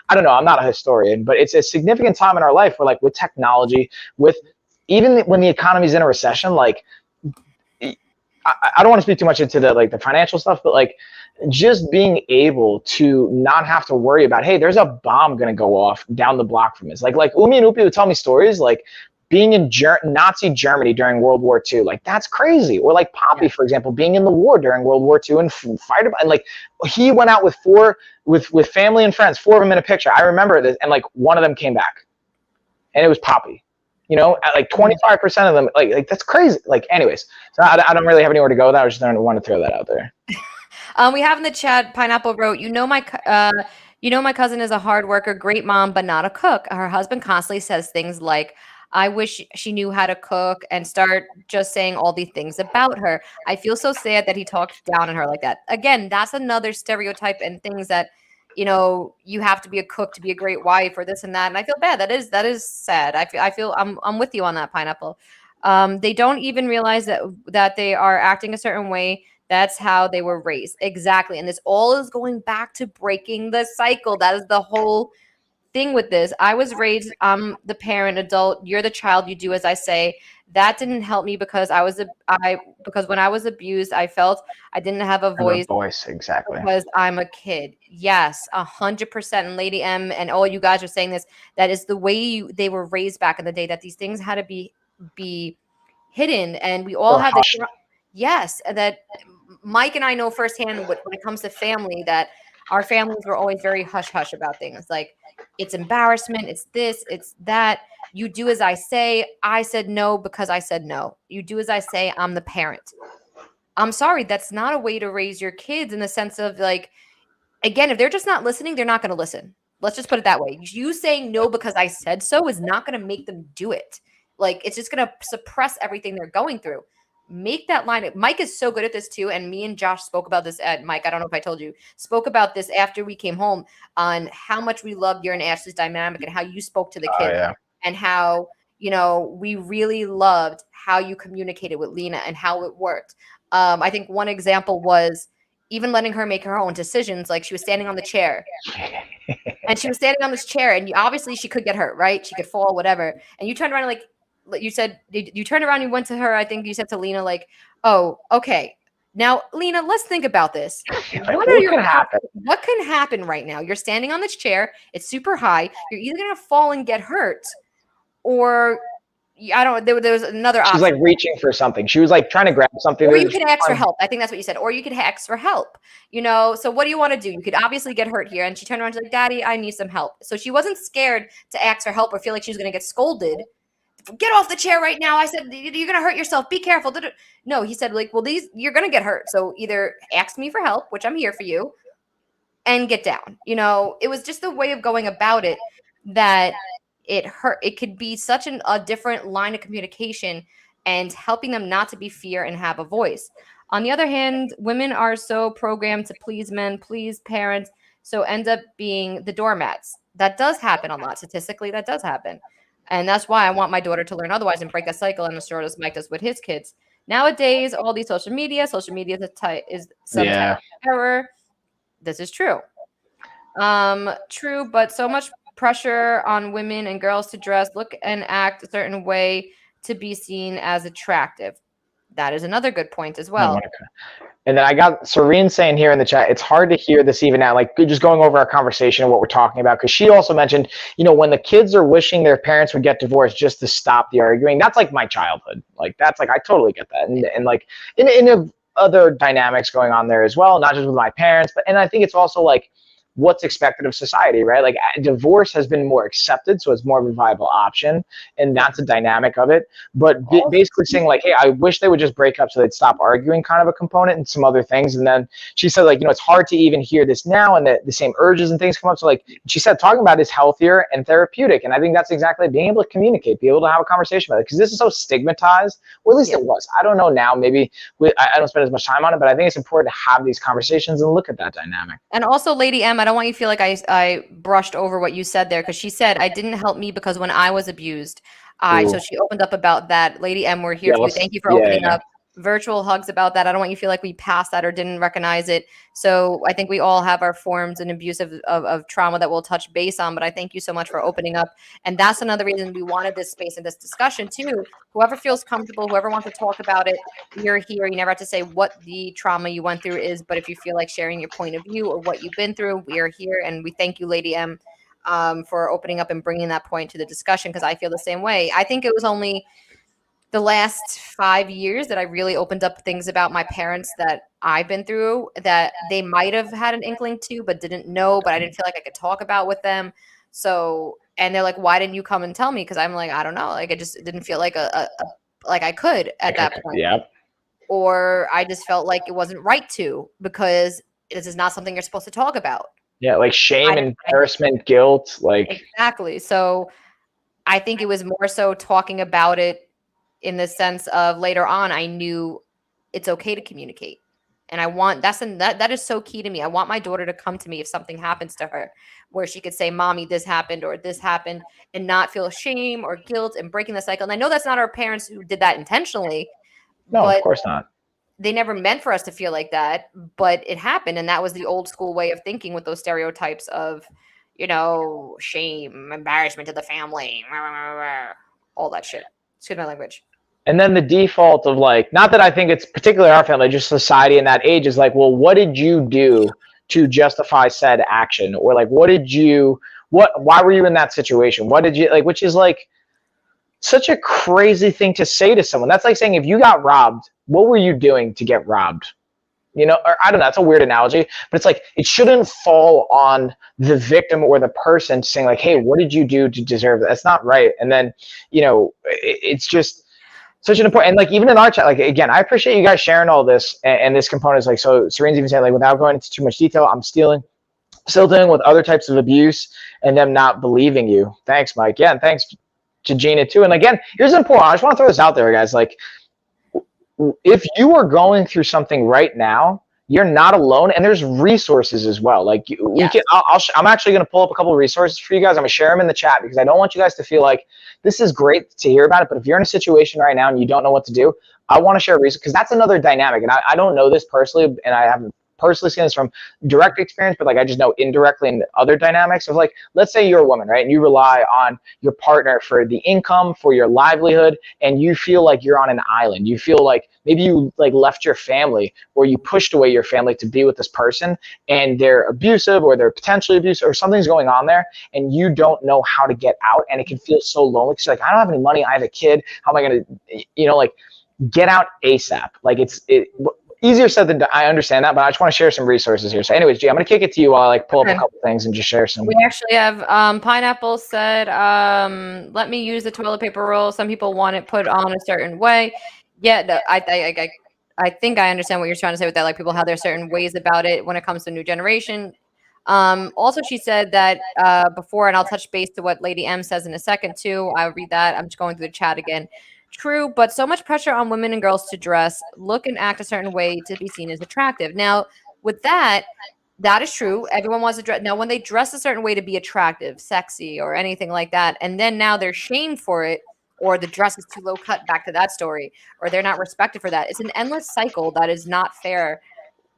I don't know, I'm not a historian, but it's a significant time in our life where like with technology, with even when the economy's in a recession, like I don't want to speak too much into the financial stuff, but like just being able to not have to worry about, hey, there's a bomb going to go off down the block from us. Like Umi and Upi would tell me stories like being in Nazi Germany during World War II. Like, that's crazy. Or like Poppy, for example, being in the war during World War II and fighting. And like he went out with family and friends, 4 of them in a picture. I remember this, and like one of them came back, and it was Poppy. You know, at like 25% of them, like that's crazy. Like, anyways, so I don't really have anywhere to go with that. I just want to throw that out there. We have in the chat, Pineapple wrote, my cousin is a hard worker, great mom, but not a cook. Her husband constantly says things like, I wish she knew how to cook, and start just saying all these things about her. I feel so sad that he talked down on her like that. Again, that's another stereotype and things that, you have to be a cook to be a great wife or this and that. And I feel bad. That is sad. I feel I'm with you on that, Pineapple. They don't even realize that they are acting a certain way. That's how they were raised. Exactly. And this all is going back to breaking the cycle. That is the whole thing with this. I was raised, I'm the parent, adult, you're the child, you do as I say. That didn't help me because because when I was abused, I felt I didn't have a voice. Exactly. Because I'm a kid. Yes, 100%. And Lady M and all you guys are saying this. That is the way they were raised back in the day, that these things had to be hidden. And we all have this. Yes, that Mike and I know firsthand when it comes to family, that our families were always very hush-hush about things. Like, it's embarrassment, it's this, it's that. You do as I say. I said no because I said no. You do as I say. I'm the parent. I'm sorry, that's not a way to raise your kids, in the sense of like, again, if they're just not listening, they're not going to listen. Let's just put it that way. You saying no because I said so is not going to make them do it. Like, it's just going to suppress everything they're going through. Make that line. Mike is so good at this too. And me and Josh spoke about this at Mike. I don't know if I told you, spoke about this after we came home, on how much we loved your and Ashley's dynamic and how you spoke to the kids. Yeah. And how, we really loved how you communicated with Lena and how it worked. I think one example was even letting her make her own decisions. Like, she was standing on the chair and she was standing on this chair, and obviously she could get hurt, right? She could fall, whatever. And you turned around and you said, you turned around and went to her. I think you said to Lena, like, oh, okay. Now, Lena, let's think about this. What can happen right now? You're standing on this chair. It's super high. You're either going to fall and get hurt, or I don't know. There was another option. She's like reaching for something. She was like trying to grab something. Or you could ask for help. I think that's what you said. Or you could ask for help. So what do you want to do? You could obviously get hurt here. And she turned around and she's like, Daddy, I need some help. So she wasn't scared to ask for help or feel like she was going to get scolded. Get off the chair right now. I said, you're going to hurt yourself. Be careful. No, he said, like, well, you're going to get hurt. So either ask me for help, which I'm here for you, and get down. It was just a way of going about it that it hurt. It could be such a different line of communication and helping them not to be fear and have a voice. On the other hand, women are so programmed to please men, please parents, so end up being the doormats. That does happen a lot. Statistically, that does happen. And that's why I want my daughter to learn otherwise and break that cycle, and as as Mike does with his kids. Nowadays, all these social media is some type of error. This is true. True, but so much pressure on women and girls to dress, look, and act a certain way to be seen as attractive. That is another good point as well. And then I got Serene saying here in the chat, it's hard to hear this even now, like just going over our conversation and what we're talking about, because she also mentioned, when the kids are wishing their parents would get divorced just to stop the arguing, that's like my childhood. Like, that's like, I totally get that. And like in other dynamics going on there as well, not just with my parents, and I think it's also like what's expected of society, right? Like divorce has been more accepted, so it's more of a viable option, and that's a dynamic of it. But basically saying like, hey, I wish they would just break up so they'd stop arguing, kind of a component, and some other things. And then she said like, it's hard to even hear this now, and the same urges and things come up. So like she said, talking about it is healthier and therapeutic, and I think that's exactly being able to communicate, be able to have a conversation about it, because this is so stigmatized, or at least it was. I don't know now, maybe I don't spend as much time on it, but I think it's important to have these conversations and look at that dynamic. And also, Lady M, I don't want you to feel like I brushed over what you said there, because she said, I didn't help me because when I was abused, so she opened up about that. Lady M, we're here for you. Thank you for opening up. Virtual hugs about that. I don't want you to feel like we passed that or didn't recognize it. So I think we all have our forms and abuse of trauma that we'll touch base on, but I thank you so much for opening up. And that's another reason we wanted this space and this discussion too. Whoever feels comfortable, whoever wants to talk about it, you're here. You never have to say what the trauma you went through is, but if you feel like sharing your point of view or what you've been through, we are here. And we thank you, Lady M, for opening up and bringing that point to the discussion, because I feel the same way. I think it was only the last 5 years that I really opened up things about my parents that I've been through that they might have had an inkling to, but didn't know, but I didn't feel like I could talk about with them. So, and they're like, why didn't you come and tell me? Because I'm like, I don't know. Like, I just didn't feel like like I could at that point. Yeah. Or I just felt like it wasn't right to, because this is not something you're supposed to talk about. Yeah. Like shame, embarrassment, guilt, like. Exactly. So I think it was more so talking about it in the sense of later on, I knew it's okay to communicate. And I want, that is so key to me. I want my daughter to come to me if something happens to her, where she could say, Mommy, this happened, or this happened, and not feel shame or guilt and breaking the cycle. And I know that's not our parents who did that intentionally. No, but of course not. They never meant for us to feel like that, but it happened. And that was the old school way of thinking, with those stereotypes of, shame, embarrassment to the family, all that shit. Excuse my language. And then the default of like, not that I think it's particularly our family, just society in that age is like, well, what did you do to justify said action? Or like, why were you in that situation? What did you like, which is like such a crazy thing to say to someone. That's like saying, if you got robbed, what were you doing to get robbed? Or I don't know, it's a weird analogy, but it's like, it shouldn't fall on the victim or the person saying like, hey, what did you do to deserve that? That's not right. And then, it's just such an important, and like even in our chat, like again, I appreciate you guys sharing all this, and this component is like, so Serene's even saying like, without going into too much detail, I'm still dealing with other types of abuse and them not believing you. Thanks, Mike. Yeah, and thanks to Gina too. And again, here's important. I just want to throw this out there, guys. Like, if you are going through something right now, you're not alone, and there's resources as well. Like I'm actually going to pull up a couple of resources for you guys. I'm going to share them in the chat, because I don't want you guys to feel like this is great to hear about it, but if you're in a situation right now and you don't know what to do, I want to share resources, because that's another dynamic. And I don't know this personally, and I haven't personally seen this from direct experience, but like I just know indirectly in other dynamics of like, let's say you're a woman, right? And you rely on your partner for the income, for your livelihood, and you feel like you're on an island. You feel like maybe you like left your family, or you pushed away your family to be with this person, and they're abusive, or they're potentially abusive, or something's going on there, and you don't know how to get out, and it can feel so lonely. Because like, I don't have any money, I have a kid, how am I going to, like, get out ASAP? Like easier said than done. I understand that, but I just want to share some resources here. So anyways, G, I'm going to kick it to you while I like pull up a couple things and just share some. We actually have Pineapple said, let me use the toilet paper roll. Some people want it put on a certain way. Yeah, I think I understand what you're trying to say with that. Like, people have their certain ways about it when it comes to new generation. Also, she said that before, and I'll touch base to what Lady M says in a second too. I'll read that. I'm just going through the chat again. True, but so much pressure on women and girls to dress, look, and act a certain way to be seen as attractive. Now, with that is true. Everyone wants to dress. Now, when they dress a certain way to be attractive, sexy, or anything like that, and then now they're shamed for it, or the dress is too low cut, back to that story, or they're not respected for that. It's an endless cycle that is not fair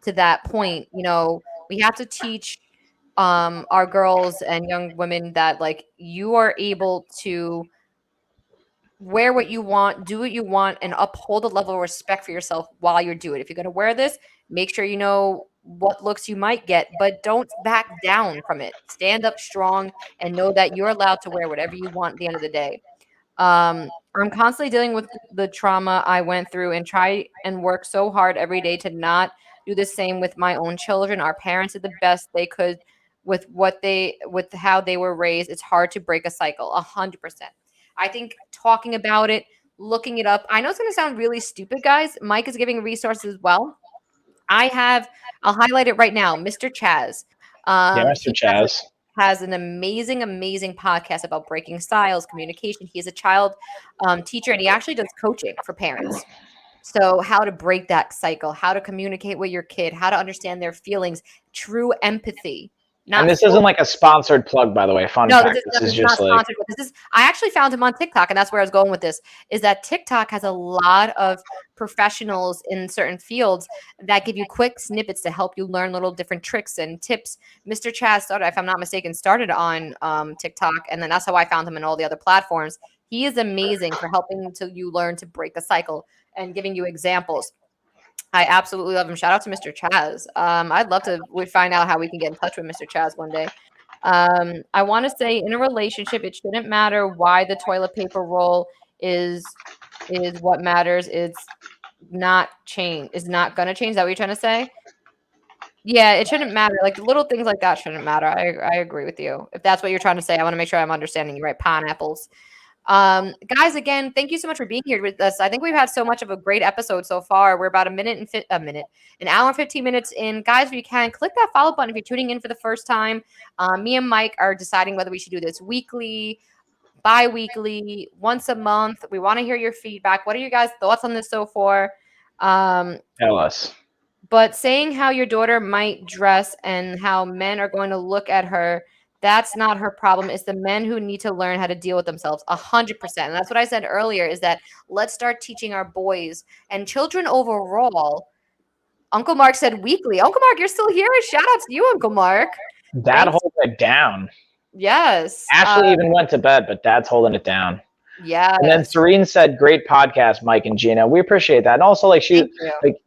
to that point. We have to teach our girls and young women that, like, you are able to wear what you want, do what you want, and uphold a level of respect for yourself while you're doing it. If you're going to wear this, make sure you know what looks you might get, but don't back down from it. Stand up strong and know that you're allowed to wear whatever you want at the end of the day. I'm constantly dealing with the trauma I went through and try and work so hard every day to not do the same with my own children. Our parents did the best they could with how they were raised, it's hard to break a cycle. 100%. I think talking about it, looking it up. I know it's going to sound really stupid, guys. Mike is giving resources as well. I'll highlight it right now. Mr. Chaz. Yeah, Mr. He Chaz. has an amazing, amazing podcast about breaking styles, communication. He's a child teacher, and he actually does coaching for parents. So, how to break that cycle, how to communicate with your kid, how to understand their feelings, true empathy. And this isn't like a sponsored plug, by the way. Fun fact. This is just not like sponsored. But this is. I actually found him on TikTok, and that's where I was going with this. Is that TikTok has a lot of professionals in certain fields that give you quick snippets to help you learn little different tricks and tips. Mr. Chaz started, if I'm not mistaken, started on TikTok, and then that's how I found him in all the other platforms. He is amazing for helping you learn to break a cycle and giving you examples. I absolutely love him. Shout out to Mr. Chaz. I'd love to find out how we can get in touch with Mr. Chaz one day. I want to say in a relationship, it shouldn't matter why the toilet paper roll is what matters. It's not change. Is not gonna change. Is that what you're trying to say? Yeah, it shouldn't matter. Like little things like that shouldn't matter. I agree with you. If that's what you're trying to say, I want to make sure I'm understanding you right. Pineapples. Guys, again, thank you so much for being here with us. I think we've had so much of a great episode so far. We're about an hour and 15 minutes in. Guys, if you can, click that follow button if you're tuning in for the first time. Me and Mike are deciding whether we should do this weekly, bi-weekly, once a month. We want to hear your feedback. What are you guys' thoughts on this so far? Tell us. But saying how your daughter might dress and how men are going to look at her, that's not her problem. It's the men who need to learn how to deal with themselves. 100%. And that's what I said earlier is that let's start teaching our boys and children overall. Uncle Mark said weekly. Uncle Mark, you're still here. Shout out to you, Uncle Mark. Dad holding it down. Yes. Ashley even went to bed, but Dad's holding it down. Yeah. And then Serene said, "Great podcast, Mike and Gina. We appreciate that." And also, like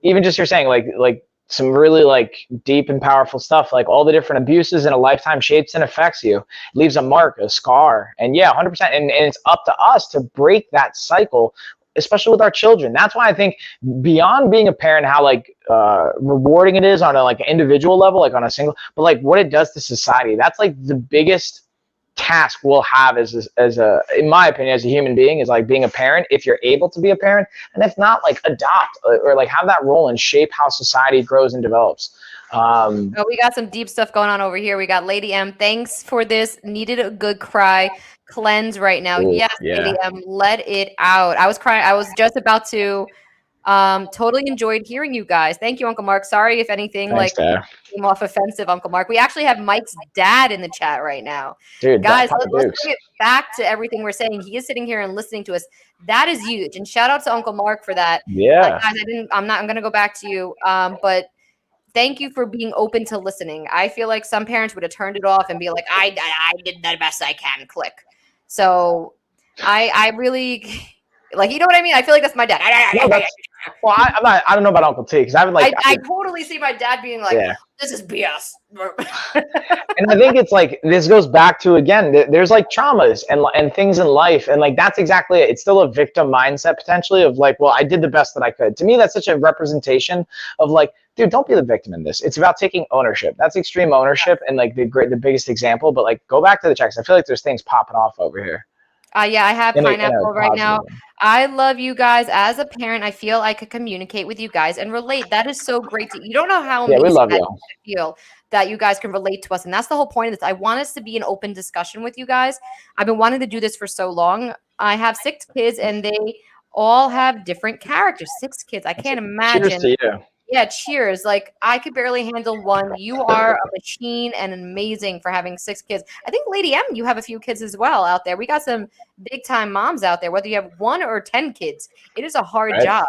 even just you're saying, like some really like deep and powerful stuff, like all the different abuses in a lifetime shapes and affects you, leaves a mark, a scar. And yeah, 100%. And it's up to us to break that cycle, especially with our children. That's why I think beyond being a parent, how like rewarding it is on a like individual level, like on a single, but like what it does to society. That's like the biggest task we'll have as a, in my opinion, as a human being, is like being a parent, if you're able to be a parent, and if not, like adopt or like have that role and shape how society grows and develops. We got some deep stuff going on over here. We got Lady M. Thanks for this. Needed a good cry cleanse right now. Ooh, yes, yeah. Lady M, let it out. I was crying. I was just about to. Totally enjoyed hearing you guys. Thank you, Uncle Mark. Sorry if anything came off offensive, Uncle Mark. We actually have Mike's dad in the chat right now. Dude, guys, let's bring it back to everything we're saying. He is sitting here and listening to us. That is huge. And shout out to Uncle Mark for that. Yeah. Guys, I'm gonna go back to you. But thank you for being open to listening. I feel like some parents would have turned it off and be like, I did the best I can, click. So I really like, you know what I mean? I feel like that's my dad. Well, I don't know about Uncle T, because I totally see my dad being like, this is BS. And I think it's like, this goes back to, again, there's like traumas and things in life. And like, that's exactly it. It's still a victim mindset potentially of like, well, I did the best that I could. To me, that's such a representation of like, dude, don't be the victim in this. It's about taking ownership. That's extreme ownership and like the biggest example. But like, go back to the checks. I feel like there's things popping off over here. Yeah, I have pineapple right now. I love you guys. As a parent, I feel I could communicate with you guys and relate. That is so great. You don't know how amazing we love I you. feel that you guys can relate to us. And that's the whole point of this. I want us to be an open discussion with you guys. I've been wanting to do this for so long. I have 6 kids and they all have different characters. 6 kids. I can't imagine. Cheers to you. Yeah, cheers. Like, I could barely handle one. You are a machine and amazing for having 6 kids. I think, Lady M, you have a few kids as well out there. We got some big-time moms out there, whether you have 1 or 10 kids. It is a hard job.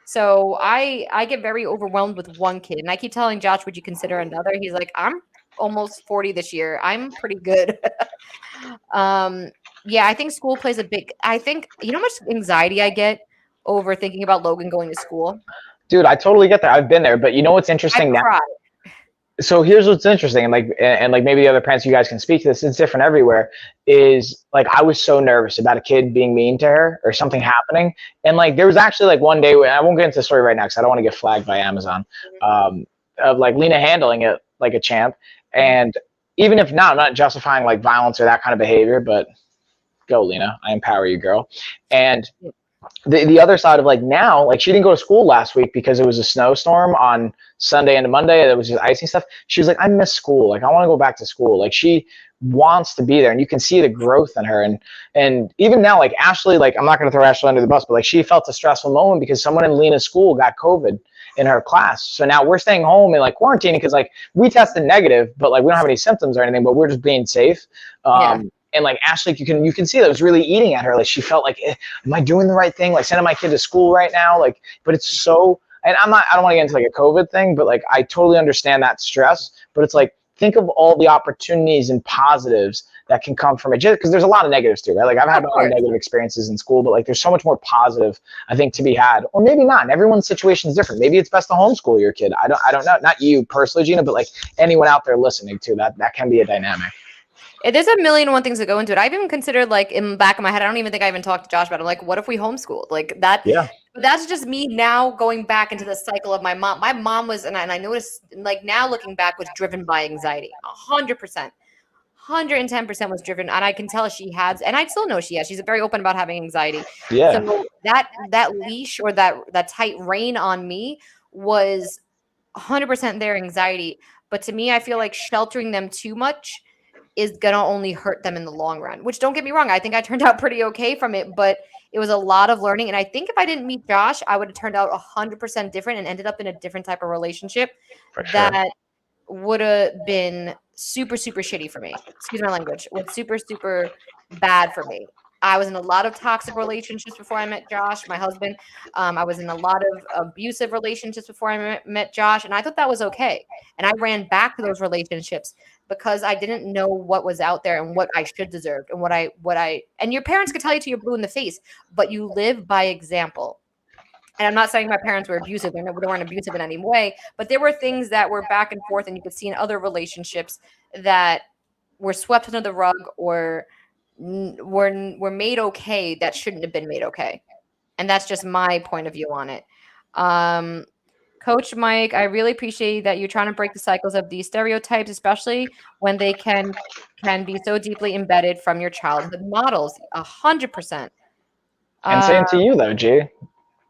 So I get very overwhelmed with 1 kid. And I keep telling Josh, would you consider another? He's like, I'm almost 40 this year. I'm pretty good. Yeah, I think school plays a big – I think – you know how much anxiety I get over thinking about Logan going to school? Dude, I totally get that. I've been there, but you know what's interesting now? So here's what's interesting, and like maybe the other parents, you guys can speak to this. It's different everywhere. Is like I was so nervous about a kid being mean to her or something happening, and like there was actually like one day when I won't get into the story right now because I don't want to get flagged by Amazon. Of like Lena handling it like a champ, and even if not, I'm not justifying like violence or that kind of behavior, but go, Lena. I empower you, girl. And the other side of like now, like she didn't go to school last week because it was a snowstorm on Sunday into Monday. There was just icy stuff. She was like, I miss school. Like I want to go back to school. Like she wants to be there, and you can see the growth in her. And even now, like Ashley, like I'm not going to throw Ashley under the bus, but like she felt a stressful moment because someone in Lena's school got COVID in her class. So now we're staying home and like quarantining because like we tested negative, but like we don't have any symptoms or anything, but we're just being safe. And like Ashley, you can see that it was really eating at her. Like she felt like, am I doing the right thing? Like sending my kid to school right now? Like, but it's so, and I don't want to get into like a COVID thing, but like I totally understand that stress. But it's like, think of all the opportunities and positives that can come from it. Just because there's a lot of negatives too, right? Like I've had a lot of negative experiences in school, but like there's so much more positive I think to be had, or maybe not. And everyone's situation is different. Maybe it's best to homeschool your kid. I don't know. Not you personally, Gina, but like anyone out there listening to that can be a dynamic. There's a million and one things that go into it. I've even considered, like, in the back of my head, I don't even think I even talked to Josh about it. I'm like, what if we homeschooled? Like that. Yeah. That's just me now going back into the cycle of my mom. My mom was, and I noticed, like now looking back, was driven by anxiety. 100%. 110% was driven. And I can tell she has, and I still know she has. She's very open about having anxiety. Yeah. So that leash or that tight rein on me was 100% their anxiety. But to me, I feel like sheltering them too much is gonna only hurt them in the long run, which don't get me wrong. I think I turned out pretty okay from it, but it was a lot of learning. And I think if I didn't meet Josh, I would have turned out 100% different and ended up in a different type of relationship that would have been super, super shitty for me. Excuse my language. Was super, super bad for me. I was in a lot of toxic relationships before I met Josh, my husband. I was in a lot of abusive relationships before I met Josh, and I thought that was okay. And I ran back to those relationships because I didn't know what was out there and what I should deserve and what I and your parents could tell you till you're blue in the face, but you live by example. And I'm not saying my parents were abusive. They weren't abusive in any way, but there were things that were back and forth, and you could see in other relationships that were swept under the rug or were made okay that shouldn't have been made okay. And that's just my point of view on it. Coach Mike, I really appreciate that you're trying to break the cycles of these stereotypes, especially when they can be so deeply embedded from your childhood models. 100%. And same to you though, G.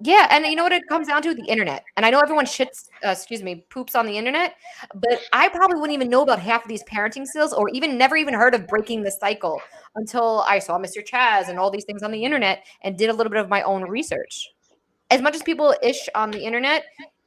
Yeah, and you know what it comes down to? The internet. And I know everyone poops on the internet, but I probably wouldn't even know about half of these parenting skills or never even heard of breaking the cycle until I saw Mr. Chaz and all these things on the internet and did a little bit of my own research. As much as people ish on the internet,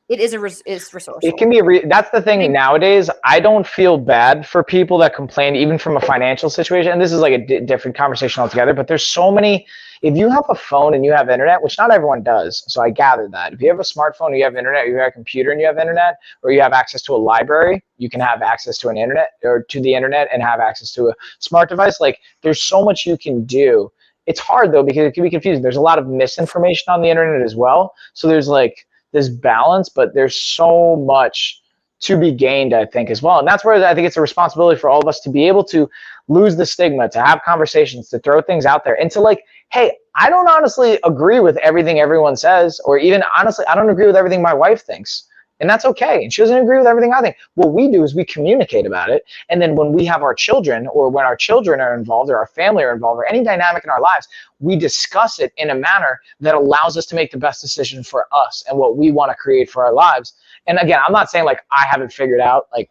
it is resourceful. It can be that's the thing nowadays. I don't feel bad for people that complain, even from a financial situation. And this is like a different conversation altogether. But there's so many. If you have a phone and you have internet, which not everyone does, so I gather that if you have a smartphone, you have internet, you have a computer and you have internet, or you have access to a library, you can have access to an internet or to the internet and have access to a smart device. Like there's so much you can do. It's hard though because it can be confusing. There's a lot of misinformation on the internet as well. So there's like this balance, but there's so much to be gained, I think, as well. And that's where I think it's a responsibility for all of us to be able to lose the stigma, to have conversations, to throw things out there, and to like, hey, I don't honestly agree with everything everyone says, or even honestly, I don't agree with everything my wife thinks. And that's okay. And she doesn't agree with everything I think. What we do is we communicate about it. And then when we have our children, or when our children are involved, or our family are involved, or any dynamic in our lives, we discuss it in a manner that allows us to make the best decision for us and what we want to create for our lives. And again, I'm not saying like I have it figured out, like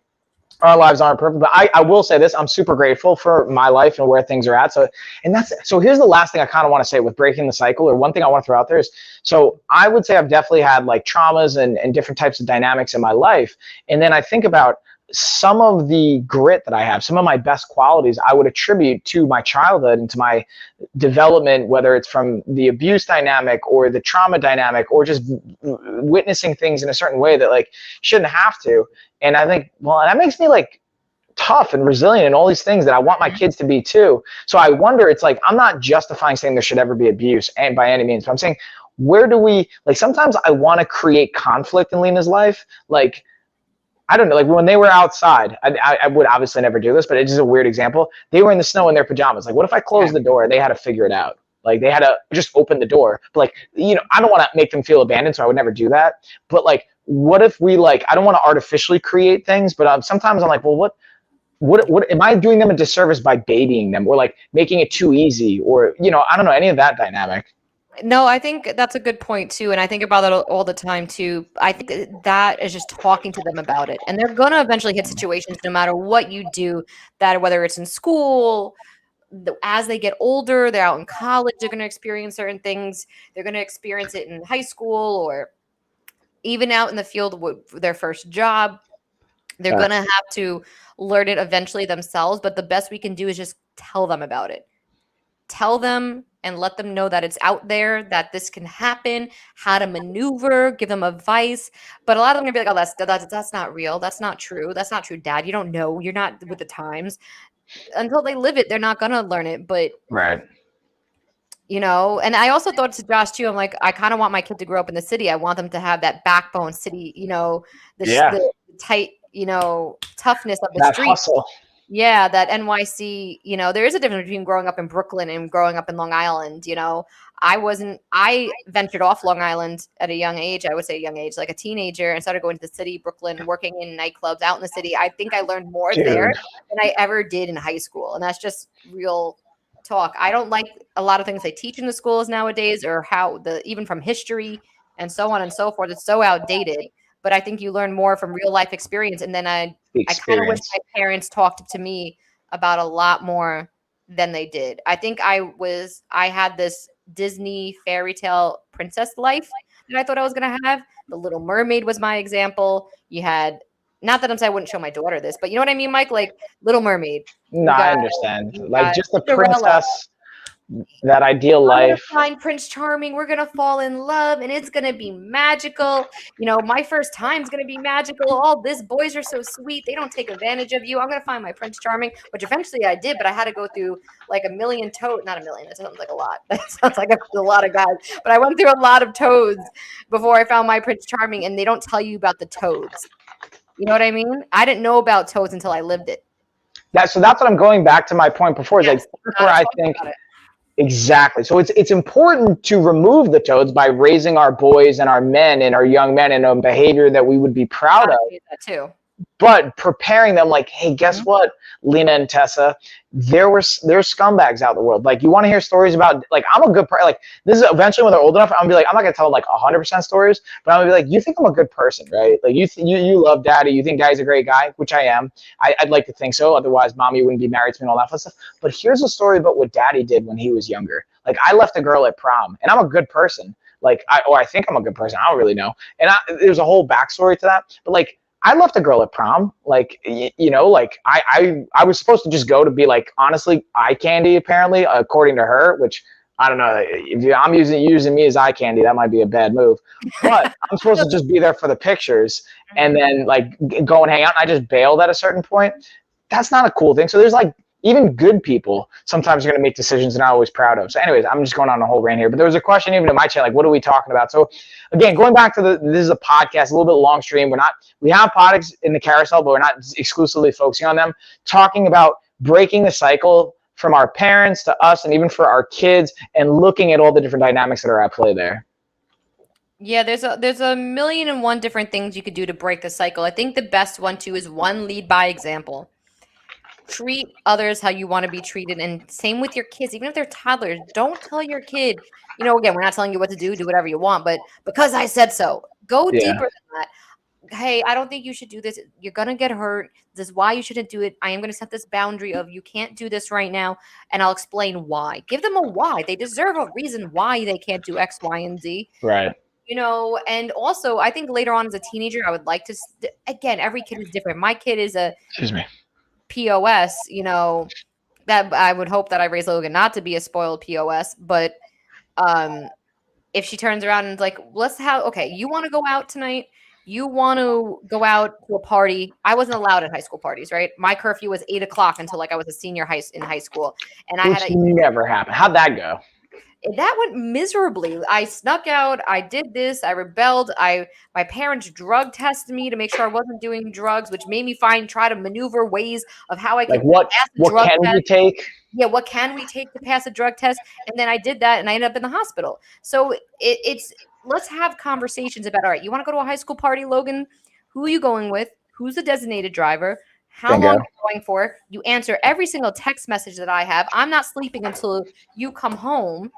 our lives aren't perfect, but I will say this, I'm super grateful for my life and where things are at. So here's the last thing I kind of want to say with breaking the cycle, or one thing I want to throw out there is, so I would say I've definitely had like traumas and different types of dynamics in my life. And then I think about some of the grit that I have, some of my best qualities I would attribute to my childhood and to my development, whether it's from the abuse dynamic or the trauma dynamic or just witnessing things in a certain way that like shouldn't have to. And I think, well, that makes me like tough and resilient and all these things that I want my kids to be too. So I wonder, it's like, I'm not justifying saying there should ever be abuse and by any means, but I'm saying, where do we, like, sometimes I want to create conflict in Lena's life. Like, I don't know, like when they were outside, I would obviously never do this, but it's just a weird example. They were in the snow in their pajamas. Like, what if I closed the door? They had to figure it out. Like, they had to just open the door. But like, you know, I don't want to make them feel abandoned, so I would never do that. But like, what if we like, I don't want to artificially create things, but sometimes I'm like, well, what, what am I doing them a disservice by babying them or like making it too easy or, I don't know any of that dynamic. No, I think that's a good point too, and I think about that all the time too. I think that is just talking to them about it, and they're gonna eventually hit situations no matter what you do. That whether it's in school, as they get older, they're out in college, they're gonna experience certain things. They're gonna experience it in high school or even out in the field with their first job. They're gonna have to learn it eventually themselves. But the best we can do is just tell them about it. Tell them and let them know that it's out there, that this can happen, how to maneuver, give them advice. But a lot of them are gonna be like, "Oh, that's not real. That's not true. That's not true, Dad. You don't know. You're not with the times." Until they live it, they're not gonna learn it. But Right. and I also thought to Josh too. I'm like, I kind of want my kid to grow up in the city. I want them to have that backbone city. The tight, toughness of the That street. hustle. Yeah, that NYC, there is a difference between growing up in Brooklyn and growing up in Long Island. I ventured off Long Island at a young age. I would say a young age, like a teenager, and started going to the city, Brooklyn, working in nightclubs out in the city. I think I learned more there than I ever did in high school. And that's just real talk. I don't like a lot of things they teach in the schools nowadays or even from history and so on and so forth. It's so outdated. But I think you learn more from real life experience. And then I kind of wish my parents talked to me about a lot more than they did. I think I had this Disney fairy tale princess life that I thought I was going to have. The Little Mermaid was my example. You had, not that I'm saying I wouldn't show my daughter this, but you know what I mean, Mike? Like Little Mermaid. No, I understand. Like just the princess, that ideal life. Find Prince Charming. We're gonna fall in love, and it's gonna be magical. My first time's gonna be magical. All these boys are so sweet; they don't take advantage of you. I'm gonna find my Prince Charming, which eventually I did, but I had to go through like a million toads. Not a million. That sounds like a lot. That sounds like a lot of guys. But I went through a lot of toads before I found my Prince Charming, and they don't tell you about the toads. You know what I mean? I didn't know about toads until I lived it. Yeah, so that's what I'm going back to my point before. Yes, like where I think. Exactly. So it's important to remove the toads by raising our boys and our men and our young men in a behavior that we would be proud of. That too. But preparing them like, hey, guess what, Lena and Tessa, there's scumbags out in the world. Like, you want to hear stories about, like, I'm a good person. Like, this is eventually when they're old enough, I'm gonna be like, I'm not gonna tell them like 100% stories, but I'm gonna be like, you think I'm a good person, right? Like, you love Daddy, you think Daddy's a great guy, which I am. I'd like to think so. Otherwise, Mommy wouldn't be married to me and all that fun stuff. But here's a story about what Daddy did when he was younger. Like, I left a girl at prom, and I'm a good person. Like, I think I'm a good person. I don't really know. And there's a whole backstory to that. But like, I left a girl at prom. Like, like I was supposed to just go to be like, honestly, eye candy, apparently, according to her, which I don't know. If I'm using me as eye candy, that might be a bad move. But I'm supposed to just be there for the pictures and then like go and hang out. And I just bailed at a certain point. That's not a cool thing. So there's like, even good people sometimes are going to make decisions they're not always proud of. So anyways, I'm just going on a whole rant here. But there was a question even in my chat, like, what are we talking about? So again, going back to this is a podcast, a little bit long stream. We have products in the carousel, but we're not exclusively focusing on them. Talking about breaking the cycle from our parents to us and even for our kids and looking at all the different dynamics that are at play there. Yeah, there's a million and one different things you could do to break the cycle. I think the best one too is lead by example. Treat others how you want to be treated. And same with your kids, even if they're toddlers, don't tell your kid, again, we're not telling you what to do whatever you want, but because I said so, go deeper than that. Hey, I don't think you should do this. You're going to get hurt. This is why you shouldn't do it. I am going to set this boundary of you can't do this right now. And I'll explain why. Give them a why. They deserve a reason why they can't do X, Y, and Z. Right. And also I think later on as a teenager, I would like to, again, every kid is different. My kid is excuse me. POS, that I would hope that I raise Logan not to be a spoiled POS, but if she turns around and is like, you want to go out tonight? You want to go out to a party? I wasn't allowed at high school parties, right? My curfew was 8:00 until like I was a senior in high school. And I had never happened. How'd that go? That went miserably. I snuck out. I did this. I rebelled. My parents drug tested me to make sure I wasn't doing drugs, which made me try to maneuver ways of how I could pass a drug test. What can we take? Yeah, what can we take to pass a drug test? And then I did that, and I ended up in the hospital. So it's let's have conversations about, all right, you want to go to a high school party, Logan? Who are you going with? Who's the designated driver? how long you're going for. You answer every single text message that I have. I'm not sleeping until you come home.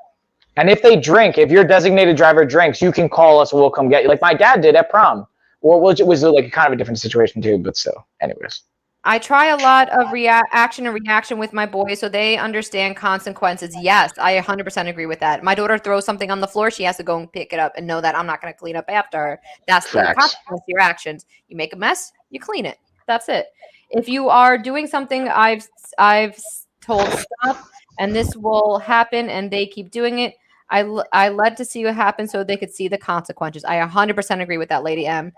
And if they drink, if your designated driver drinks, you can call us and we'll come get you. Like my dad did at prom. Or it was like kind of a different situation too, but still. Anyways. I try a lot of action and reaction with my boys so they understand consequences. Yes, I 100% agree with that. My daughter throws something on the floor, she has to go and pick it up and know that I'm not going to clean up after her. That's the consequence of your actions. You make a mess, you clean it. That's it. If you are doing something I've told stop and this will happen and they keep doing it, I led to see what happened so they could see the consequences. I 100% agree with that, Lady M.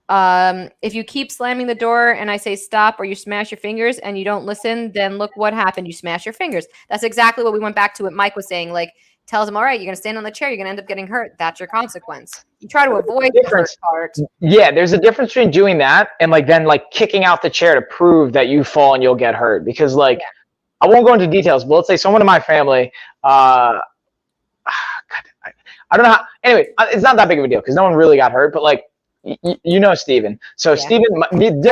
If you keep slamming the door and I say stop or you smash your fingers and you don't listen, then look what happened. You smash your fingers. That's exactly what we went back to what Mike was saying. Like, tells him, all right, you're going to stand on the chair. You're going to end up getting hurt. That's your consequence. You try to avoid the hurt part. Yeah, there's a difference between doing that and like then like kicking out the chair to prove that you fall and you'll get hurt. Because like, I won't go into details, but let's say someone in my family, God, I don't know how, anyway, it's not that big of a deal because no one really got hurt, but like, you know Steven. So Steven, me and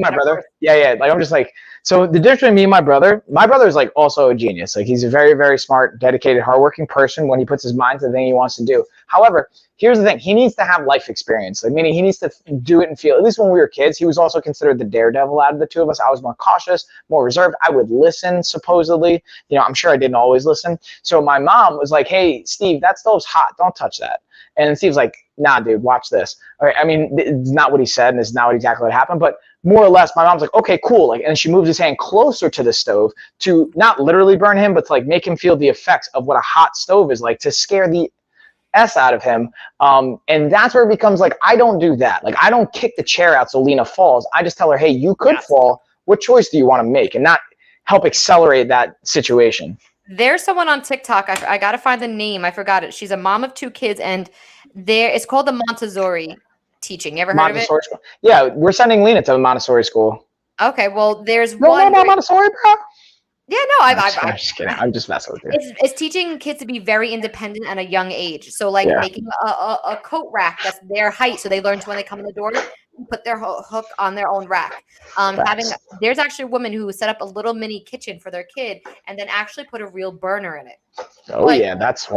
my brother. Yeah. Like I'm just like, so the difference between me and my brother is like also a genius. Like he's a very, very smart, dedicated, hardworking person when he puts his mind to the thing he wants to do. However, here's the thing. He needs to have life experience. Like meaning he needs to do it and feel, at least when we were kids, he was also considered the daredevil out of the two of us. I was more cautious, more reserved. I would listen supposedly. You know, I'm sure I didn't always listen. So my mom was like, hey, Steve, that stove's hot. Don't touch that. And Steve's like, nah, dude, watch this. All right, I mean, it's not what he said, and it's not what exactly what happened, but more or less, my mom's like, okay, cool. Like, and she moves his hand closer to the stove to not literally burn him, but to like make him feel the effects of what a hot stove is like, to scare the S out of him. And that's where it becomes like, I don't do that. Like, I don't kick the chair out so Lena falls. I just tell her, hey, you could fall. What choice do you want to make? And not help accelerate that situation. There's someone on TikTok. I got to find the name. I forgot it. She's a mom of 2 kids, and it's called the Montessori teaching. You ever heard of it? School. Yeah, we're sending Lena to a Montessori school. Okay, well, there's one. No, not Montessori, bro. Yeah, no, I'm just kidding. I'm just messing with you. It's teaching kids to be very independent at a young age. So, like making a coat rack that's their height, so they learn to when they come in the door, put their hook on their own rack. There's actually a woman who set up a little mini kitchen for their kid, and then actually put a real burner in it. Oh yeah, that's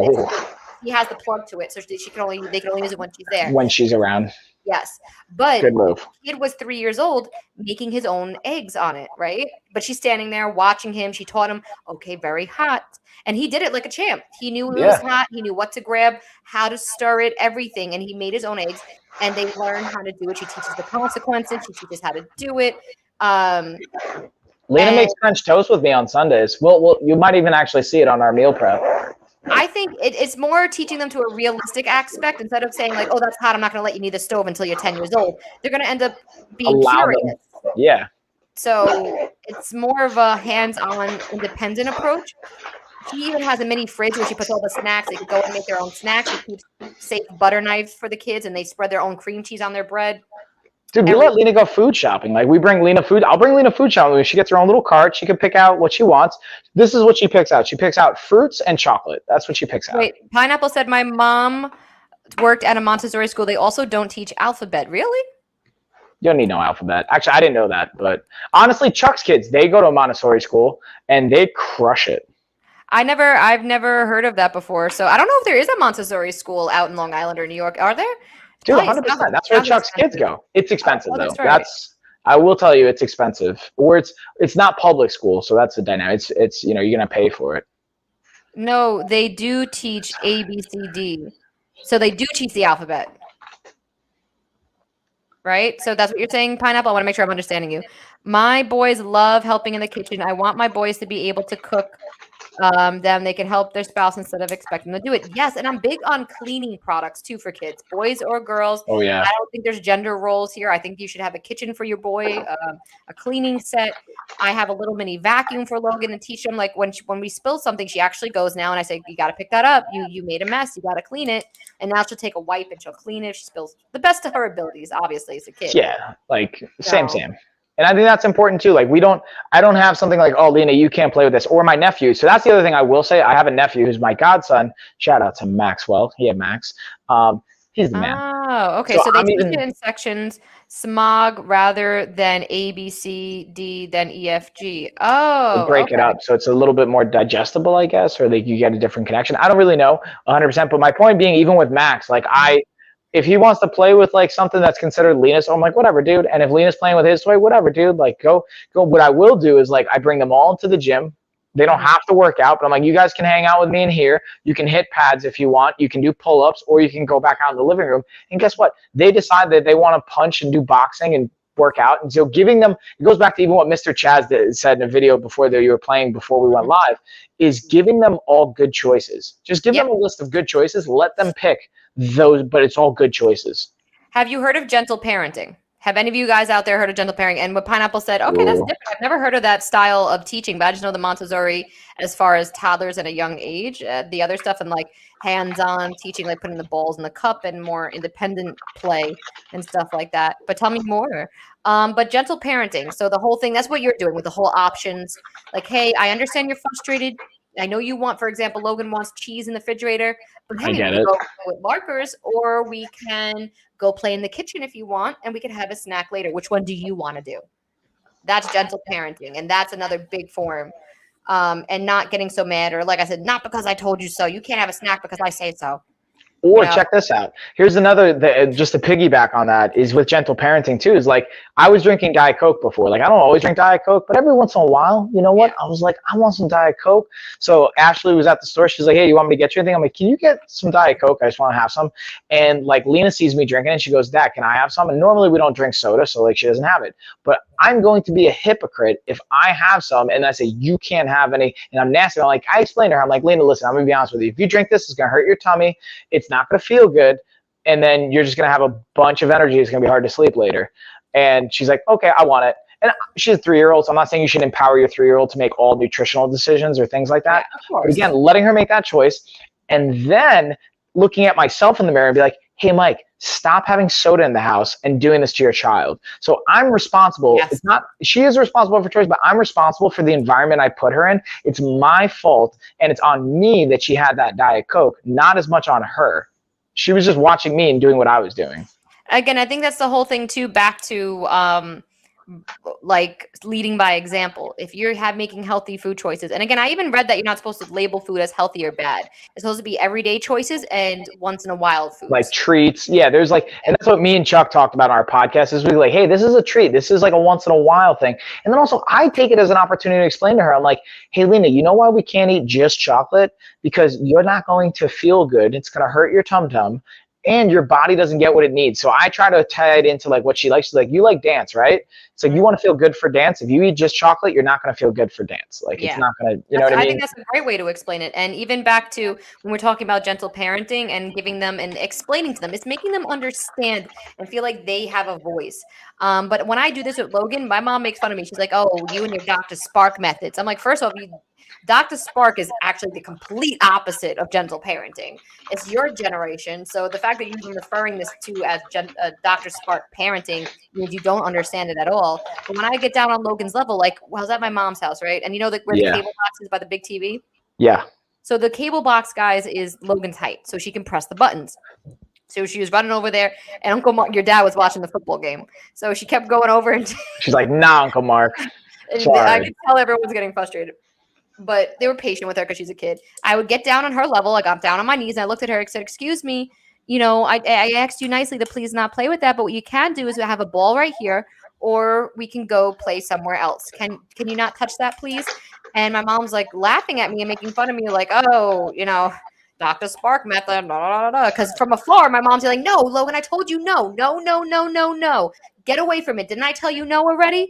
he has the plug to it, so they can only use it when she's there. When she's around. Yes, but good move. The kid was 3 years old, making his own eggs on it, right? But she's standing there watching him. She taught him, okay, very hot, and he did it like a champ. He knew it was hot. He knew what to grab, how to stir it, everything, and he made his own eggs. And they learn how to do it. She teaches the consequences. She teaches how to do it. Lena makes French toast with me on Sundays. Well, you might even actually see it on our meal prep. I think it's more teaching them to a realistic aspect instead of saying like, oh, that's hot. I'm not going to let you need the stove until you're 10 years old. They're going to end up being curious. Yeah. So it's more of a hands-on, independent approach. She even has a mini fridge where she puts all the snacks. They can go and make their own snacks. She keeps safe butter knives for the kids, and they spread their own cream cheese on their bread. Dude, we let Lena go food shopping. Like, we bring Lena food. I'll bring Lena food shopping. She gets her own little cart. She can pick out what she wants. This is what she picks out. She picks out fruits and chocolate. That's what she picks out. Wait, Pineapple said my mom worked at a Montessori school. They also don't teach alphabet. Really? You don't need no alphabet. Actually, I didn't know that. But honestly, Chuck's kids, they go to a Montessori school, and they crush it. I've never heard of that before. So I don't know if there is a Montessori school out in Long Island or New York. Are there? Dude, 100%. That's where Chuck's kids go. It's expensive though. Right. I will tell you, it's expensive. Or it's not public school, so that's the dynamic. It's you're gonna pay for it. No, they do teach A, B, C, D. So they do teach the alphabet. Right? So that's what you're saying, Pineapple? I want to make sure I'm understanding you. My boys love helping in the kitchen. I want my boys to be able to cook them. They can help their spouse instead of expecting them to do it. Yes, and I'm big on cleaning products too for kids, boys or girls. Oh yeah. I don't think there's gender roles here. I think you should have a kitchen for your boy, a cleaning set. I have a little mini vacuum for Logan and teach him like when we spill something, she actually goes now and I say, you got to pick that up. You made a mess. You got to clean it. And now she'll take a wipe and she'll clean it. She spills the best of her abilities, obviously, as a kid. Yeah, like same. And I think that's important too. Like I don't have something like, oh, Lena, you can't play with this, or my nephew. So that's the other thing I will say. I have a nephew who's my godson. Shout out to Maxwell. Max. He's the man. Oh, okay. So So they I'm teach even it in sections, smog rather than A, B, C, D, then E, F, G. they Oh, break it okay. up so it's a little bit more digestible, I guess, or you get a different connection. I don't really know 100%, but my point being, even with Max, like if he wants to play with like something that's considered Lena's, I'm like, whatever, dude. And if Lena's playing with his toy, whatever, dude. Like, go. What I will do is like I bring them all into the gym. They don't have to work out, but I'm like, you guys can hang out with me in here. You can hit pads if you want. You can do pull-ups, or you can go back out in the living room. And guess what? They decide that they want to punch and do boxing and work out. And so giving them, it goes back to even what Mr. Chaz said in a video before that you were playing before we went live, is giving them all good choices. Just give them a list of good choices. Let them pick those, but it's all good choices. Have you heard of gentle parenting? Have any of you guys out there heard of gentle parenting? And what Pineapple said, okay, that's different. I've never heard of that style of teaching, but I just know the Montessori as far as toddlers at a young age. The other stuff and like hands-on teaching, like putting the balls in the cup and more independent play and stuff like that. But tell me more. But gentle parenting. So the whole thing, that's what you're doing with the whole options. Like, hey, I understand you're frustrated. I know you want, for example, Logan wants cheese in the refrigerator, but hey, we can go with markers, or we can go play in the kitchen if you want, and we can have a snack later. Which one do you want to do? That's gentle parenting, and that's another big form. And not getting so mad, or like I said, not because I told you so. You can't have a snack because I say so. Or check this out. Here's another, just to piggyback on that, is with gentle parenting too, is like, I was drinking Diet Coke before. Like, I don't always drink Diet Coke, but every once in a while, you know what? I was like, I want some Diet Coke. So Ashley was at the store. She's like, hey, you want me to get you anything? I'm like, can you get some Diet Coke? I just want to have some. And like, Lena sees me drinking and she goes, Dad, can I have some? And normally we don't drink soda, so like she doesn't have it. But I'm going to be a hypocrite if I have some and I say, you can't have any, and I'm nasty. I'm like, I explained to her, I'm like, Lena, listen, I'm going to be honest with you. If you drink this, it's going to hurt your tummy. It's not going to feel good. And then you're just going to have a bunch of energy. It's going to be hard to sleep later. And she's like, okay, I want it. And she's a 3-year-old, so I'm not saying you should empower your 3-year-old to make all nutritional decisions or things like that. Yeah, of course. But again, letting her make that choice, and then looking at myself in the mirror and be like, hey, Mike, stop having soda in the house and doing this to your child. So I'm responsible. Yes. It's not, she is responsible for choice, but I'm responsible for the environment I put her in. It's my fault, and it's on me that she had that Diet Coke, not as much on her. She was just watching me and doing what I was doing. Again, I think that's the whole thing too, back to like leading by example. If you're making healthy food choices, and again, I even read that you're not supposed to label food as healthy or bad. It's supposed to be everyday choices and once in a while foods. Like treats. Yeah, there's like, and that's what me and Chuck talked about on our podcast, is we like, hey, this is a treat. This is like a once in a while thing. And then also I take it as an opportunity to explain to her, I'm like, hey, Lena, you know why we can't eat just chocolate? Because you're not going to feel good. It's going to hurt your tum-tum. And your body doesn't get what it needs. So I try to tie it into like what she likes. She's like, you like dance, right? It's like, you want to feel good for dance. If you eat just chocolate, you're not going to feel good for dance. Like, it's not going to, you know what I mean? I think that's a great way to explain it. And even back to when we're talking about gentle parenting and giving them and explaining to them, it's making them understand and feel like they have a voice. But when I do this with Logan, my mom makes fun of me. She's like, oh, you and your Dr. Spark methods. I'm like, first off, Dr. Spark is actually the complete opposite of gentle parenting. It's your generation. So the fact that you've been referring this to as Dr. Spark parenting means you don't understand it at all. But when I get down on Logan's level, like, well, I was at my mom's house, right? And you know where the cable box is by the big TV? Yeah. So the cable box, guys, is Logan's height. So she can press the buttons. So she was running over there, and Uncle Mark, your dad, was watching the football game. So she kept going over, and she's like, nah, Uncle Mark. Sorry. I could tell everyone's getting frustrated. But they were patient with her because she's a kid. I would get down on her level. I got down on my knees and I looked at her and said, excuse me, you know, I asked you nicely to please not play with that. But what you can do is have a ball right here, or we can go play somewhere else. Can you not touch that, please? And my mom's like laughing at me and making fun of me, like, oh, you know, Dr. Spark method, because from afar, my mom's like, no, Logan, I told you no. Get away from it. Didn't I tell you no already?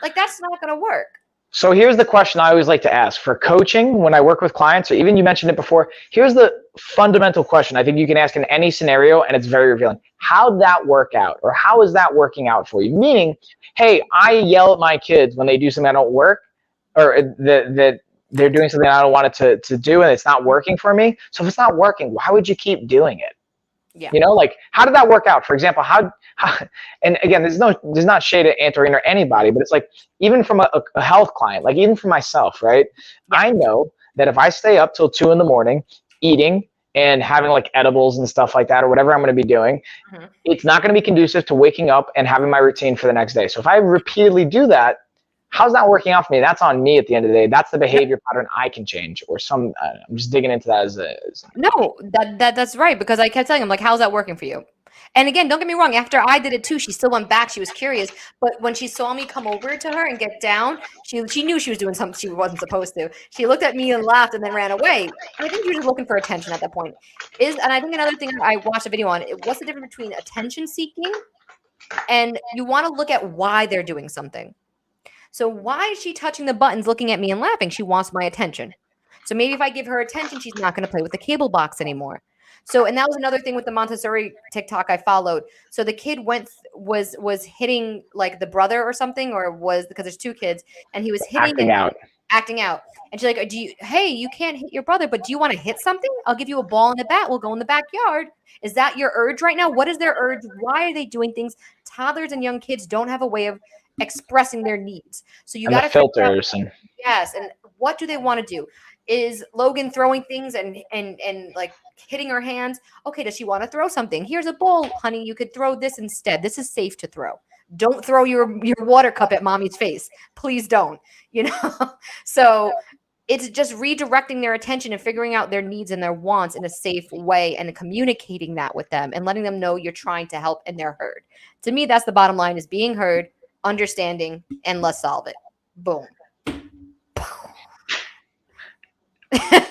Like, that's not going to work. So here's the question I always like to ask for coaching when I work with clients, or even you mentioned it before. Here's the fundamental question I think you can ask in any scenario, and it's very revealing. How'd that work out? Or how is that working out for you? Meaning, hey, I yell at my kids when they do something that don't work, or that they're doing something I don't want it to do, and it's not working for me. So if it's not working, why would you keep doing it? Yeah. You know, like, how did that work out? For example, how and again, there's not shade at Antorine or anybody, but it's like, even from a health client, like even for myself, right? Yeah. I know that if I stay up till 2 in the morning eating and having like edibles and stuff like that, or whatever I'm going to be doing, it's not going to be conducive to waking up and having my routine for the next day. So if I repeatedly do that, how's that working out for me? That's on me at the end of the day. That's the behavior pattern I can change, or some. I'm just digging into that that's right, because I kept telling him, like, how's that working for you? And again, don't get me wrong, after I did it too, she still went back. She was curious. But when she saw me come over to her and get down, she knew she was doing something she wasn't supposed to. She looked at me and laughed and then ran away. I think she was just looking for attention at that point. And I think another thing I watched a video on, what's the difference between attention seeking and you want to look at why they're doing something. So why is she touching the buttons, looking at me and laughing? She wants my attention. So maybe if I give her attention, she's not going to play with the cable box anymore. So, and that was another thing with the Montessori TikTok I followed. So the kid was hitting like the brother or something, or was, because there's two kids, and he was hitting acting out. And she's like, hey, you can't hit your brother, but do you want to hit something? I'll give you a ball and a bat. We'll go in the backyard. Is that your urge right now? What is their urge? Why are they doing things? Toddlers and young kids don't have a way of expressing their needs. So you got to filters yes. And what do they want to do? Is Logan throwing things and like hitting her hands? Okay, does she want to throw something? Here's a bowl, honey. You could throw this instead. This is safe to throw. Don't throw your water cup at mommy's face. Please don't. So it's just redirecting their attention and figuring out their needs and their wants in a safe way and communicating that with them and letting them know you're trying to help and they're heard. To me, that's the bottom line, is being heard, understanding, and let's solve it. Boom.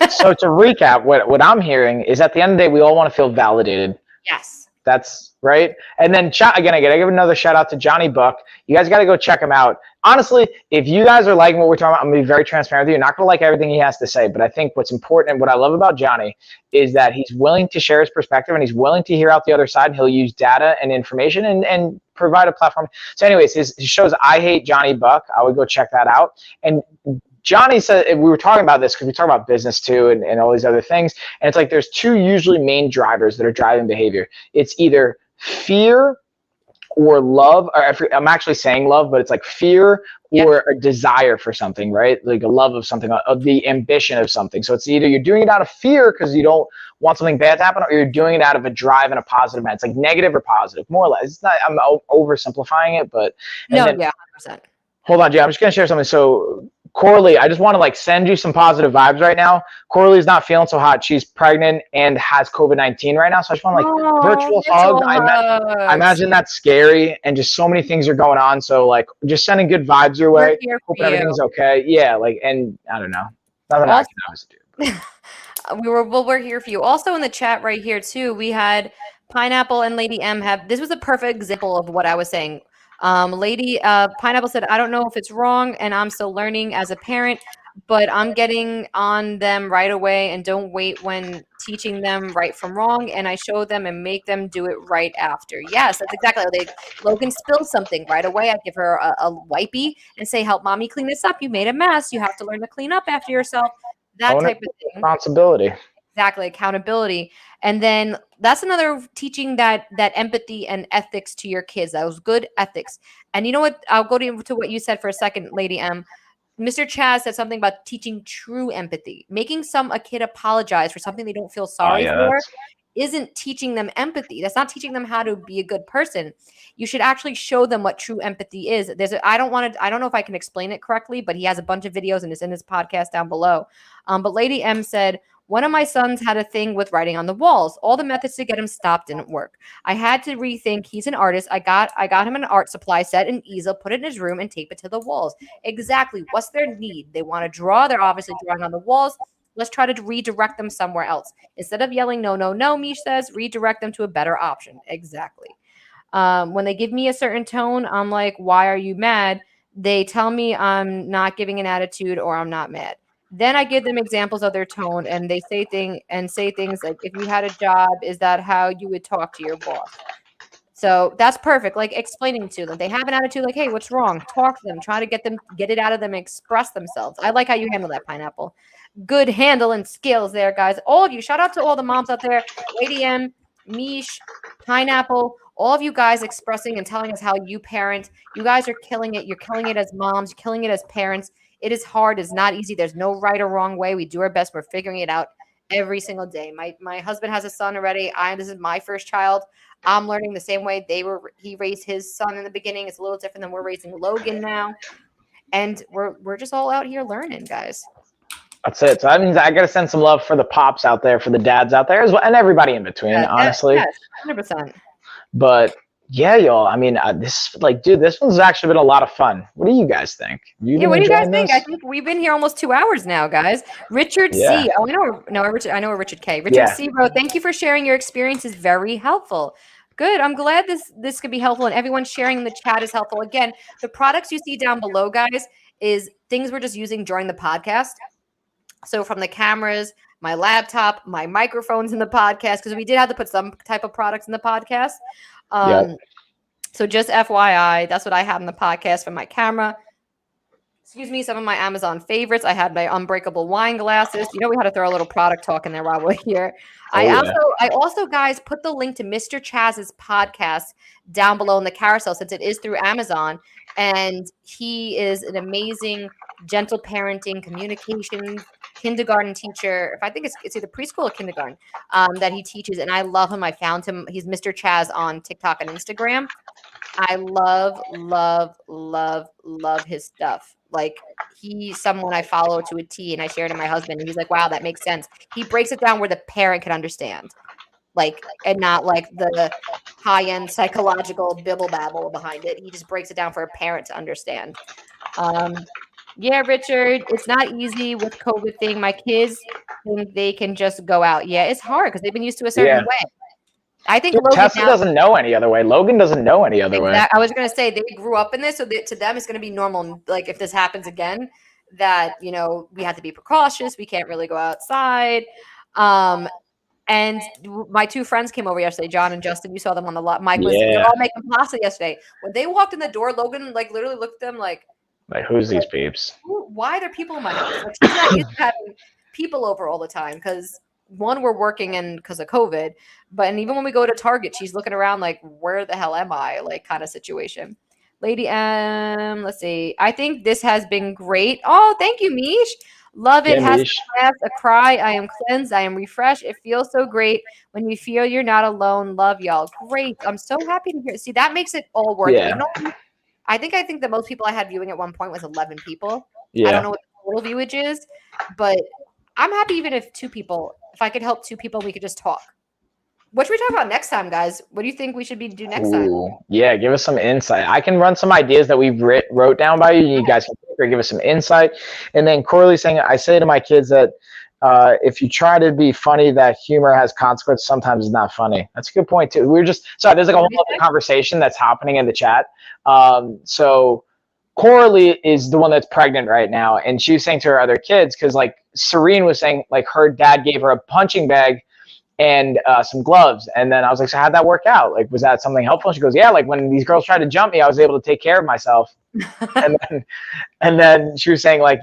So to recap, what I'm hearing is at the end of the day, we all want to feel validated. Yes. That's right. And then again, I got to give another shout out to Johnny Buck. You guys got to go check him out. Honestly, if you guys are liking what we're talking about, I'm going to be very transparent with you. You're not going to like everything he has to say, but I think what's important and what I love about Johnny is that he's willing to share his perspective and he's willing to hear out the other side. He'll use data and information and provide a platform. So anyways, his shows, I Hate Johnny Buck. I would go check that out. And Johnny said, we were talking about this because we talk about business too and all these other things. And it's like there's two usually main drivers that are driving behavior. It's either fear or love. Or I'm actually saying love, but it's like fear or a desire for something, right? Like a love of something, of the ambition of something. So it's either you're doing it out of fear because you don't want something bad to happen, or you're doing it out of a drive and a positive manner. It's like negative or positive, more or less. It's not, I'm oversimplifying it, but. No, yeah, 100%. Hold on, Jay. I'm just going to share something. So Coralie, I just want to like send you some positive vibes right now. Coralie's not feeling so hot. She's pregnant and has COVID-19 right now. So I just want to like virtual hug. I imagine that's scary and just so many things are going on. So like just sending good vibes your way. Hope everything's okay. Yeah. Like, and I don't know. Nothing I can obviously do. We're here for you. Also in the chat right here too, we had Pineapple and Lady M this was a perfect example of what I was saying. Lady Pineapple said, I don't know if it's wrong and I'm still learning as a parent, but I'm getting on them right away and don't wait when teaching them right from wrong, and I show them and make them do it right after. Yes, that's exactly Logan spilled something right away. I give her a wipey and say, help mommy clean this up. You made a mess. You have to learn to clean up after yourself. That type of thing. Responsibility. Exactly, accountability. And then that's another teaching that empathy and ethics to your kids. That was good ethics. And you know what? I'll go to what you said for a second, Lady M. Mr. Chaz said something about teaching true empathy. Making a kid apologize for something they don't feel sorry for isn't teaching them empathy. That's not teaching them how to be a good person. You should actually show them what true empathy is. I don't know if I can explain it correctly, but he has a bunch of videos and it's in his podcast down below. But Lady M said, one of my sons had a thing with writing on the walls. All the methods to get him stopped didn't work. I had to rethink. He's an artist. I got him an art supply set, an easel, put it in his room, and tape it to the walls. Exactly. What's their need? They want to draw. They're obviously drawing on the walls. Let's try to redirect them somewhere else. Instead of yelling, no, no, no, Mish says, redirect them to a better option. Exactly. When they give me a certain tone, I'm like, why are you mad? They tell me I'm not giving an attitude or I'm not mad. Then I give them examples of their tone, and they say things like, if you had a job, is that how you would talk to your boss? So that's perfect. Like explaining to them. They have an attitude like, hey, what's wrong? Talk to them. Try to get it out of them, express themselves. I like how you handle that, Pineapple. Good handle and skills there, guys. All of you. Shout out to all the moms out there. Lady M, Mish, Pineapple, all of you guys expressing and telling us how you parent. You guys are killing it. You're killing it as moms. You're killing it as parents. It is hard. It's not easy. There's no right or wrong way. We do our best. We're figuring it out. every single day. My husband has a son already. This is my first child. I'm learning the same way he raised his son in the beginning. It's a little different than we're raising Logan now. And we're just all out here learning, guys. That's it. So that means I got to send some love for the pops out there, for the dads out there as well, and everybody in between, honestly. Yes, 100%. But yeah, y'all, I mean, this one's actually been a lot of fun. What do you guys think? What do you guys think? I think we've been here almost 2 hours now, guys. Richard C. Oh, I know Richard K. Richard C. wrote, thank you for sharing your experiences. Very helpful. Good. I'm glad this could be helpful, and everyone sharing in the chat is helpful. Again, the products you see down below, guys, is things we're just using during the podcast. So from the cameras, my laptop, my microphones in the podcast, because we did have to put some type of products in the podcast. So just FYI, that's what I have in the podcast for my camera. Excuse me, some of my Amazon favorites. I had my unbreakable wine glasses. We had to throw a little product talk in there while we're here. I also, guys, put the link to Mr. Chaz's podcast down below in the carousel since it is through Amazon. And he is an amazing gentle parenting, communications, kindergarten teacher. I think it's either preschool or kindergarten that he teaches. And I love him. I found him. He's Mr. Chaz on TikTok and Instagram. I love, love, love, love his stuff. Like, he's someone I follow to a T, and I shared it to my husband, and he's like, wow, that makes sense. He breaks it down where the parent can understand, and not like the high-end psychological bibble babble behind it. He just breaks it down for a parent to understand. Yeah, Richard, it's not easy with COVID thing. My kids think they can just go out. Yeah, it's hard because they've been used to a certain way. I think Tessa doesn't know any other way. Logan doesn't know any other way. I was going to say they grew up in this, so to them it's going to be normal. Like, if this happens again, that we have to be precautious. We can't really go outside. And my two friends came over yesterday, John and Justin. You saw them on the lot. Mike was they're all making pasta yesterday. When they walked in the door, Logan literally looked at them like who's these peeps? Why are there people in my house? Like, she's not used to having people over all the time because. One, we're working in because of COVID, and even when we go to Target, she's looking around like, where the hell am I? Like, kind of situation. Lady M, let's see. I think this has been great. Oh, thank you, Mish. Love it. Has a cry. I am cleansed. I am refreshed. It feels so great when you feel you're not alone. Love y'all. Great. I'm so happy to hear. See, that makes it all worth it. I think the most people I had viewing at one point was 11 people. I don't know what the total viewage is, but I'm happy even if if I could help two people, we could just talk. What should we talk about next time, guys? What do you think we should do next time? Yeah, give us some insight. I can run some ideas that we've wrote down by you. You guys can give us some insight. And then Corley saying, I say to my kids that if you try to be funny, that humor has consequences. Sometimes it's not funny. That's a good point too. There's like a whole other conversation that's happening in the chat. So Coralie is the one that's pregnant right now, and she was saying to her other kids, because like Serene was saying, like her dad gave her a punching bag and some gloves, and then I was like, so how'd that work out? Like, was that something helpful? She goes, yeah, like when these girls tried to jump me, I was able to take care of myself. and then she was saying, like,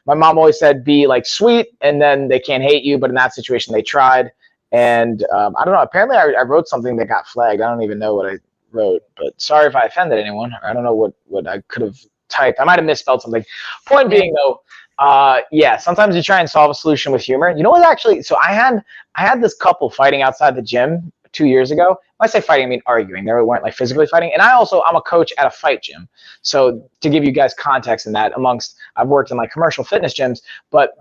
my mom always said be like sweet, and then they can't hate you, but in that situation they tried. And I don't know, apparently I wrote something that got flagged. I don't even know what I wrote, but sorry if I offended anyone. I don't know what I could have typed. I might have misspelled something. Point being though, sometimes you try and solve a solution with humor. You know what, actually, so I had this couple fighting outside the gym 2 years ago. When I say fighting, I mean arguing. They weren't like physically fighting. And I'm a coach at a fight gym. So to give you guys context in that, I've worked in like commercial fitness gyms, but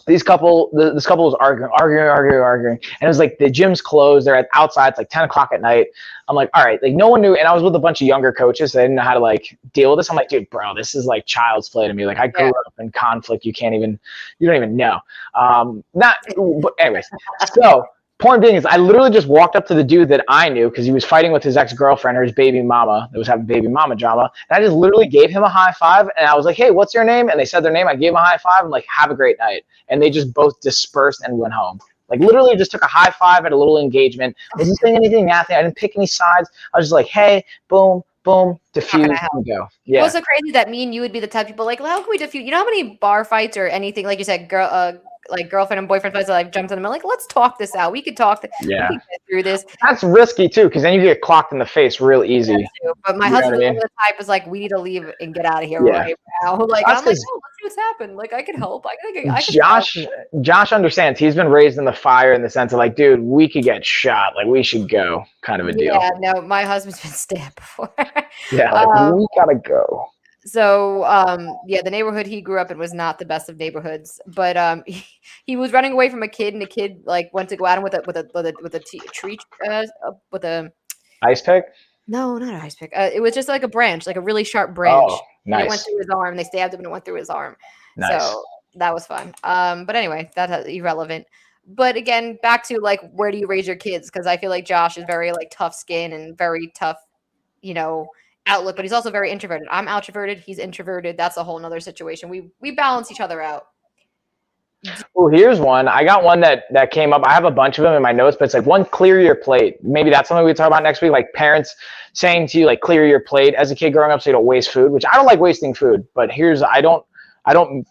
this couple was arguing. And it was like the gym's closed. They're outside. It's like 10 o'clock at night. I'm like, all right, like no one knew. And I was with a bunch of younger coaches. So they didn't know how to like deal with this. I'm like, dude, bro, this is like child's play to me. Like I grew up in conflict. You don't even know. But anyways, so point being is I literally just walked up to the dude that I knew because he was fighting with his ex-girlfriend or his baby mama that was having baby mama drama. And I just literally gave him a high five. And I was like, hey, what's your name? And they said their name. I gave him a high five. I'm like, have a great night. And they just both dispersed and went home. Like literally just took a high five at a little engagement. Wasn't saying anything nasty. I didn't pick any sides. I was just like, hey, boom, boom, diffuse, and go. Yeah. It was so crazy that me and you would be the type of people like, well, how can we diffuse? You know how many bar fights or anything, like you said, girlfriend and boyfriend fights, like jumped in the middle, like, let's talk this out. We could talk we could get through this. That's risky too, because then you get clocked in the face real easy. But my husband was the type was like, we need to leave and get out of here right now. Like, I'm like, no, let's do this happen. Like, I could help. I could Josh understands. He's been raised in the fire in the sense of like, dude, we could get shot. Like, we should go, kind of a deal. Yeah, no, my husband's been stabbed before. Yeah, like, we gotta go. So, yeah, the neighborhood he grew up in was not the best of neighborhoods, but he was running away from a kid, and the kid like went to go at him with a tree with a ice pick. No, not an ice pick. It was just like a branch, like a really sharp branch. Oh, nice. And it went through his arm. They stabbed him, and it went through his arm. Nice. So that was fun. But anyway, that's irrelevant. But again, back to like, where do you raise your kids? Because I feel like Josh is very like tough skin and very tough, outlook. But he's also very introverted. I'm outroverted. He's introverted. That's a whole nother situation. We balance each other out. Well, here's one. I got one that came up. I have a bunch of them in my notes, but it's like, one, clear your plate. Maybe that's something we talk about next week. Like parents saying to you, like, clear your plate as a kid growing up so you don't waste food, which I don't like wasting food, but I don't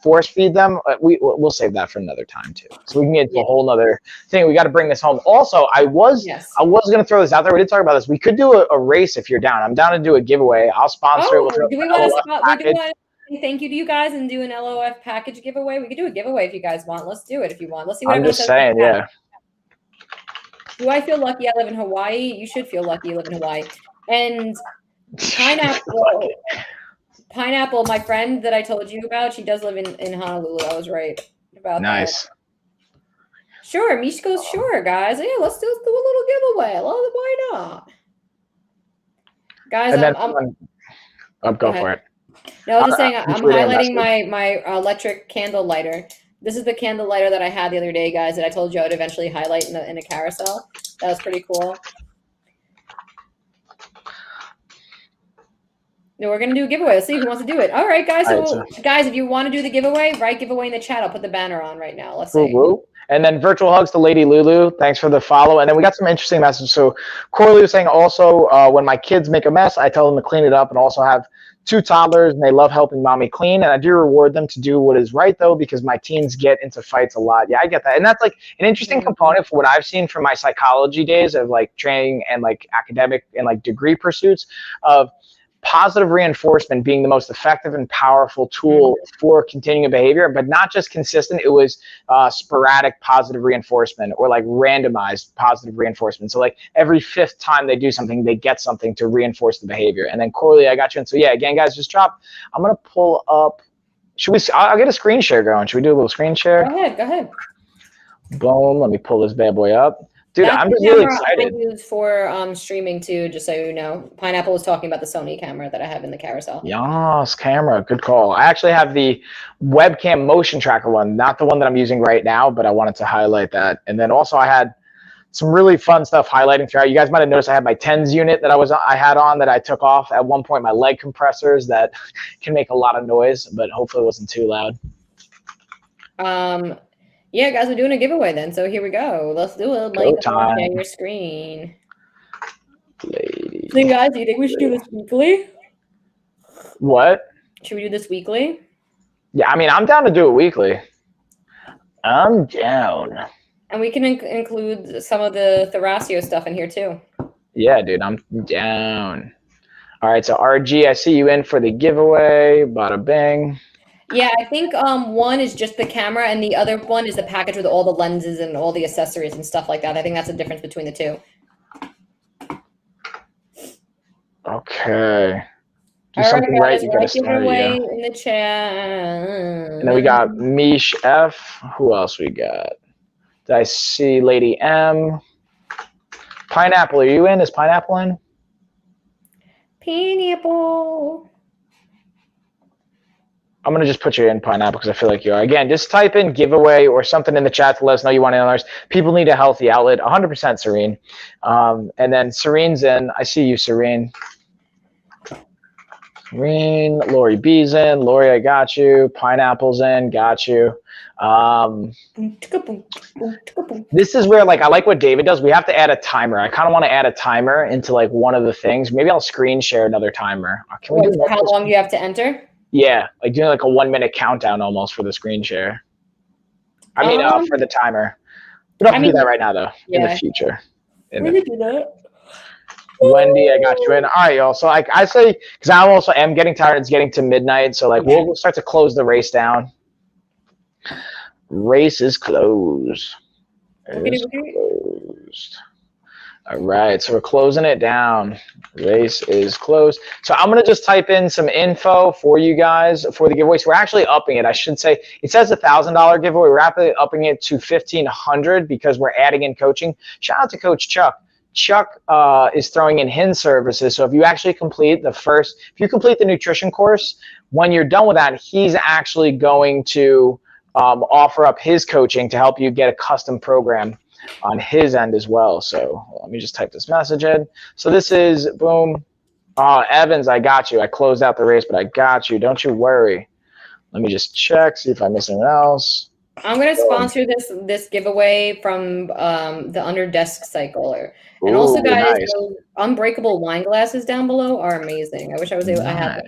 force feed them. We'll save that for another time too. So we can get into a whole nother thing. We got to bring this home. Also, I was going to throw this out there. We did talk about this. We could do a race if you're down. I'm down to do a giveaway. I'll sponsor it. Do we want to thank you to you guys and do an LOF package giveaway? We could do a giveaway if you guys want. Let's do it if you want. Let's see what I'm just saying, yeah. Do I feel lucky I live in Hawaii? You should feel lucky you live in Hawaii. And Pineapple, my friend that I told you about, she does live in Honolulu. I was right about nice. That. Sure, Mish goes, sure, guys. Yeah, let's do a little giveaway. Why not? Guys, go for it. No, I was just saying, I'm highlighting my electric candle lighter. This is the candle lighter that I had the other day, guys, that I told you I would eventually highlight in a carousel. That was pretty cool. No, we're going to do a giveaway. Let's see who wants to do it. All right, guys. So, guys, if you want to do the giveaway, write giveaway in the chat. I'll put the banner on right now. Let's see. And then virtual hugs to Lady Lulu. Thanks for the follow. And then we got some interesting messages. So Corley was saying also, when my kids make a mess, I tell them to clean it up, and also have 2 toddlers, and they love helping mommy clean. And I do reward them to do what is right, though, because my teens get into fights a lot. Yeah, I get that. And that's like an interesting component for what I've seen from my psychology days of like training and like academic and like degree pursuits of positive reinforcement being the most effective and powerful tool for continuing a behavior, but not just consistent. It was sporadic positive reinforcement or like randomized positive reinforcement. So like every 5th time they do something, they get something to reinforce the behavior. And then Corley, I got you. And so yeah, again, guys, just drop. I'm going to pull up. I'll get a screen share going. Should we do a little screen share? Go ahead. Boom. Let me pull this bad boy up. Dude, I'm just really excited. I use for streaming too, just so you know. Pineapple was talking about the Sony camera that I have in the carousel. Yes, camera. Good call. I actually have the webcam motion tracker one, not the one that I'm using right now, but I wanted to highlight that. And then also I had some really fun stuff highlighting throughout. You guys might have noticed I had my TENS unit that I had on that I took off at one point, my leg compressors that can make a lot of noise, but hopefully it wasn't too loud. Yeah, guys, we're doing a giveaway then. So here we go. Let's do it. Like, share your screen. Lady. So, guys, do you think we should do this weekly? What? Should we do this weekly? Yeah, I mean, I'm down to do it weekly. I'm down. And we can include some of the Thrasio stuff in here too. Yeah, dude, I'm down. All right, so RG, I see you in for the giveaway. Bada bing. Yeah, I think one is just the camera, and the other one is the package with all the lenses and all the accessories and stuff like that. I think that's the difference between the two. Okay. Do all something right, right, you gotta start away in the chat. And then we got Mish F. Who else we got? Did I see Lady M? Pineapple, are you in? Is Pineapple in? Pineapple. I'm going to just put you in, Pineapple, because I feel like you are. Again, just type in giveaway or something in the chat to let us know you want in on ours. People need a healthy outlet. 100% Serene. And then Serene's in. I see you, Serene. Serene. Lori B's in. Lori, I got you. Pineapple's in. Got you. This is where, like, I like what David does. We have to add a timer. I kind of want to add a timer into, like, one of the things. Maybe I'll screen share another timer. Can we do how long do you have to enter? Yeah, like doing like a 1-minute countdown almost for the screen share. I mean, for the timer. We don't have to do that right now, though. In the future. We can do that. Wendy, I got you in. All right, y'all. So I say, because I also am getting tired. It's getting to midnight, so like we'll start to close the race down. Race is closed. Is closed. All right, so we're closing it down. Race is closed. So I'm going to just type in some info for you guys for the giveaways. We're actually upping it. I should say it says $1,000 giveaway. We're actually upping it to $1,500 because we're adding in coaching. Shout out to Coach Chuck. Chuck is throwing in his services. So if you actually complete if you complete the nutrition course, when you're done with that, he's actually going to offer up his coaching to help you get a custom program on his end as well. So let me just type this message in. So this is boom. Evans, I got you. I closed out the race, but I got you. Don't you worry. Let me just check, see if I miss anyone else. I'm going to sponsor this giveaway from the Under Desk Cycle. And also, guys, nice. those unbreakable wine glasses down below are amazing. I wish I was able. I have.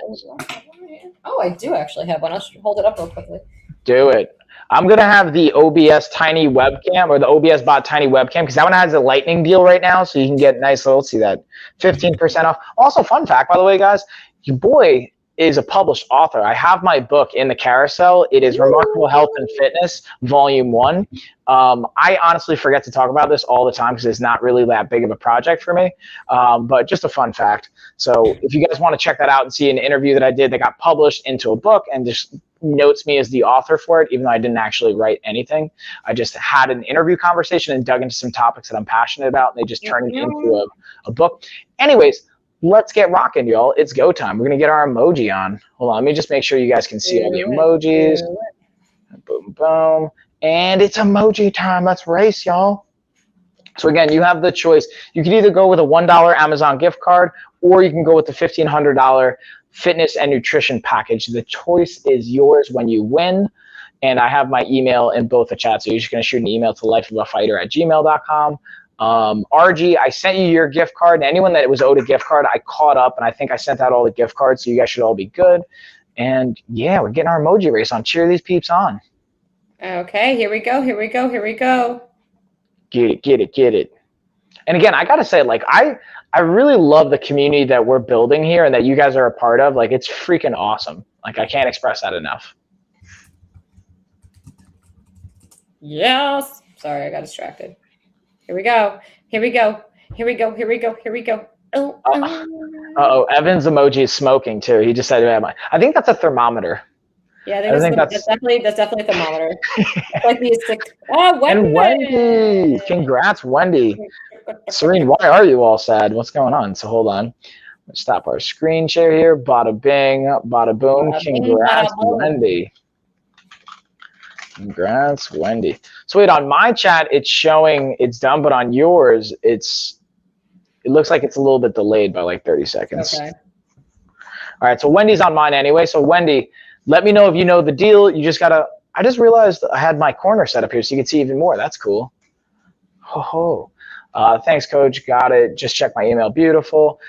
Oh, I do actually have one. I'll hold it up real quickly. Do it. I'm going to have the OBS Tiny webcam or the OBS Bot Tiny webcam because that one has a lightning deal right now. So you can get nice little, see that 15% off. Also, fun fact, by the way, guys, your boy is a published author. I have my book in the carousel. It is Remarkable Health and Fitness, Volume 1. I honestly forget to talk about this all the time because it's not really that big of a project for me, but just a fun fact. So if you guys want to check that out and see an interview that I did that got published into a book and just notes me as the author for it, even though I didn't actually write anything. I just had an interview conversation and dug into some topics that I'm passionate about, and they just turned it into a book. Anyways, let's get rocking, y'all. It's go time. We're going to get our emoji on. Hold on. Let me just make sure you guys can see all the emojis. Boom, boom. And it's emoji time. Let's race, y'all. So again, you have the choice. You can either go with a $1 Amazon gift card, or you can go with the $1,500 fitness and nutrition package. The choice is yours when you win. And I have my email in both the chats. So you're just going to shoot an email to lifeofafighter@gmail.com. RG, I sent you your gift card. And anyone that was owed a gift card, I caught up. And I think I sent out all the gift cards. So you guys should all be good. And yeah, we're getting our emoji race on. Cheer these peeps on. Okay, here we go. Here we go. Here we go. Get it, get it, get it. And again, I got to say, like, I really love the community that we're building here and that you guys are a part of. Like, it's freaking awesome. Like, I can't express that enough. Yes. Sorry, I got distracted. Here we go. Here we go. Here we go. Here we go. Here we go. Uh-oh. Evan's emoji is smoking, too. He just said, I think that's a thermometer. Yeah, that's definitely a thermometer. Like these six. Oh, Wendy. And Wendy. Congrats, Wendy. Serene, why are you all sad? What's going on? So hold on. Let's stop our screen share here. Bada bing, bada boom. Congrats, Wendy. Congrats, Wendy. So wait, on my chat, it's showing it's done, but on yours, it looks like it's a little bit delayed by like 30 seconds. Okay. All right, so Wendy's on mine anyway. So Wendy, let me know if you know the deal. You just gotta, I just realized I had my corner set up here so you can see even more. That's cool. Ho ho. Thanks, Coach. Got it. Just check my email. Beautiful.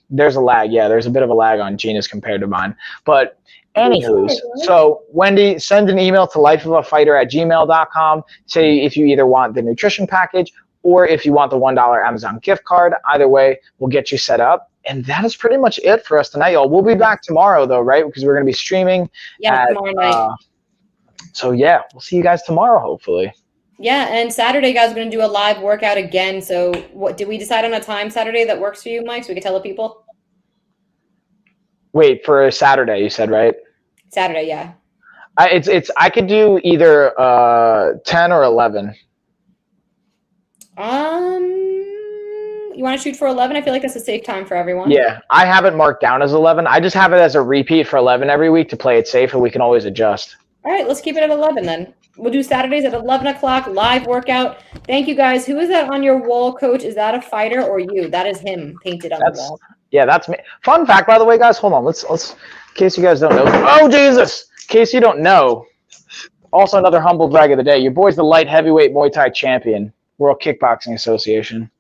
There's a lag. Yeah, there's a bit of a lag on Gina's compared to mine. But anywho, so Wendy, send an email to lifeofafighter@gmail.com. Say if you either want the nutrition package or if you want the $1 Amazon gift card. Either way, we'll get you set up. And that is pretty much it for us tonight, y'all. We'll be back tomorrow, though, right? Because we're going to be streaming. Yeah, tomorrow night. So, yeah, we'll see you guys tomorrow, hopefully. Yeah, and Saturday, guys, we're going to do a live workout again. So what did we decide on a time Saturday that works for you, Mike, so we can tell the people? Wait, for Saturday, you said, right? Saturday, yeah. I could do either 10 or 11. You want to shoot for 11? I feel like that's a safe time for everyone. Yeah, I have it marked down as 11. I just have it as a repeat for 11 every week to play it safe, and we can always adjust. All right, let's keep it at 11 then. We'll do Saturdays at 11 o'clock, live workout. Thank you, guys. Who is that on your wall, Coach? Is that a fighter or you? That is him painted on the wall. Yeah, that's me. Fun fact, by the way, guys. Hold on. Let's. In case you guys don't know. Oh, Jesus. In case you don't know. Also, another humble brag of the day. Your boy's the light heavyweight Muay Thai champion. World Kickboxing Association.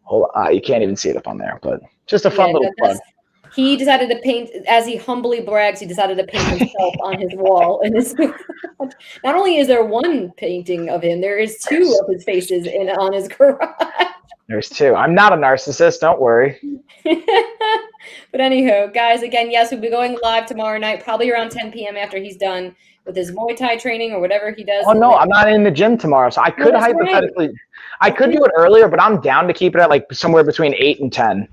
Hold on. You can't even see it up on there, but just a fun little plug. He decided to paint, as he humbly brags, he decided to paint himself on his wall. And not only is there one painting of him, there is two of his faces on his garage. There's two. I'm not a narcissist. Don't worry. But anywho, guys, again, yes, we'll be going live tomorrow night, probably around 10 p.m. after he's done with his Muay Thai training or whatever he does. Oh no, I'm not in the gym tomorrow, so I could hypothetically, I could do it earlier, but I'm down to keep it at like somewhere between 8 and 10.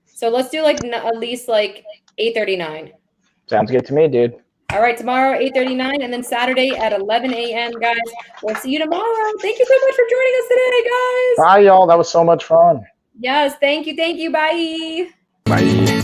So let's do like at least like 8:39. Sounds good to me, dude. All right, tomorrow 8:39, and then Saturday at 11 a.m. Guys, we'll see you tomorrow. Thank you so much for joining us today, guys. Bye, y'all. That was so much fun. Yes, thank you. Bye. Bye.